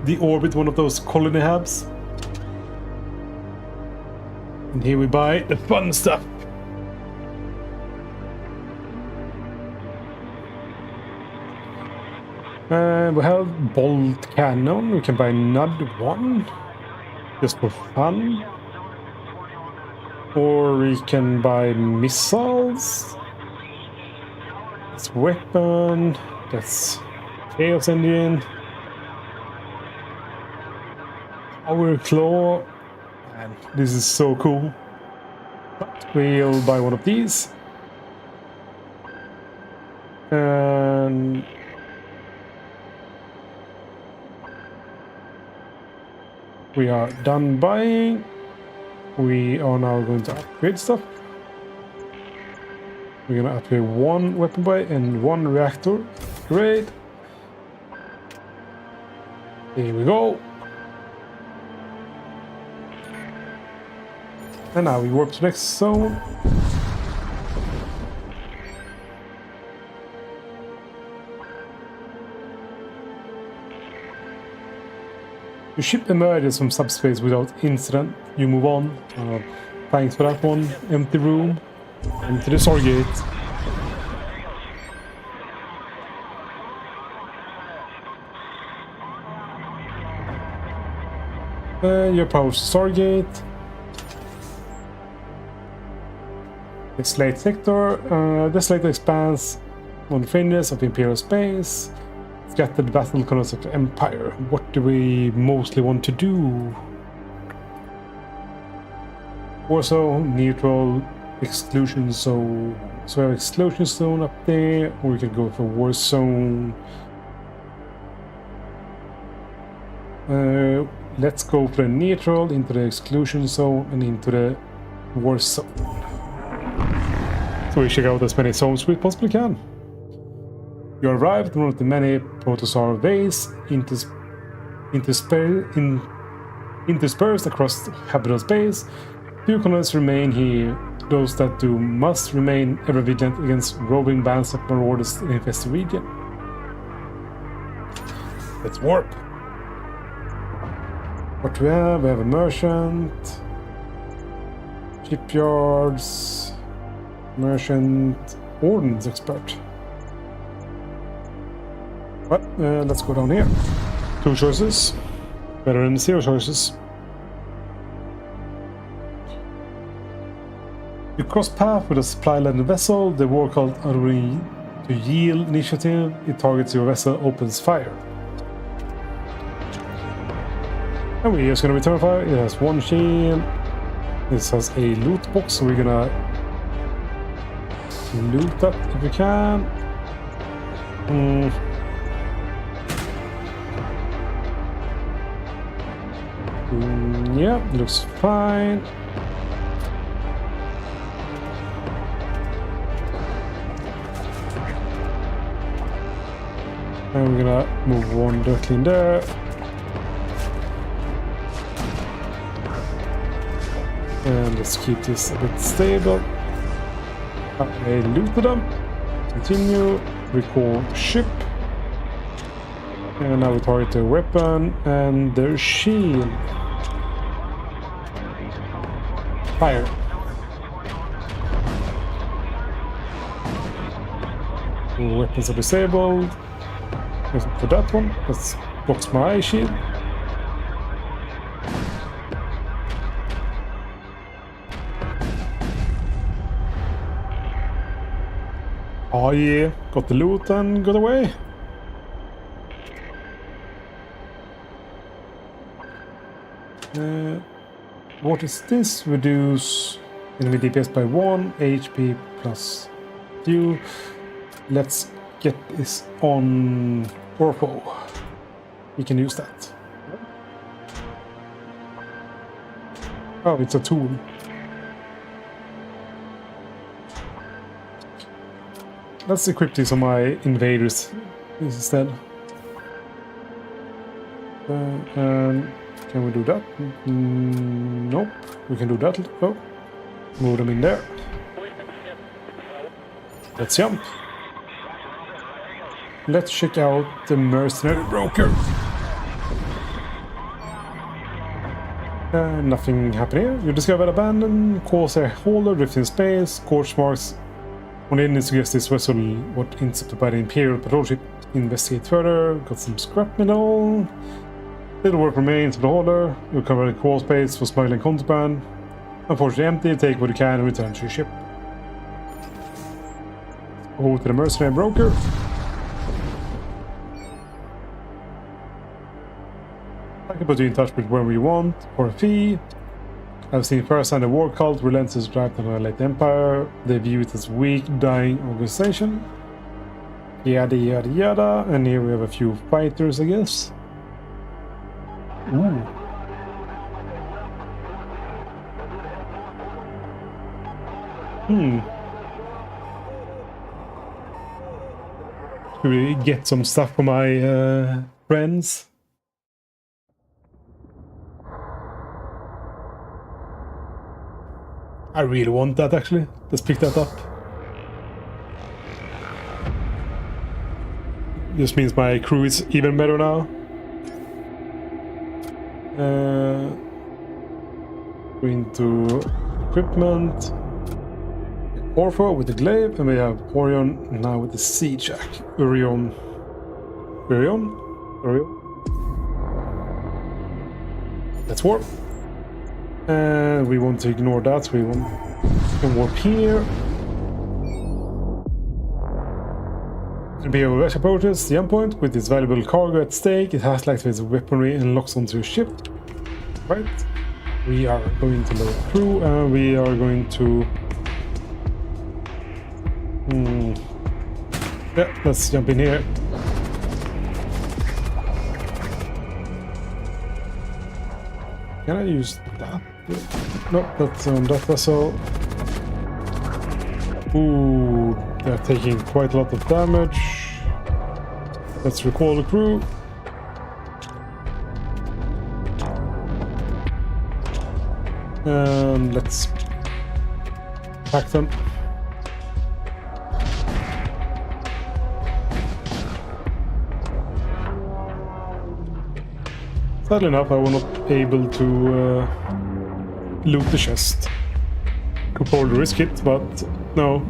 deorbit one of those colony hubs? And here we buy the fun stuff. We have bolt cannon. We can buy another one just for fun. Or we can buy missiles. That's weapon. That's chaos engine. Our claw. Man, this is so cool. But we'll buy one of these. And we are done buying. We are now going to upgrade stuff. We're gonna upgrade one weapon bay and one reactor. Great. Here we go. And now we warp to the next zone. Your ship emerges from subspace without incident. You move on. Thanks for that one. Empty room. Into the Stargate. You approach Stargate. Desolate sector. Desolate expanse on the fringes of Imperial space. Scattered battle colors of the Empire. What do we mostly want to do? Also, neutral exclusion zone. So we have exclusion zone up there, or we could go for war zone. Let's go for the neutral, into the exclusion zone, and into the war zone. So we check out as many zones we possibly can. You arrived at one of the many Protostar bays interspersed across habitable space. Few colonists remain here. Those that do must remain ever vigilant against roving bands of marauders in the infested region. Let's warp. What do we have? We have a merchant, shipyards, merchant, ordnance expert. But let's go down here. 2 choices. Better than 0 choices. You cross path with a supply-laden vessel. The war called to yield initiative. It targets your vessel, opens fire. And we're just gonna return fire. It has 1 shield. This has a loot box, so we're gonna loot that if we can. Yeah, looks fine. And we're gonna move one directly in there. And let's keep this a bit stable. I looted them. Continue. Recall ship. And now we target their weapon and their shield. Fire. Weapons are disabled. For that one, let's box my shield. Oh yeah, got the loot and got away. What is this? Reduce enemy DPS by 1, HP plus 2. Let's get this on Orpho. We can use that. Oh, it's a tool. Let's equip this on my invaders instead. And can we do that? Nope. We can do that. Oh, move them in there. Let's jump. Let's check out the mercenary broker. Nothing happening here. You discovered abandoned Corsair hauler drift in space. Scorch marks on the engine suggests this vessel was intercepted by the Imperial patrol ship. Investigate further. Got some scrap metal. Little work remains of the hauler. You cover the crawl space for smuggling contraband. Unfortunately empty. Take what you can and return to your ship. Go to the mercenary broker. I can put you in touch with whoever you want for a fee. I've seen firsthand the war cult relentless drive to annihilate the Empire. They view it as weak, dying organization. Yada yada yada. And here we have a few fighters, I guess. Ooh. Should we get some stuff for my friends? I really want that, actually. Let's pick that up. This means my crew is even better now. Go into equipment. Orpha with the glaive, and we have Orion now with the siege jack. Orion. Let's warp. And we want to ignore that. We want to warp here. The BOS approaches the endpoint with its valuable cargo at stake. It has like its weaponry and locks onto a ship. Right. We are going to load crew, and we are going to. Yeah, let's jump in here. Can I use that? No, that's on that vessel. Ooh, they're taking quite a lot of damage. Let's recall the crew. And let's attack them. Sadly enough, I was not able to loot the chest. Could probably risk it, but no.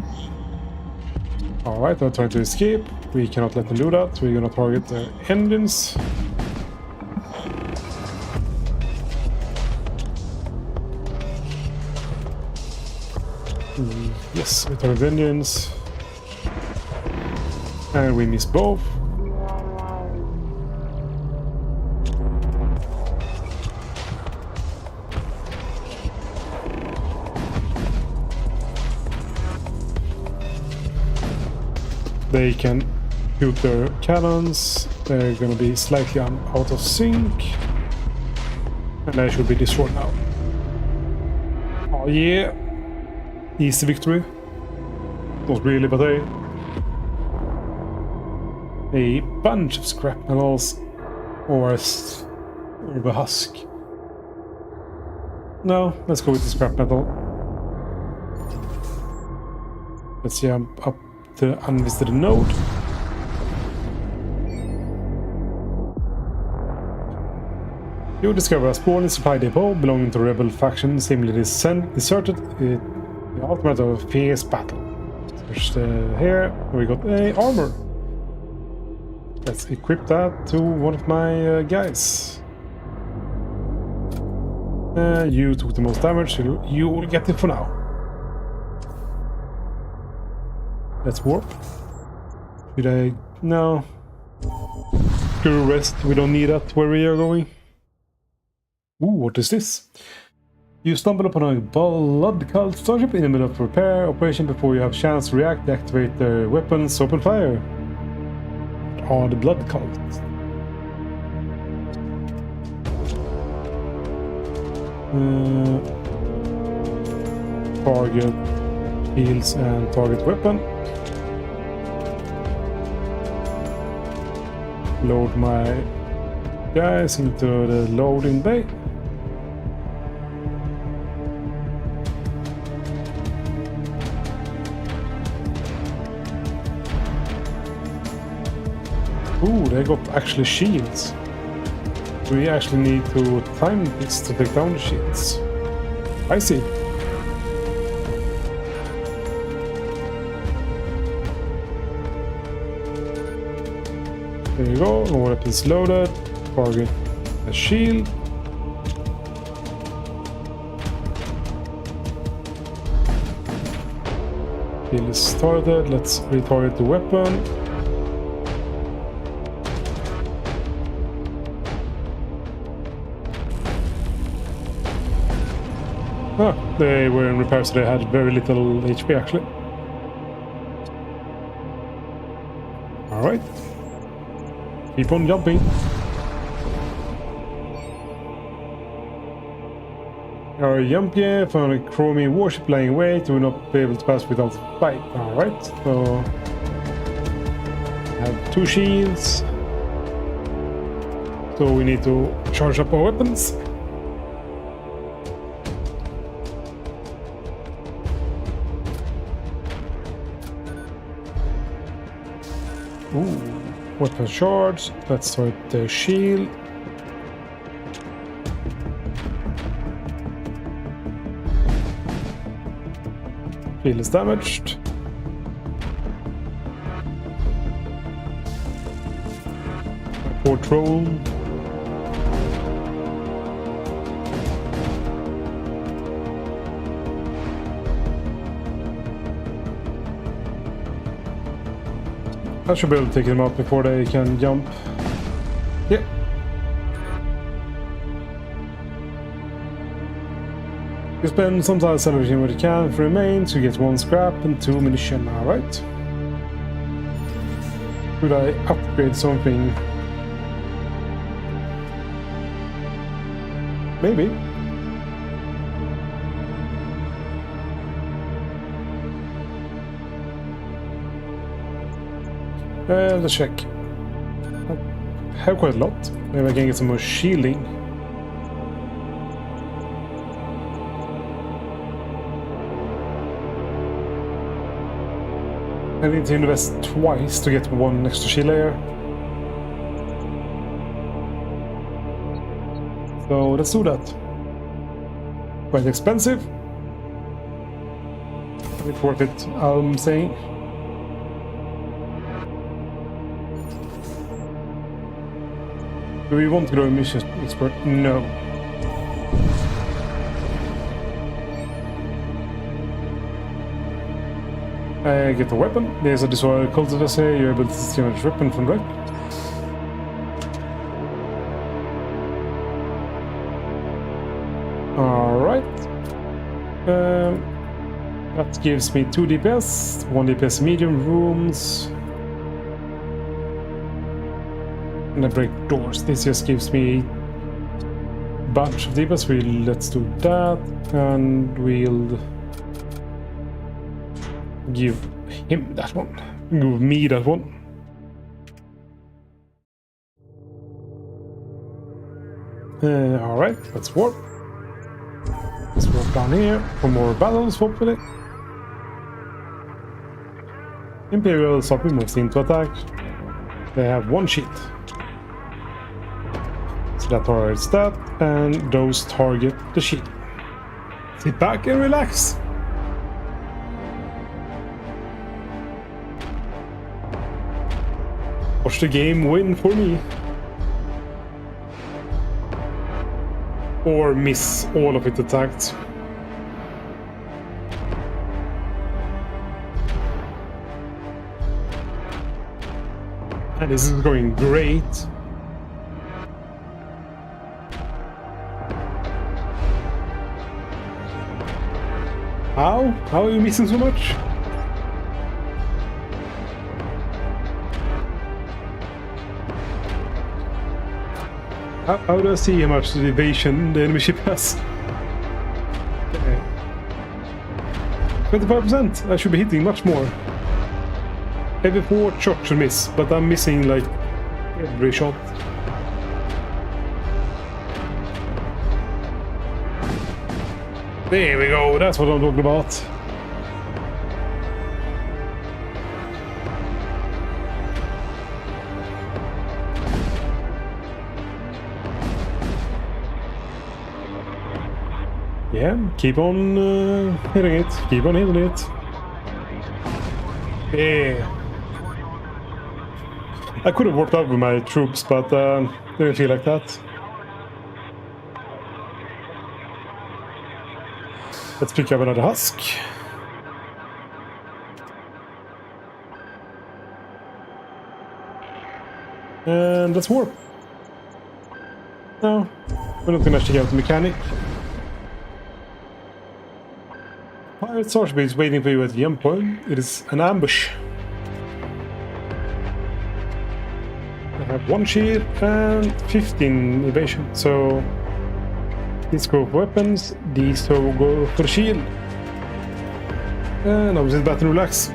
Alright, they're trying to escape. We cannot let them do that. We're gonna target their engines. Yes, we target engines. And we miss both. They can shoot their cannons. They're gonna be slightly out of sync. And they should be destroyed now. Oh yeah! Easy victory. Not really, but a bunch of scrap metals or the husk. No, let's go with the scrap metal. Let's jump up the unvisited node. You discover a sprawling supply depot belonging to a rebel faction seemingly deserted in the aftermath of a fierce battle. Search here. We got a armor. Let's equip that to one of my guys. You took the most damage, so you will get it for now. Let's warp. Should I? No. Crew rest. We don't need that where we are going. Ooh, what is this? You stumble upon a blood cult starship in the middle of a repair operation. Before you have a chance to react, activate their weapons, open fire. What are the blood cult? Target shields and target weapon. Load my guys into the loading bay. Ooh, they got actually shields. We actually need to time this to take down the shields. I see. There you go, all weapons loaded. Target a shield. Shield is started. Let's retarget the weapon. Ah, they were in repair, so they had very little HP actually. Alright. Keep on jumping. Our jump gear, found a chromium warship laying wait, we will not be able to pass without fight. Alright, so I have 2 shields. So we need to charge up our weapons. Ooh, weapon charge. Let's start the shield. Shield is damaged. Port roll. I should be able to take them out before they can jump. Yep. You spend some time celebrating what you can for remains, you get 1 scrap and 2 munition, alright. Should I upgrade something? Maybe. Let's check. I have quite a lot. Maybe I can get some more shielding. I need to invest twice to get 1 extra shield layer. So let's do that. Quite expensive. It's worth it, I'm saying. Do we want to grow a mission expert? No. I get a weapon. There's a destroyer cultivist here. You're able to distinguish weapon from wreck. Alright. That gives me 2 DPS, 1 DPS medium rooms. And I break doors. This just gives me a bunch of DPS. Let's do that. And we'll give him that one. Give me that one. Alright, let's warp. Let's warp down here for more battles, hopefully. Imperial Zombie moves into attack. They have 1 shield. So that targets that, and those target the shield. Sit back and relax. Watch the game win for me. Or miss all of its attacks. And this is going great. How? How are you missing so much? How do I see how much evasion the enemy ship has? 25%! I should be hitting much more. Every 4 shot should miss, but I'm missing like every shot. There we go, that's what I'm talking about. Yeah, keep on hitting it. Keep on hitting it. Yeah. I could have worked out with my troops, but didn't feel like that. Let's pick up another husk. And let's warp. No, we're not gonna check out the mechanic. Pirate Starship is waiting for you at the jump point. It is an ambush. I have 1 shield and 15 evasion, so These go for weapons, these two go for shield. And I was in battle relax.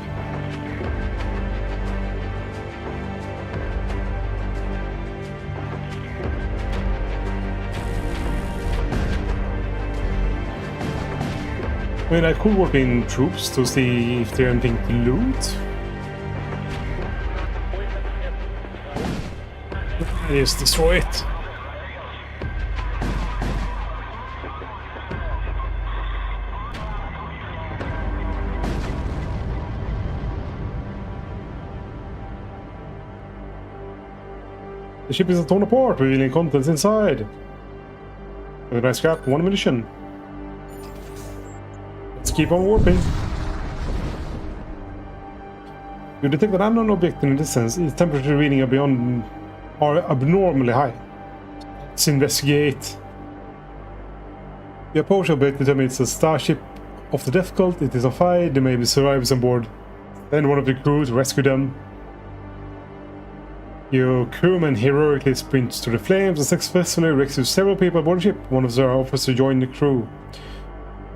I mean, I could work in troops to see if there's anything to loot. Just destroy it. The ship is torn apart, revealing contents inside. With a scrap, 1 munition. Let's keep on warping. You detect an unknown object in the distance. Its temperature reading are abnormally high. Let's investigate. The approach object determines the starship of the death cult. It is on fire. There may be survivors on board. Then one of the crew to rescue them. Your crewman heroically sprints to the flames and successfully rescues several people aboard the ship. One of them offers to join the crew.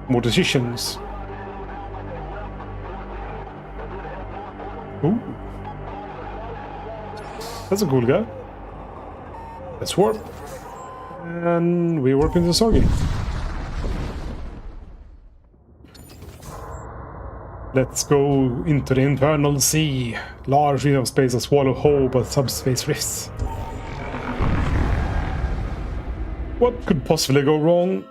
More decisions. Ooh. That's a cool guy. Let's warp. And we warp into Stargate. Let's go into the infernal sea. Large region of space are swallowed whole by subspace rifts. What could possibly go wrong?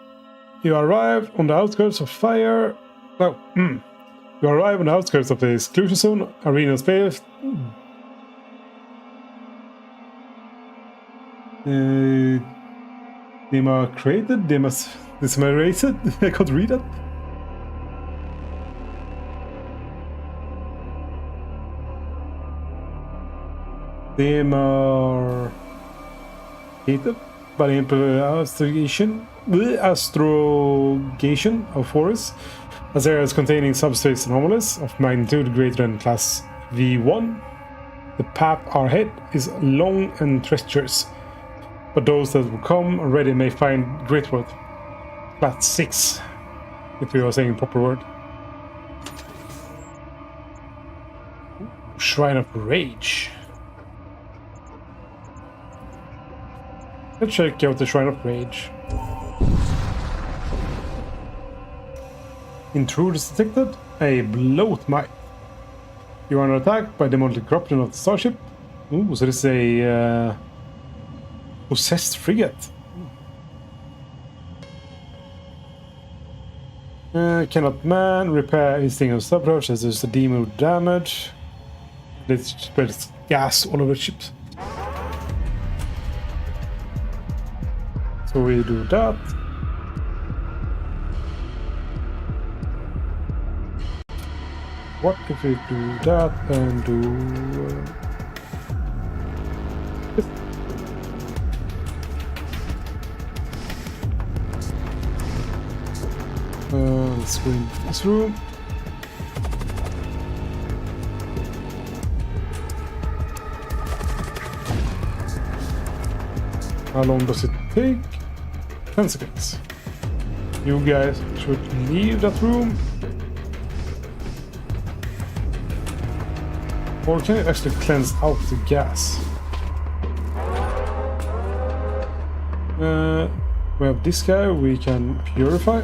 You arrive on the outskirts of fire. No. You arrive on the outskirts of the exclusion zone, arena of space. Demacrated? Dismerated? I can't read it. Demarcated by the astrogation of forests as areas containing subspace anomalies of magnitude greater than class V1. The path ahead is long and treacherous, but those that will come already may find great worth. Class 6, if we are saying proper word. Shrine of Rage. Let's check out the Shrine of Rage. Intruders detected. A bloat might. You are under attack by demonic corruption of the starship. Ooh, so this is a possessed frigate. Cannot man repair instinct of sabotage as there's a demon with damage. Let's spread gas all over the ship. So we do that. What if we do that and do this? Let's go in this room. How long does it take? 10 seconds. You guys should leave that room. Or can it actually cleanse out the gas? We have this guy we can purify.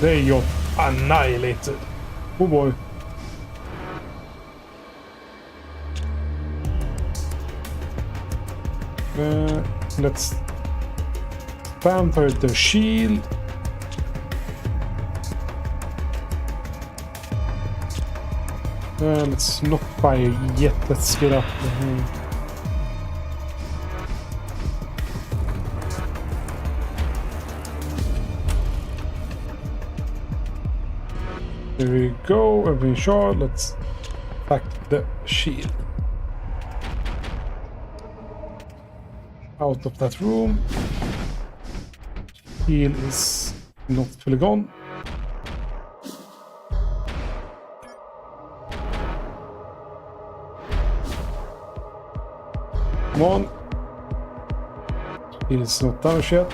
They got annihilated. Oh boy. Let's spam for the shield. Let's not fire yet. Let's get up. There we go, everything short. Let's back the shield. Out of that room. Shield is not fully gone. Come on. It is not damaged yet.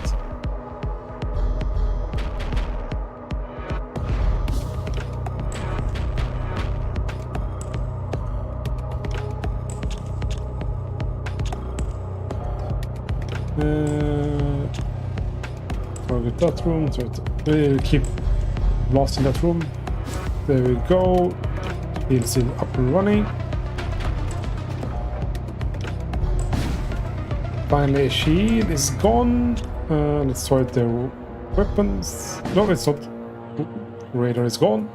Target that room. Keep lost in that room. There we go. It's still up and running. Finally, shield is gone. Let's try their weapons. No, it's not. Radar is gone.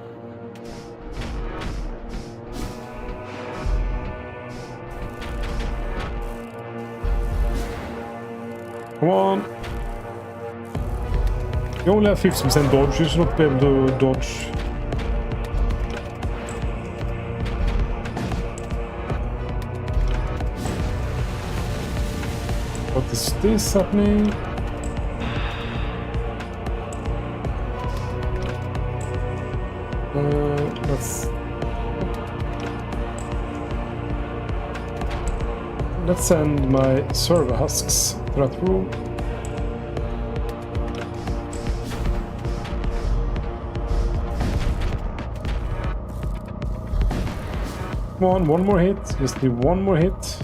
Come on. You only have 50% dodge. You should not be able to dodge. What is this happening? Let's send my server husks to that room. Come on, one more hit. Just need one more hit.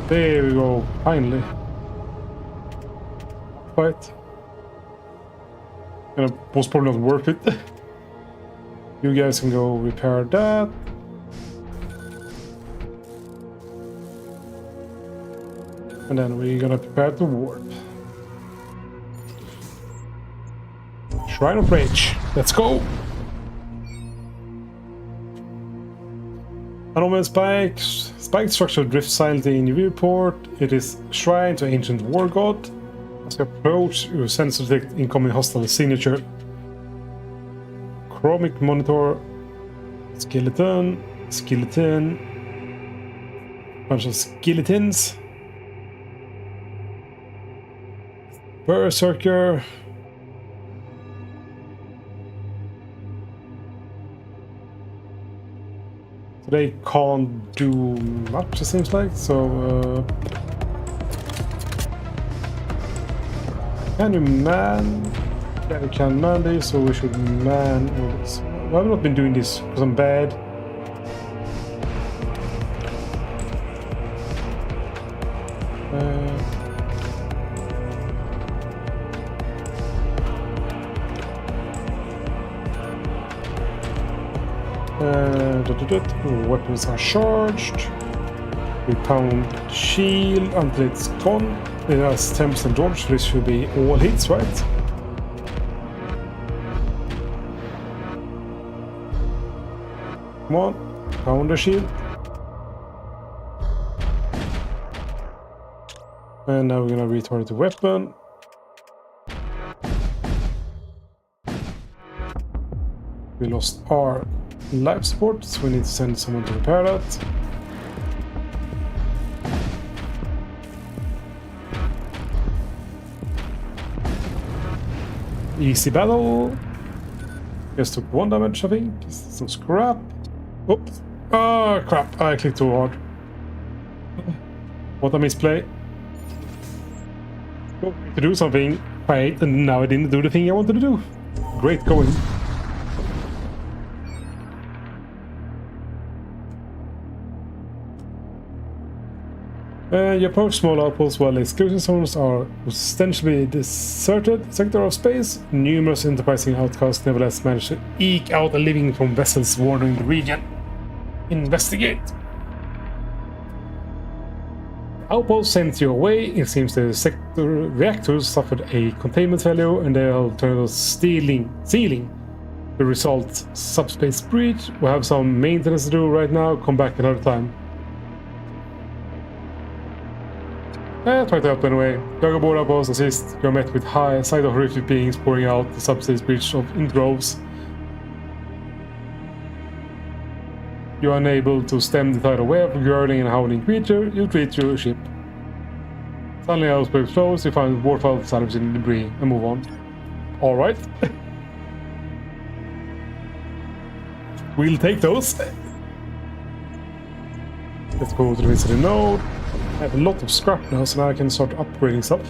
There we go, finally. Fight. And it was probably not worth it. You guys can go repair that. And then we're gonna prepare to warp. Shrine of Rage. Let's go! Anomaly spikes. Spiked structure drifts silently in your viewport. It is shrine to ancient war god. As you approach, you sense to detect incoming hostile signature. Chromic monitor. Skeleton. Bunch of skeletons. Berserker. They can't do much, it seems like, so can you man? Yeah, we can man this, so we should man all this. I've not been doing this because I'm bad. Weapons are charged. We pound shield until it's gone. It has 10% dodge, so this should be all hits, right? Come on, pound the shield. And now we're gonna retarget the weapon. We lost our life support, so we need to send someone to repair that. Easy battle. Just took 1 damage, I think. Some scrap. Oops. Oh crap, I clicked too hard. What a misplay. To do something, right, and now I didn't do the thing I wanted to do. Great going. You approach small outposts while exclusion zones are ostensibly deserted sector of space. Numerous enterprising outcasts nevertheless manage to eke out a living from vessels wandering the region. Investigate. Outpost sends you away. It seems the sector reactors suffered a containment failure and they are alternatively sealing. The result, subspace breach. We have some maintenance to do right now. Come back another time. Try to help anyway. Dug aboard outpost assist. You are met with high sight of horrific beings pouring out the subspace breach in droves. You are unable to stem the tidal wave of girding and howling creature. You retreat to your ship. Suddenly, outpost explodes. You find warfare salvage in debris and move on. All right. We'll take those. Let's go to the visitor node. I have a lot of scrap now, so now I can start upgrading stuff.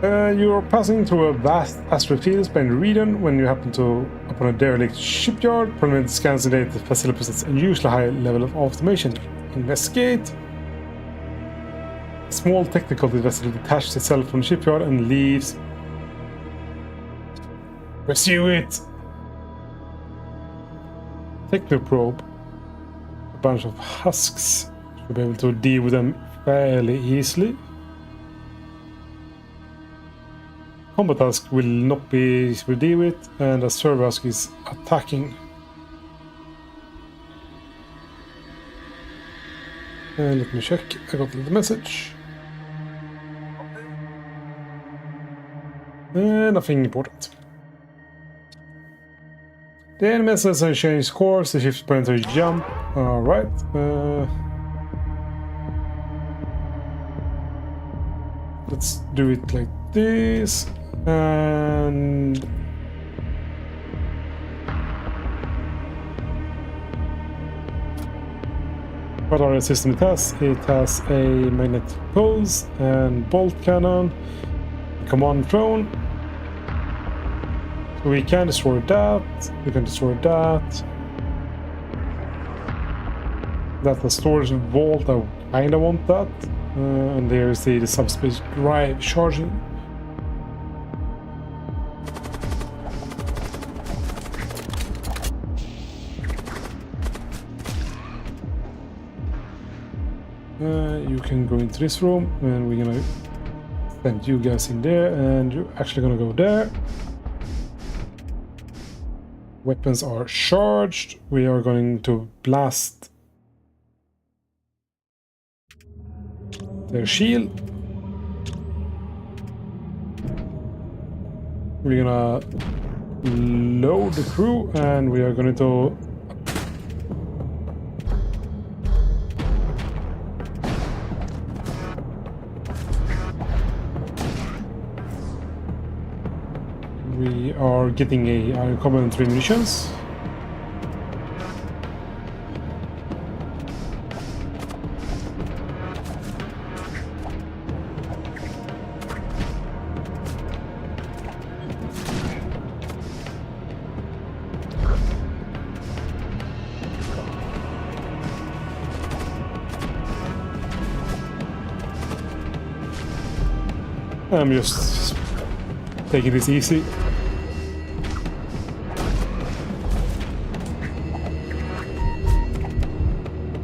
You're passing through a vast asteroid field by region when you happen upon a derelict shipyard. Prominent scans indicate the facility possesses a unusually high level of automation. Investigate. A small technical vessel detaches itself from the shipyard and leaves. Pursue it. Technoprobe. A bunch of husks. You'll be able to deal with them fairly easily. Combat husk will not be easy to deal with, and a server husk is attacking. Let me check. I got the message. Nothing important. The enemy has changed course. The ship's planetary jump. Alright. Let's do it like this. And what are the system it has? It has a magnetic pulse and bolt cannon, command drone. So we can destroy that. We can destroy that. That's a storage vault. I kinda want that. And there is the subspace drive charging. You can go into this room, and we're gonna send you guys in there, and you're actually gonna go there. Weapons are charged. We are going to blast their shield. We're gonna load the crew, and we are going to we are getting a iron combat 3 munitions. I'm just taking this easy.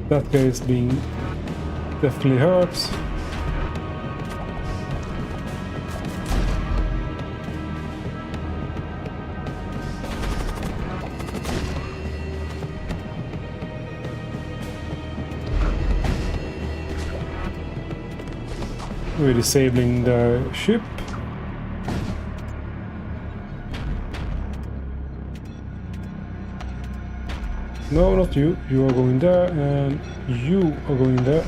That guy is being definitely hurt. We're disabling the ship. No, not you. You are going there, and you are going there.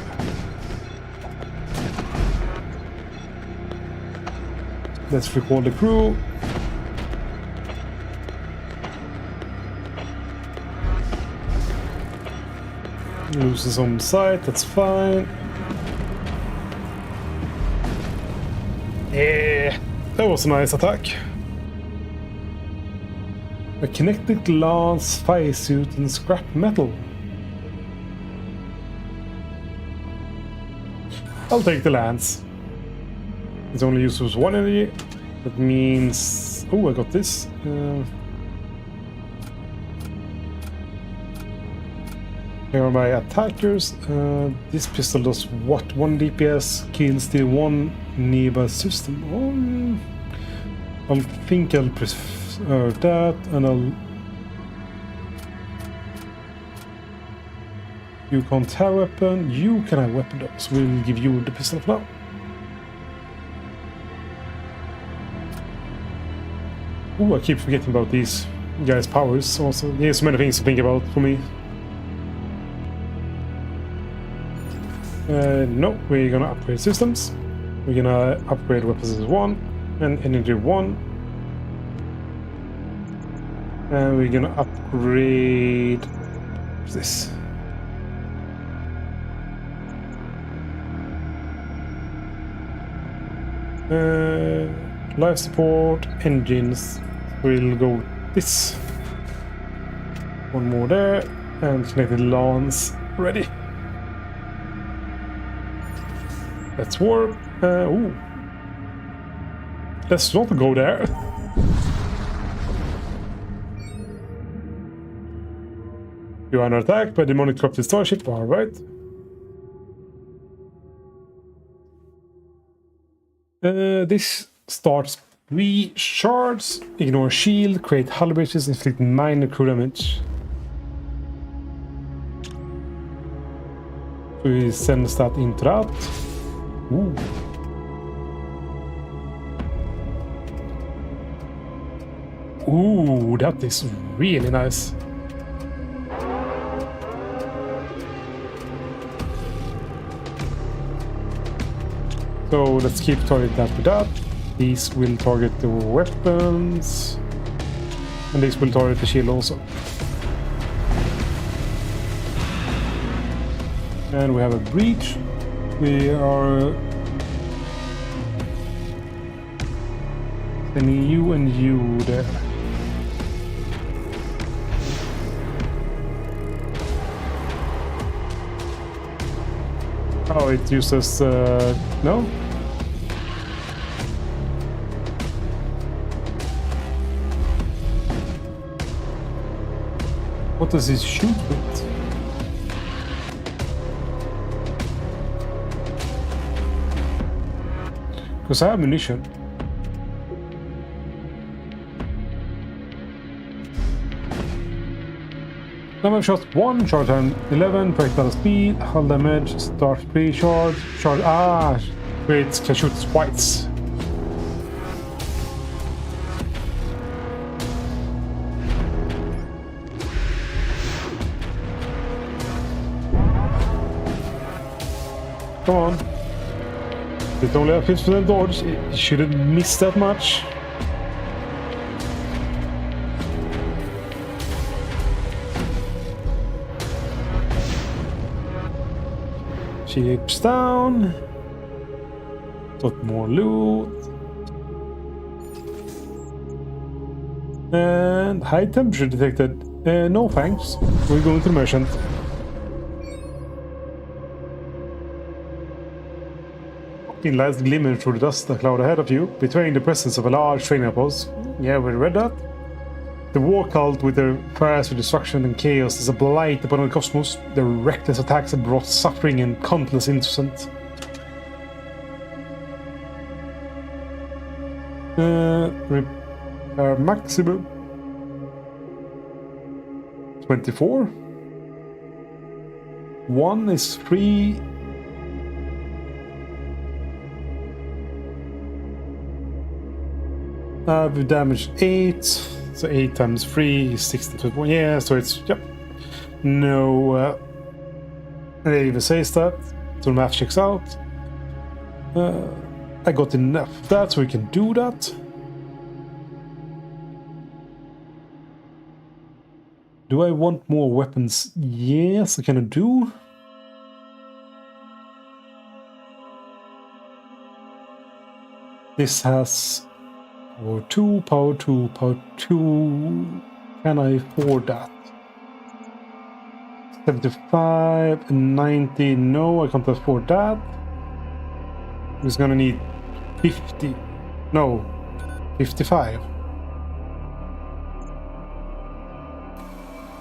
Let's recall the crew. Loses some sight, that's fine. Yeah, that was a nice attack. A kinetic lance, fire suit, and scrap metal. I'll take the lance. It only uses 1 energy. That means... Oh, I got this. Here are my attackers. This pistol does what? 1 DPS, kills the 1 nearby system. I think I'll prefer that, and I'll... You can't have a weapon. You can have a weapon though, so we'll give you the pistol for now. Oh, I keep forgetting about these guys' powers also. There's so many things to think about for me. No, we're gonna upgrade systems. We're gonna upgrade weapons as 1 and energy 1. And we're gonna upgrade this. Life support, engines. We'll go with this. One more there, and connected lance ready. Let's warp. Ooh. Let's not go there. You are under attack by demonic corrupted starship. All right. This starts 3 shards. Ignore shield. Create hull breaches. Inflict minor crew damage. So he sends that into that. Ooh. Ooh, that is really nice. So let's keep targeting that with that. These will target the weapons. And these will target the shield also. And we have a breach. We are sending you and you there. Oh, it uses no? What does it shoot with? Because I have ammunition. Number of shots 1, charge time 11, projectile speed, hull damage, start pre-charge, charge. Wait, can shoot twice. Come on. It only has 50% dodge, it shouldn't miss that much. Chips down. Got more loot. And high temperature detected. No thanks. We're going to the merchant. Lights glimmer through the dust cloud ahead of you, betraying the presence of a large training outpost. Yeah, we read that. The war cult, with their prayers for destruction and chaos, is a blight upon the cosmos. Their reckless attacks have brought suffering and countless innocents. Repair maximum 24. 1 is free. We damaged 8, so 8 times 3 is 62. Yeah, so it's, yep. No, it even says that, so the math checks out. I got enough of that, so we can do that. Do I want more weapons? Yes, I kind of do. This has power 2, power 2, power 2. Can I afford that? 75 and 90. No, I can't afford that. I'm just gonna need 50. No, 55.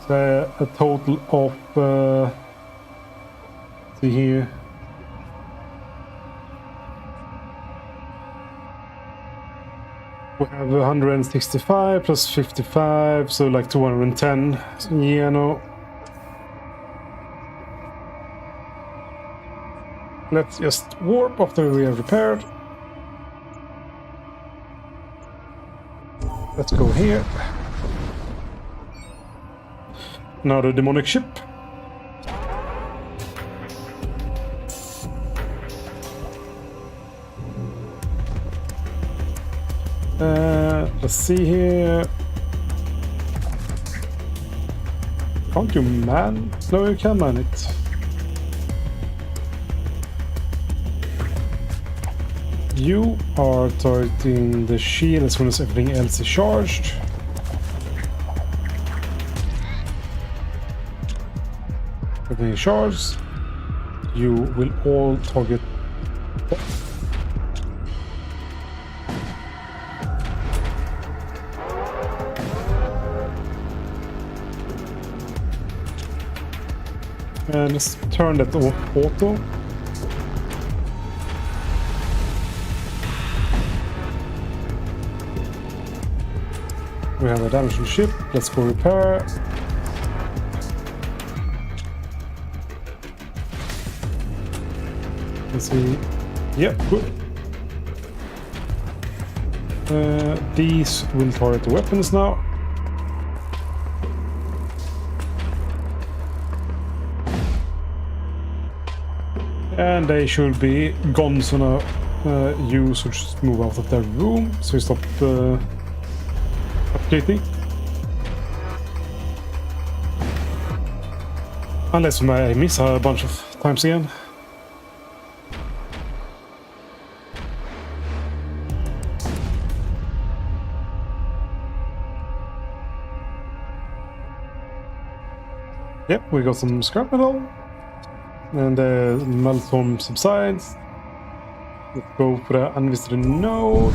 So a total of see here. We have 165 plus 55, so like 210. So yeah, no. Let's just warp after we have repaired. Let's go here. Another demonic ship. Let's see here. Can't you man? No, you can man it. You are targeting the shield as soon as everything else is charged. Everything is charged. You will all target. And let's turn that off auto. We have a damaged ship. Let's go repair. Let's see. Yep, good. These will target the weapons now. And they should be gone, so now you should just move out of their room so you stop updating. Unless I miss a bunch of times again. Yep, we got some scrap metal. And the Malthorn subsides. Let's go for the unvisited node.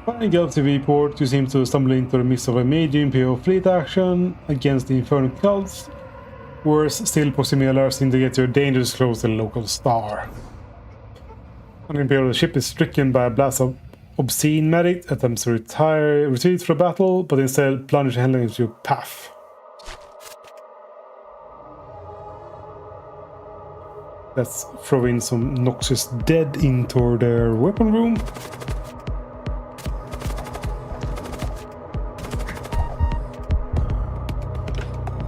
Flying Galaxy report, you seem to stumble into the midst of a major Imperial fleet action against the Infernal cults. Worse still, proximity alerts indicate you're dangerously close to the local star. An Imperial ship is stricken by a blast of obscene merit, attempts to retreat from battle, but instead plunge headlong into your path. Let's throw in some noxious dead into their weapon room.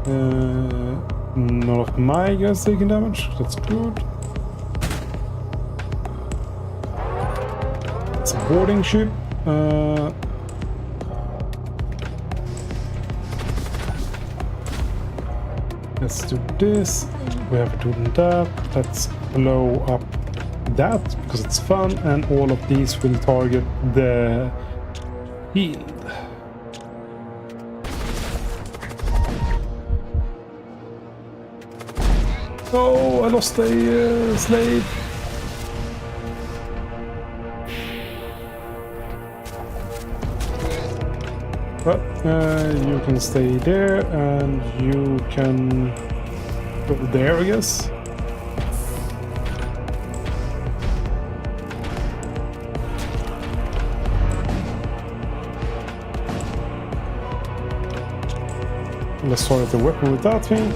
None of my guys taking damage. That's good. It's a boarding ship. Let's do this. We have done that. Let's blow up that because it's fun, and all of these will target the shield. Oh, I lost a slave. But you can stay there, and you can go there, I guess. Let's target the weapon with that thing.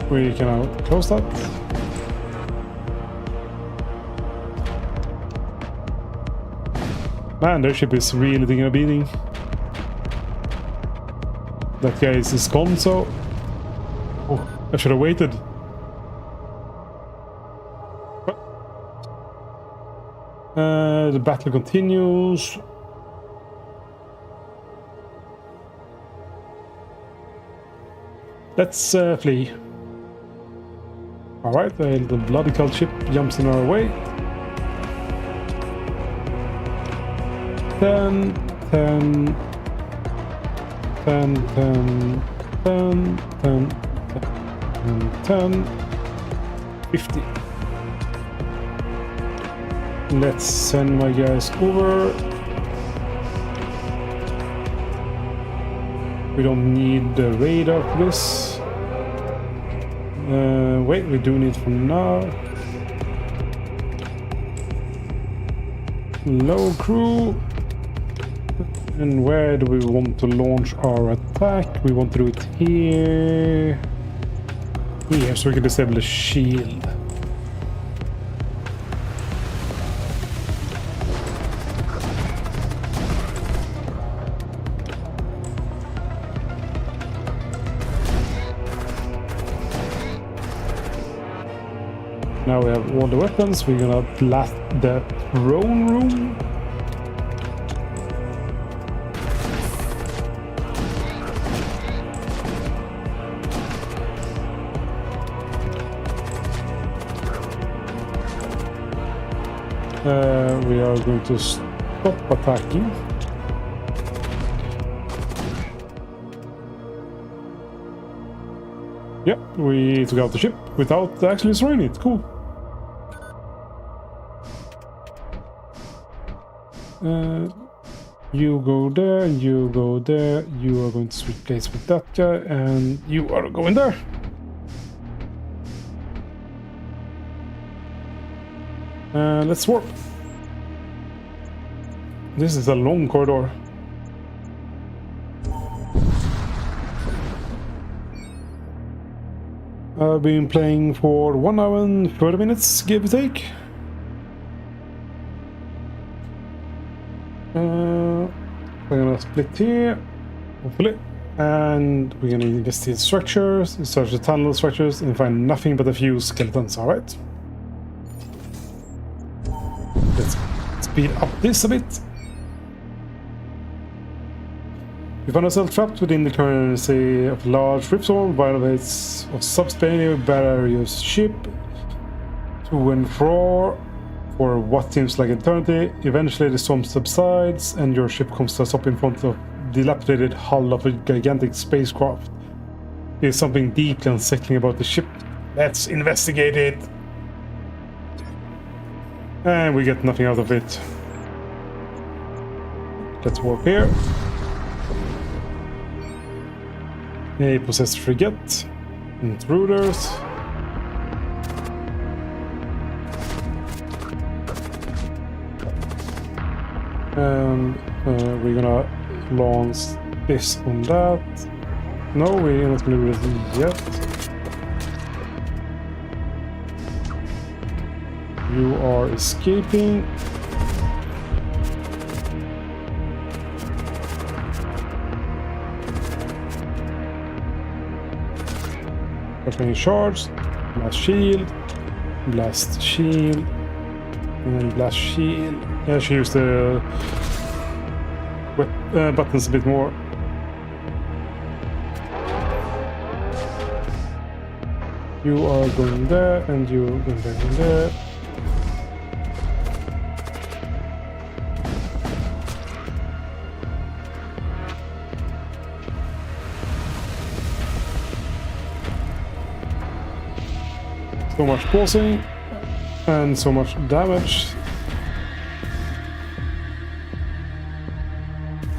We can now close that. Man, their ship is really taking a beating. That guy is gone, so... Oh, I should have waited. The battle continues. Let's flee. Alright, the bloody cult ship jumps in our way. 10, 10, 10, 10, 10, 10, 10, 50. Let's send my guys over. We don't need the radar for this. Wait, we do need for now. Low crew. And where do we want to launch our attack? We want to do it here. Here, so we can disable the shield. Now we have all the weapons. We're gonna blast the throne room. We are going to stop attacking. Yep, we took out the ship without actually destroying it. Cool. You go there, you go there, you are going to switch place with that guy, and you are going there. Let's warp. This is a long corridor. I've been playing for 1 hour and 30 minutes, give or take. We're gonna split here, hopefully, and we're gonna investigate structures, search the tunnel structures, and find nothing but a few skeletons. All right. Let's speed up this a bit. We found ourselves trapped within the currency of large ripstorm, violates of subspace barriers ship to and fro for what seems like eternity. Eventually the storm subsides and your ship comes to a stop in front of the dilapidated hull of a gigantic spacecraft. There's something deeply unsettling about the ship. Let's investigate it. And we get nothing out of it. Let's warp here. A possessed frigate. Intruders. And we're gonna launch this on that. No, we're not gonna do this yet. You are escaping. Weapon charged. Blast shield. Blast shield. And then blast shield. Yeah, she used the buttons a bit more. You are going there, and you are going there. So much pausing and so much damage.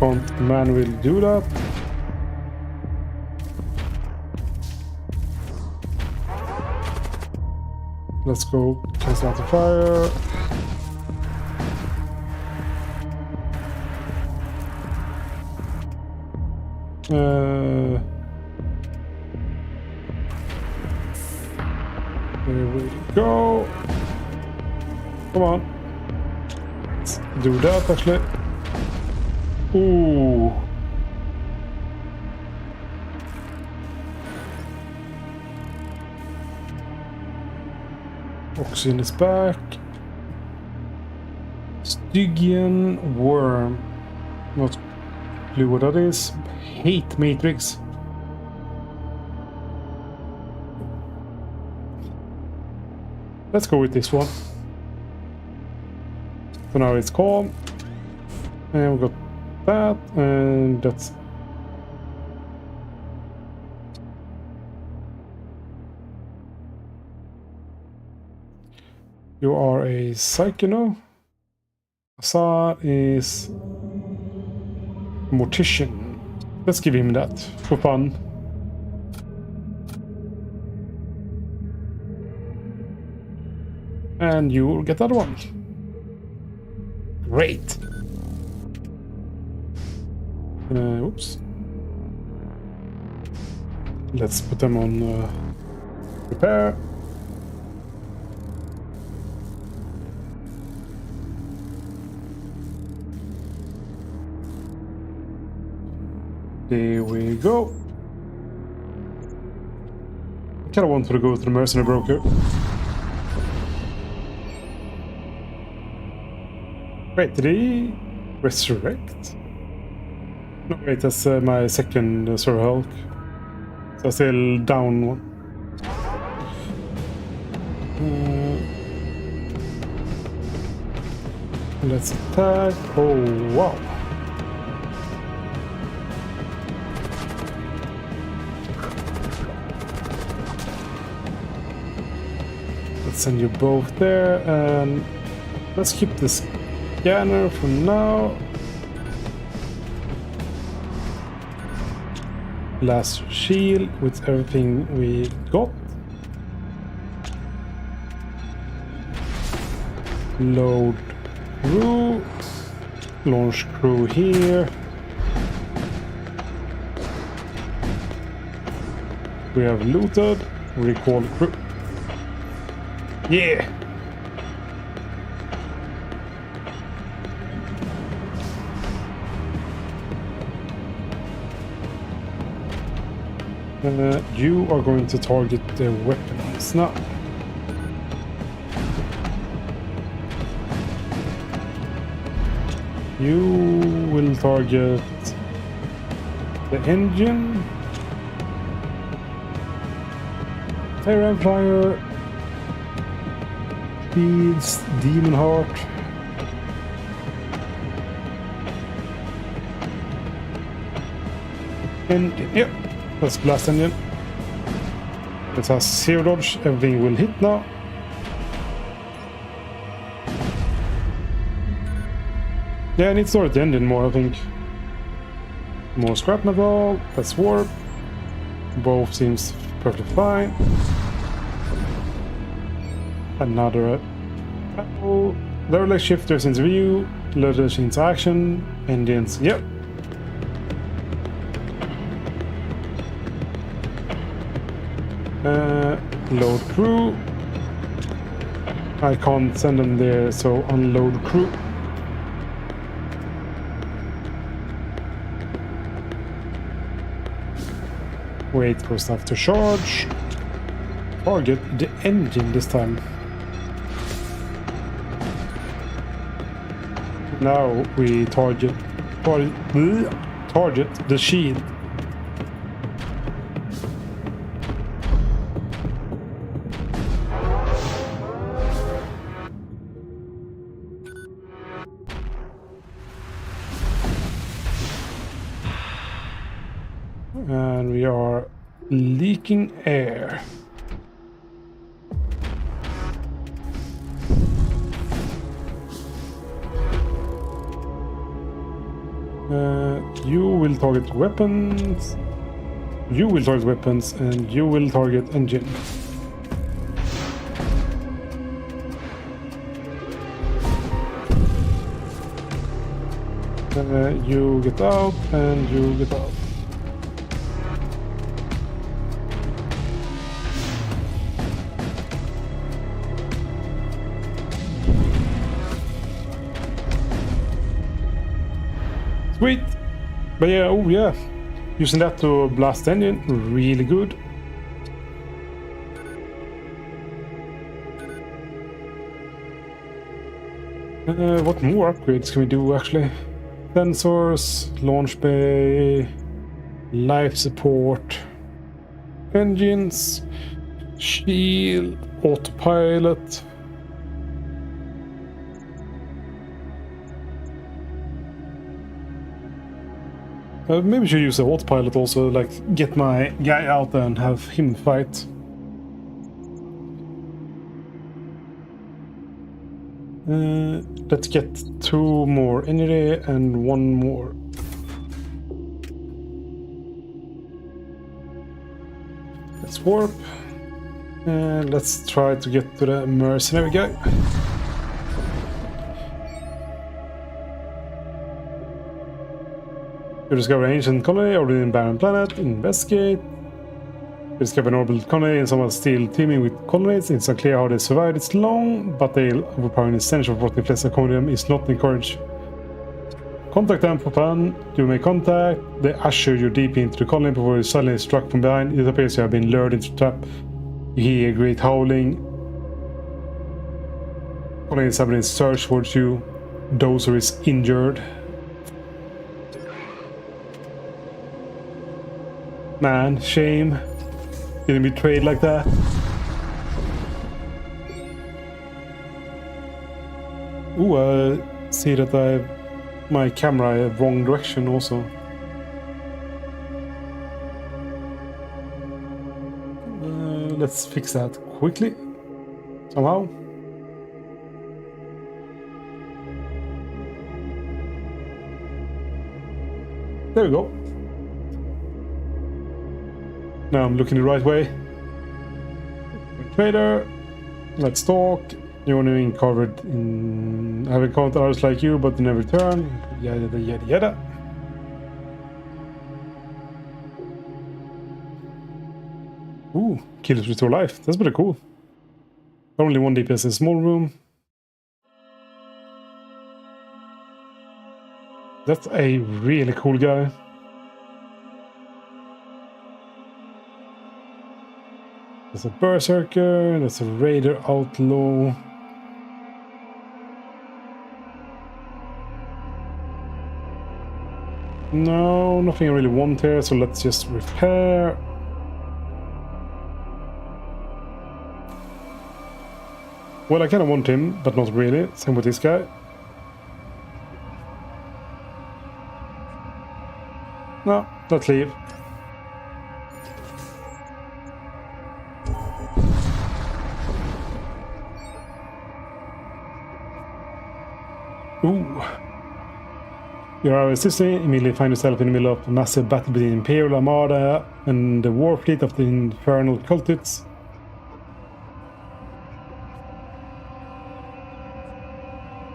Can't manually do that. Let's go cancel out the fire. There we go. Come on. Let's do that actually. Ooh. Oxygen is back. Stygian worm. Not clue what that is. Hate matrix. Let's go with this one. So now it's calm. And we got that, and that's you are a Psychono. Assad is Mortician. Let's give him that for fun. And you will get that one. Great. Oops. Let's put them on repair. There we go. I kind of wanted to go to the mercenary broker. Wait, did he resurrect? No, wait, that's my second Sir Hulk. So still down one. Let's attack. Oh, wow. Let's send you both there, and let's keep this scanner for now. Last shield with everything we got. Load crew. Launch crew here. We have looted. Recall crew. Yeah! You are going to target the weapons now. You will target the engine, Terran Flyer, Shields, Demon Heart. Engine, yep. That's blast engine. It has 0 dodge. Everything will hit now. Yeah, I need to start the engine more, I think. More scrap metal. Let's warp. Both seems perfectly fine. Another battle. Derelict shifters into view. Loaders into action. Engines, yep. Load crew. I can't send them there, so unload crew. Wait for stuff to charge. Target the engine this time. Now we target the shield. And we are leaking air. You will target weapons. You will target weapons, and you will target engine. You get out, and you get out. Sweet! But yeah, oh yeah. Using that to blast engine, really good. What more upgrades can we do actually? Sensors, launch bay, life support, engines, shield, autopilot. Maybe I should use the autopilot also, like get my guy out there and have him fight. Let's get 2 more energy and 1 more. Let's warp. And let's try to get to the mercenary guy. You discover an ancient colony orbiting a barren planet. Investigate. You discover an orbital colony and someone still teeming with colonies. It's unclear how they survived this long, but the overpowering essential of what inflicts upon them is not encouraged. Contact them for fun. You make contact. They usher you deep into the colony before you're suddenly struck from behind. It appears you have been lured into a trap. You hear great howling. Colonies have been in search towards you. Dozer is injured. Man, shame. Getting betrayed like that. Ooh, I see that I have my camera wrong direction also. Let's fix that quickly. Somehow. There we go. Now I'm looking the right way. Trader, let's talk. You want to be covered in... I have encountered others like you, but they never return. Yada yada yada. Ooh, kills restore life. That's pretty cool. Only 1 DPS in a small room. That's a really cool guy. There's a berserker, there's a raider outlaw. No, nothing I really want here, so let's just repair. Well, I kind of want him, but not really. Same with this guy. No, let's leave. Ooh. Your assistant immediately find yourself in the middle of a massive battle between the Imperial Armada and the war fleet of the Infernal Cultists.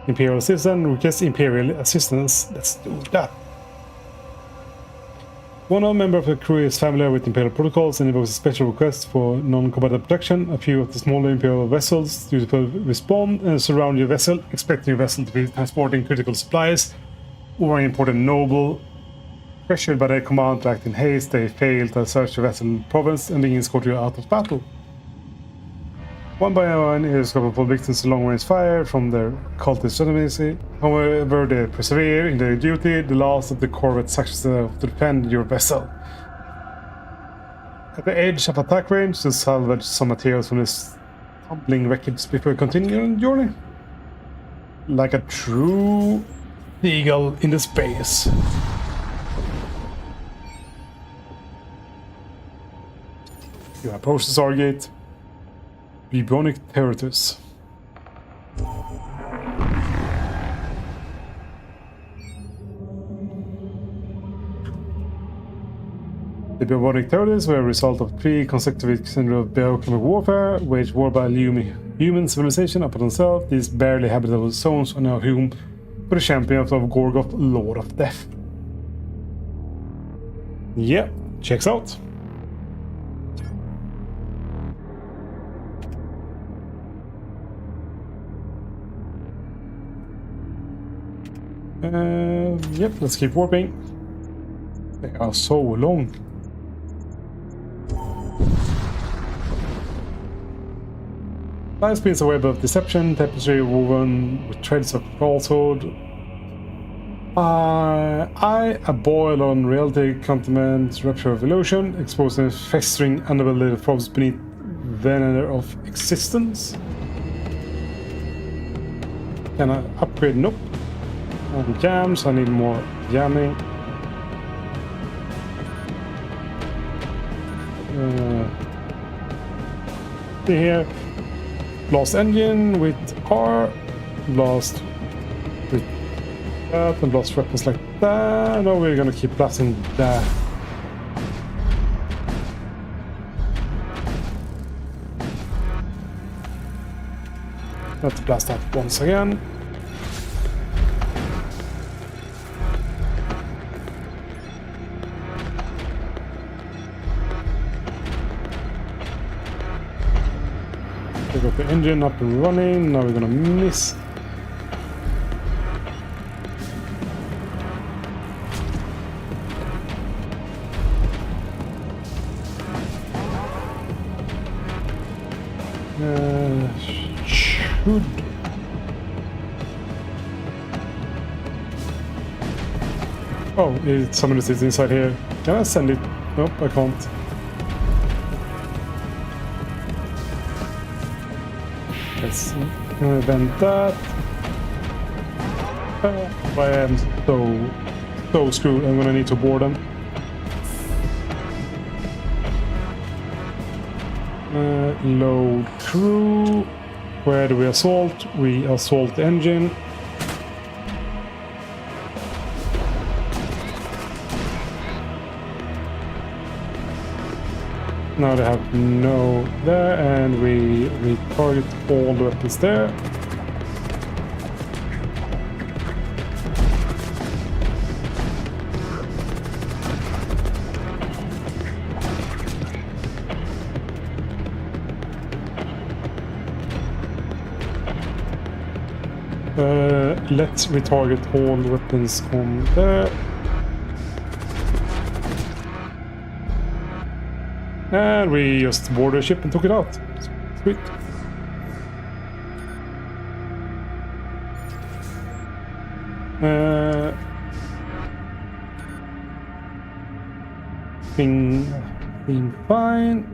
Imperial assistant, request Imperial assistance. Let's do that. One member of the crew is familiar with Imperial protocols and invokes a special request for non-combatant protection. A few of the smaller Imperial vessels will respond and surround your vessel, expecting your vessel to be transporting critical supplies or an important noble. Pressured by their command to act in haste, they fail to search the vessel province and begin escorting you out of battle. One by one, you discover full victims to long-range fire from their cultist enemies. However, they persevere in their duty. The last of the corvette succeeds to defend your vessel. At the edge of attack range, to salvage some materials from this tumbling wreckage before continuing your journey. Like a true eagle in the space. You approach the Stargate. Bubonic Territories. The Bubonic Territories were a result of 3 consecutive centuries of biochemical warfare, waged war by human civilization upon themselves. These barely habitable zones are now home for the champion of Gorgoth, Lord of Death. Yeah, checks out. Yep, let's keep warping. They are so long. Life spins a web of deception, tapestry woven with threads of falsehood. A boil on reality, continent, rupture of illusion, exposing festering unavailable forms beneath veneer of existence. Can I upgrade? Nope. Jams, I need more jamming. See here. Blast engine with R. Blast with that, and blast weapons like that. No, we're gonna keep blasting that. Let's blast that once again. We got the engine up and running. Now we're gonna miss. Should Oh, somebody sits inside here. Can I send it? Nope, I can't. Let's vent that. I am so screwed. I'm gonna need to board them. Load crew. Where do we assault? We assault the engine. Now they have no there, and we target all the weapons there. Let's retarget all the weapons on there. And we just boarded the ship and took it out. Sweet. Being fine.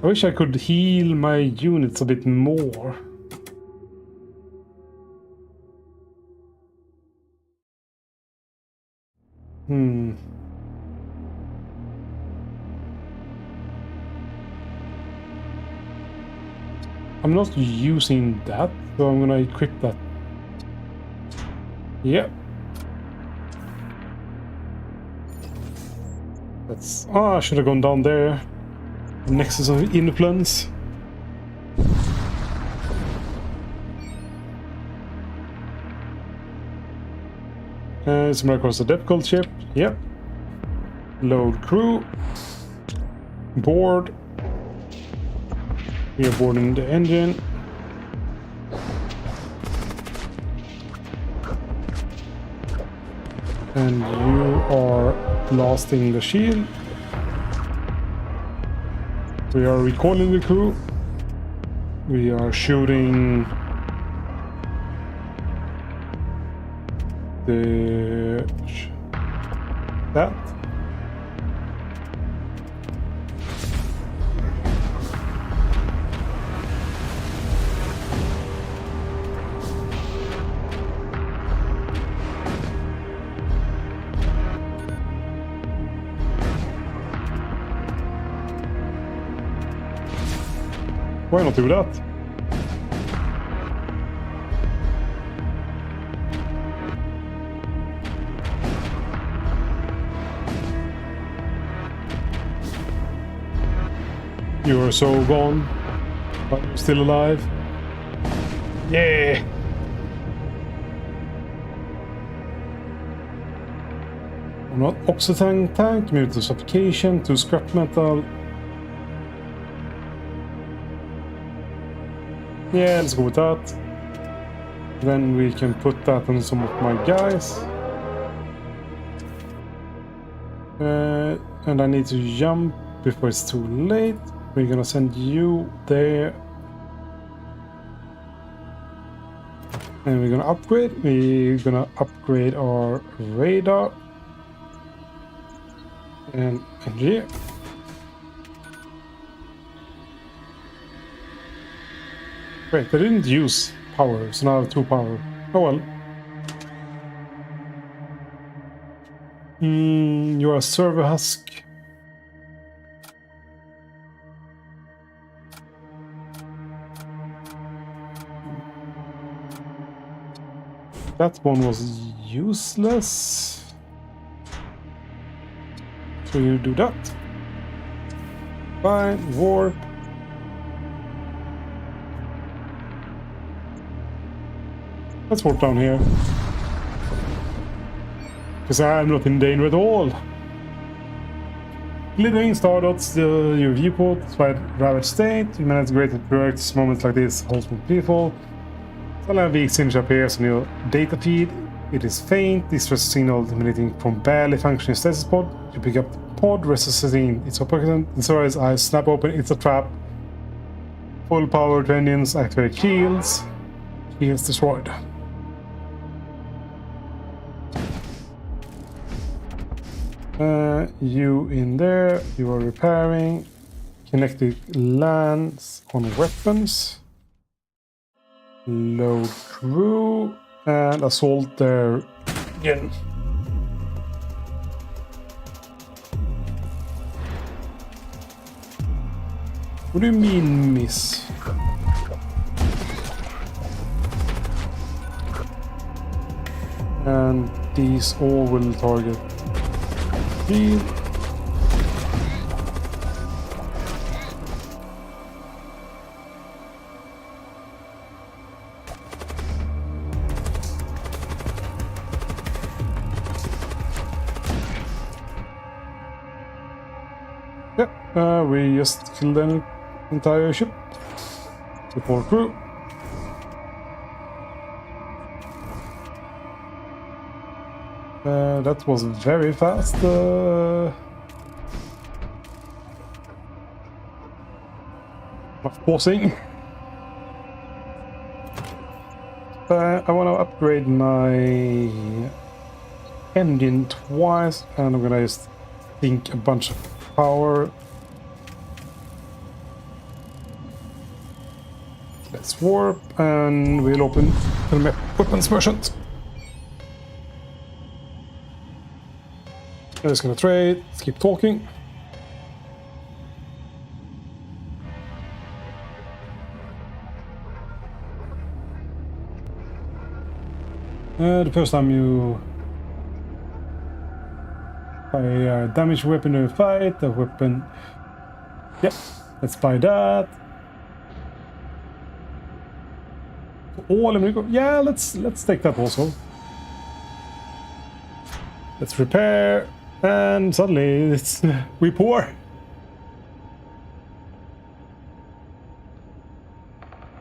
I wish I could heal my units a bit more. I'm not using that, so I'm gonna equip that. Yep. That's... Oh, I should have gone down there. Nexus of influence. Somewhere across the difficult ship. Yep. Load crew. Board. We are boarding the engine. And you are blasting the shield. We are recalling the crew. We are shooting that. Why not do that? You are so gone, but you're still alive. Yeah! I'm not oxytang tank, immune to suffocation, to scrap metal. Yeah, let's go with that. Then we can put that on some of my guys. And I need to jump before it's too late. We're gonna send you there. And we're gonna upgrade. We're gonna upgrade our radar. And here. Wait, they didn't use power, so now I have 2 power. Oh well. You're a server husk. That one was useless. So you do that. Fine, warp. Let's warp down here. Because I'm not in danger at all. Glittering stardots, your viewport, despite ravaged state. You manage great at works, moments like this, holds with people. Solar weak signature appears on your data feed. It is faint, distress signal emanating from barely functioning stasis pod. You pick up the pod, resuscitating its occupant. Insora's eyes snap open, it's a trap. Full power to engines, activate shields. Shields destroyed. You in there. You are repairing. Kinetic lands on weapons. Load crew. And assault there again. What do you mean, miss? And these all will target shield. Yeah, we just killed an entire ship. Support crew. That was very fast. Not pausing. I want to upgrade my engine twice, and I'm gonna just sink a bunch of power. Let's warp, and we'll open the map weapons merchant. I'm just gonna trade, let's keep talking. The first time you buy a damage weapon in a fight, a weapon. Yep, let's buy that. All of yeah, let's take that also. Let's repair, and suddenly it's we pour.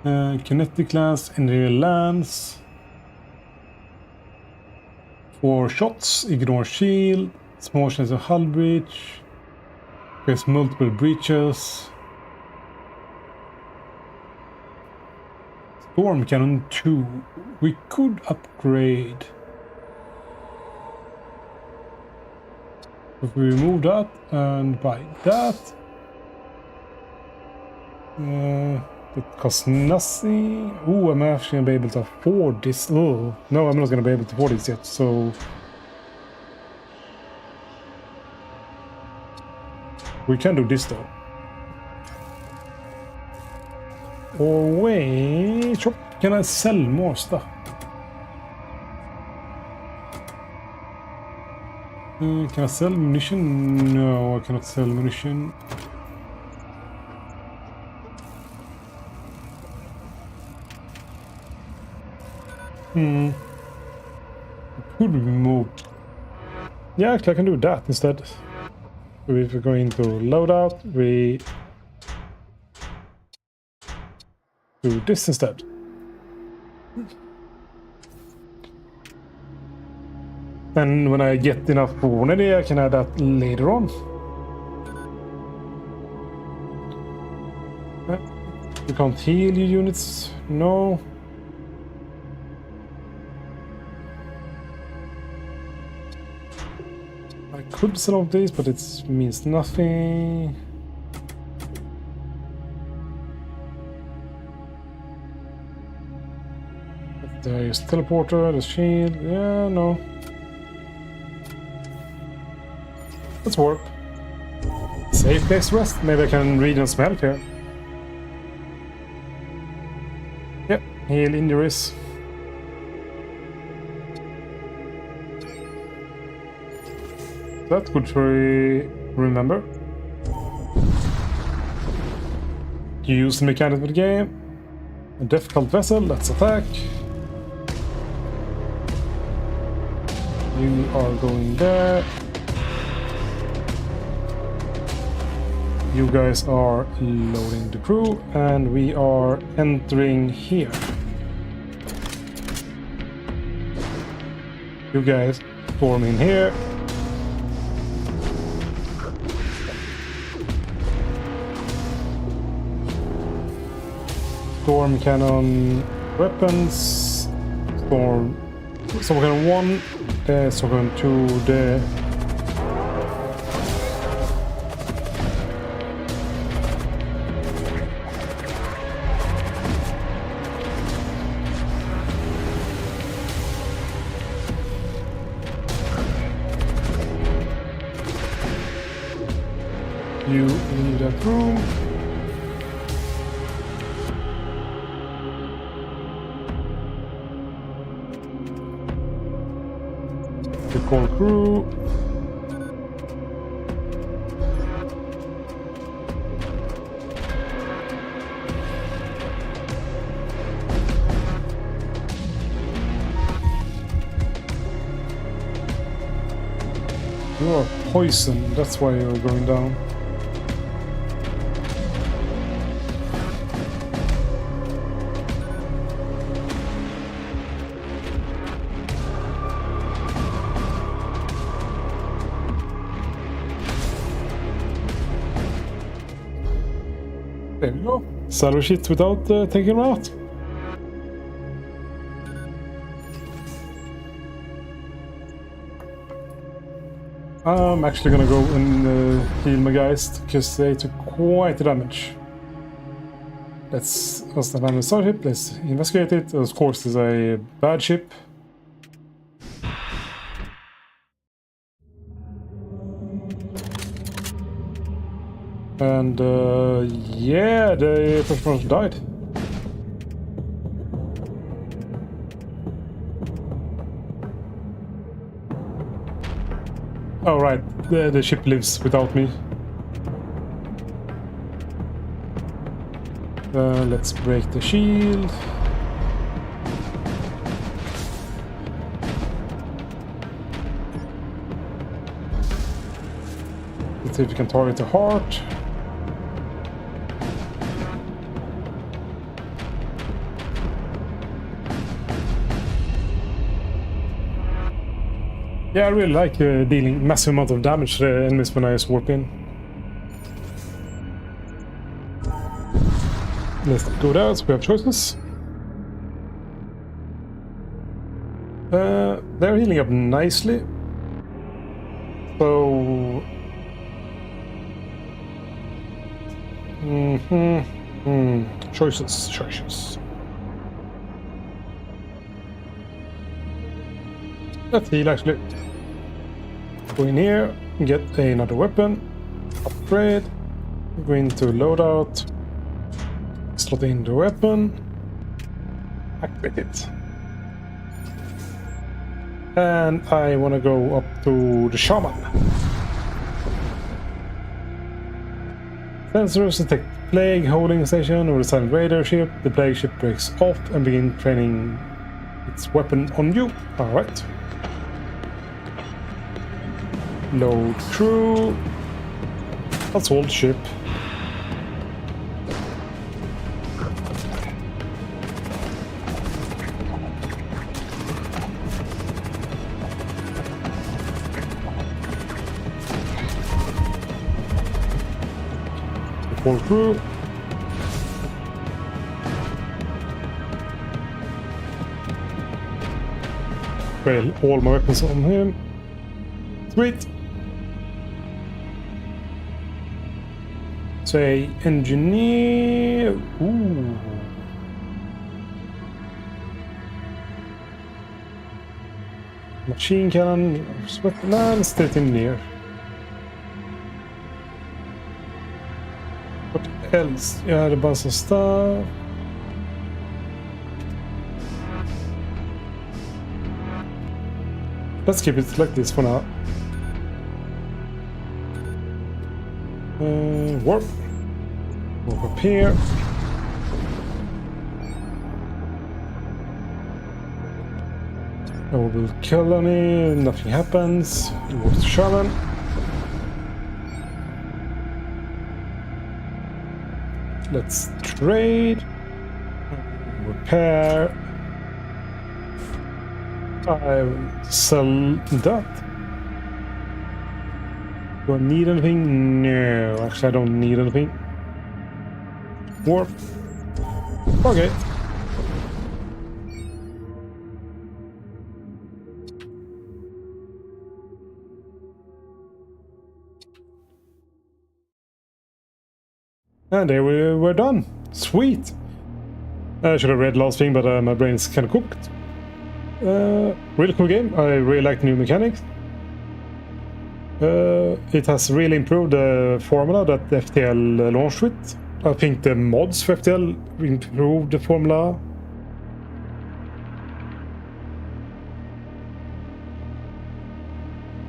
Kinetic lance, energy lance. 4 shots, ignore shield, small chance of hull breach, there's multiple breaches. Storm cannon 2, we could upgrade. If we remove that and buy that, it costs nothing. Oh, I'm actually gonna be able to afford this. Oh, no, I'm not gonna be able to afford this yet, so we can do this though. Or wait, shop. Can I sell more stuff? Can I sell munition? No, I cannot sell munition. It could be moved. Yeah, actually I can do that instead. So if we go into loadout, we do this instead. And when I get enough quantity, I can add that later on. You can't heal your units. No. I could sell all these, but it means nothing. There's teleporter, the shield. Yeah, no. Let's warp. Safe place to rest. Maybe I can read and smell here. Yep, heal injuries. That's good to remember. You use the mechanics of the game. A difficult vessel, let's attack. You are going there. You guys are loading the crew, and we are entering here. You guys storm in here. Storm cannon weapons. Storm cannon 1. Storm cannon 2. The You leave that room. The core crew. You are poisoned, that's why you're going down. There we go. Salvage it without taking them out. I'm actually gonna go and heal my guys because they took quite the damage. Let's find the starship. Let's investigate it. Of course, it's a bad ship. And yeah, the first person died. Oh right, the ship lives without me. Let's break the shield. Let's see if we can target the heart. Yeah, I really like dealing massive amount of damage to the enemies when I warp in. Let's go there, so we have choices. They're healing up nicely. So... Choices. Let's heal actually. Go in here, get another weapon, upgrade, go into loadout, slot in the weapon, activate it. And I want to go up to the shaman. Sensors detect plague holding station or the silent raider ship. The plague ship breaks off and begins training its weapon on you. Alright. Load crew. Assault ship. Support crew. Well, all my weapons on him. Sweet. Say engineer. Ooh. Machine cannon. Sweatman. State engineer. What else? Yeah, the bunch of stuff. Let's keep it like this for now. Warp. Warp up here. Oh, we'll kill any, nothing happens. Warp to shaman. Let's trade. Repair. I will sell that. Do I need anything? No, actually I don't need anything. Warp. Okay. And there we're done. Sweet. I should have read last thing, but my brain's kind of cooked. Really cool game. I really like new mechanics. It has really improved the formula that FTL launched with. I think the mods for FTL improved the formula.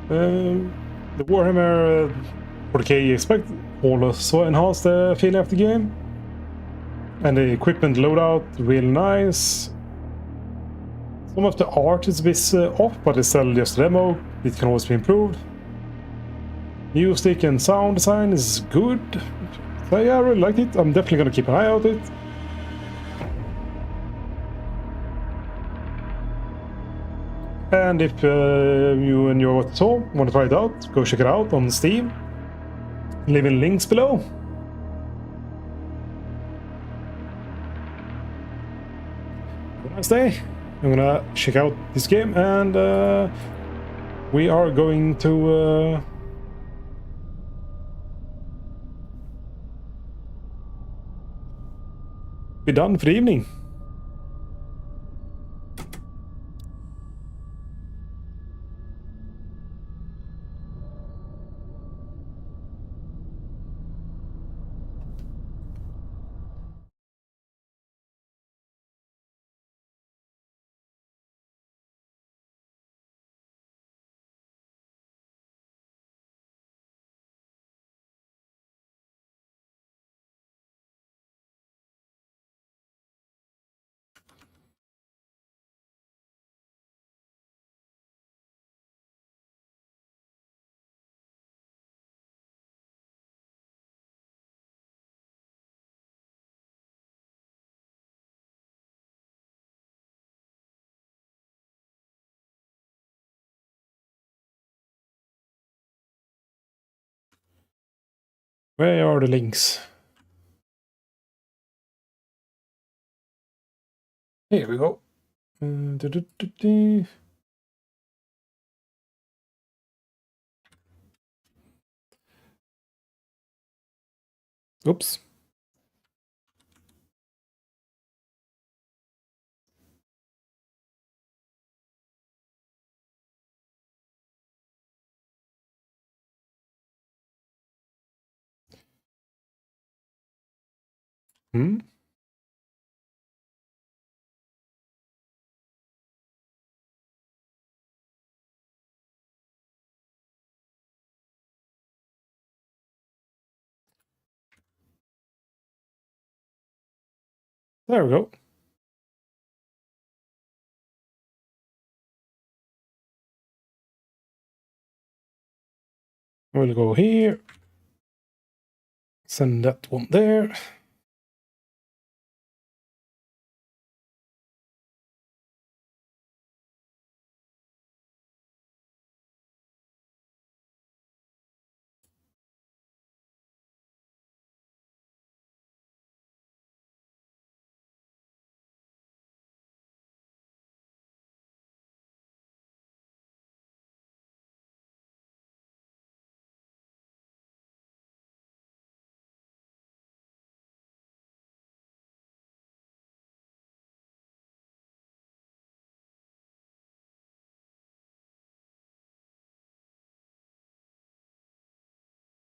The Warhammer 40k expect also enhanced the feeling of the game. And the equipment loadout, really nice. Some of the art is a bit off, but it's still just a demo. It can always be improved. Music and sound design is good. So yeah, I really liked it. I'm definitely gonna keep an eye out it. And if you and your home want to try it out, go check it out on Steam. Leaving links below. Have a nice day. I'm gonna check out this game, and we are going to be done for the evening. Where are the links? Here we go. Oops. Hmm. There we go. We'll go here. Send that one there.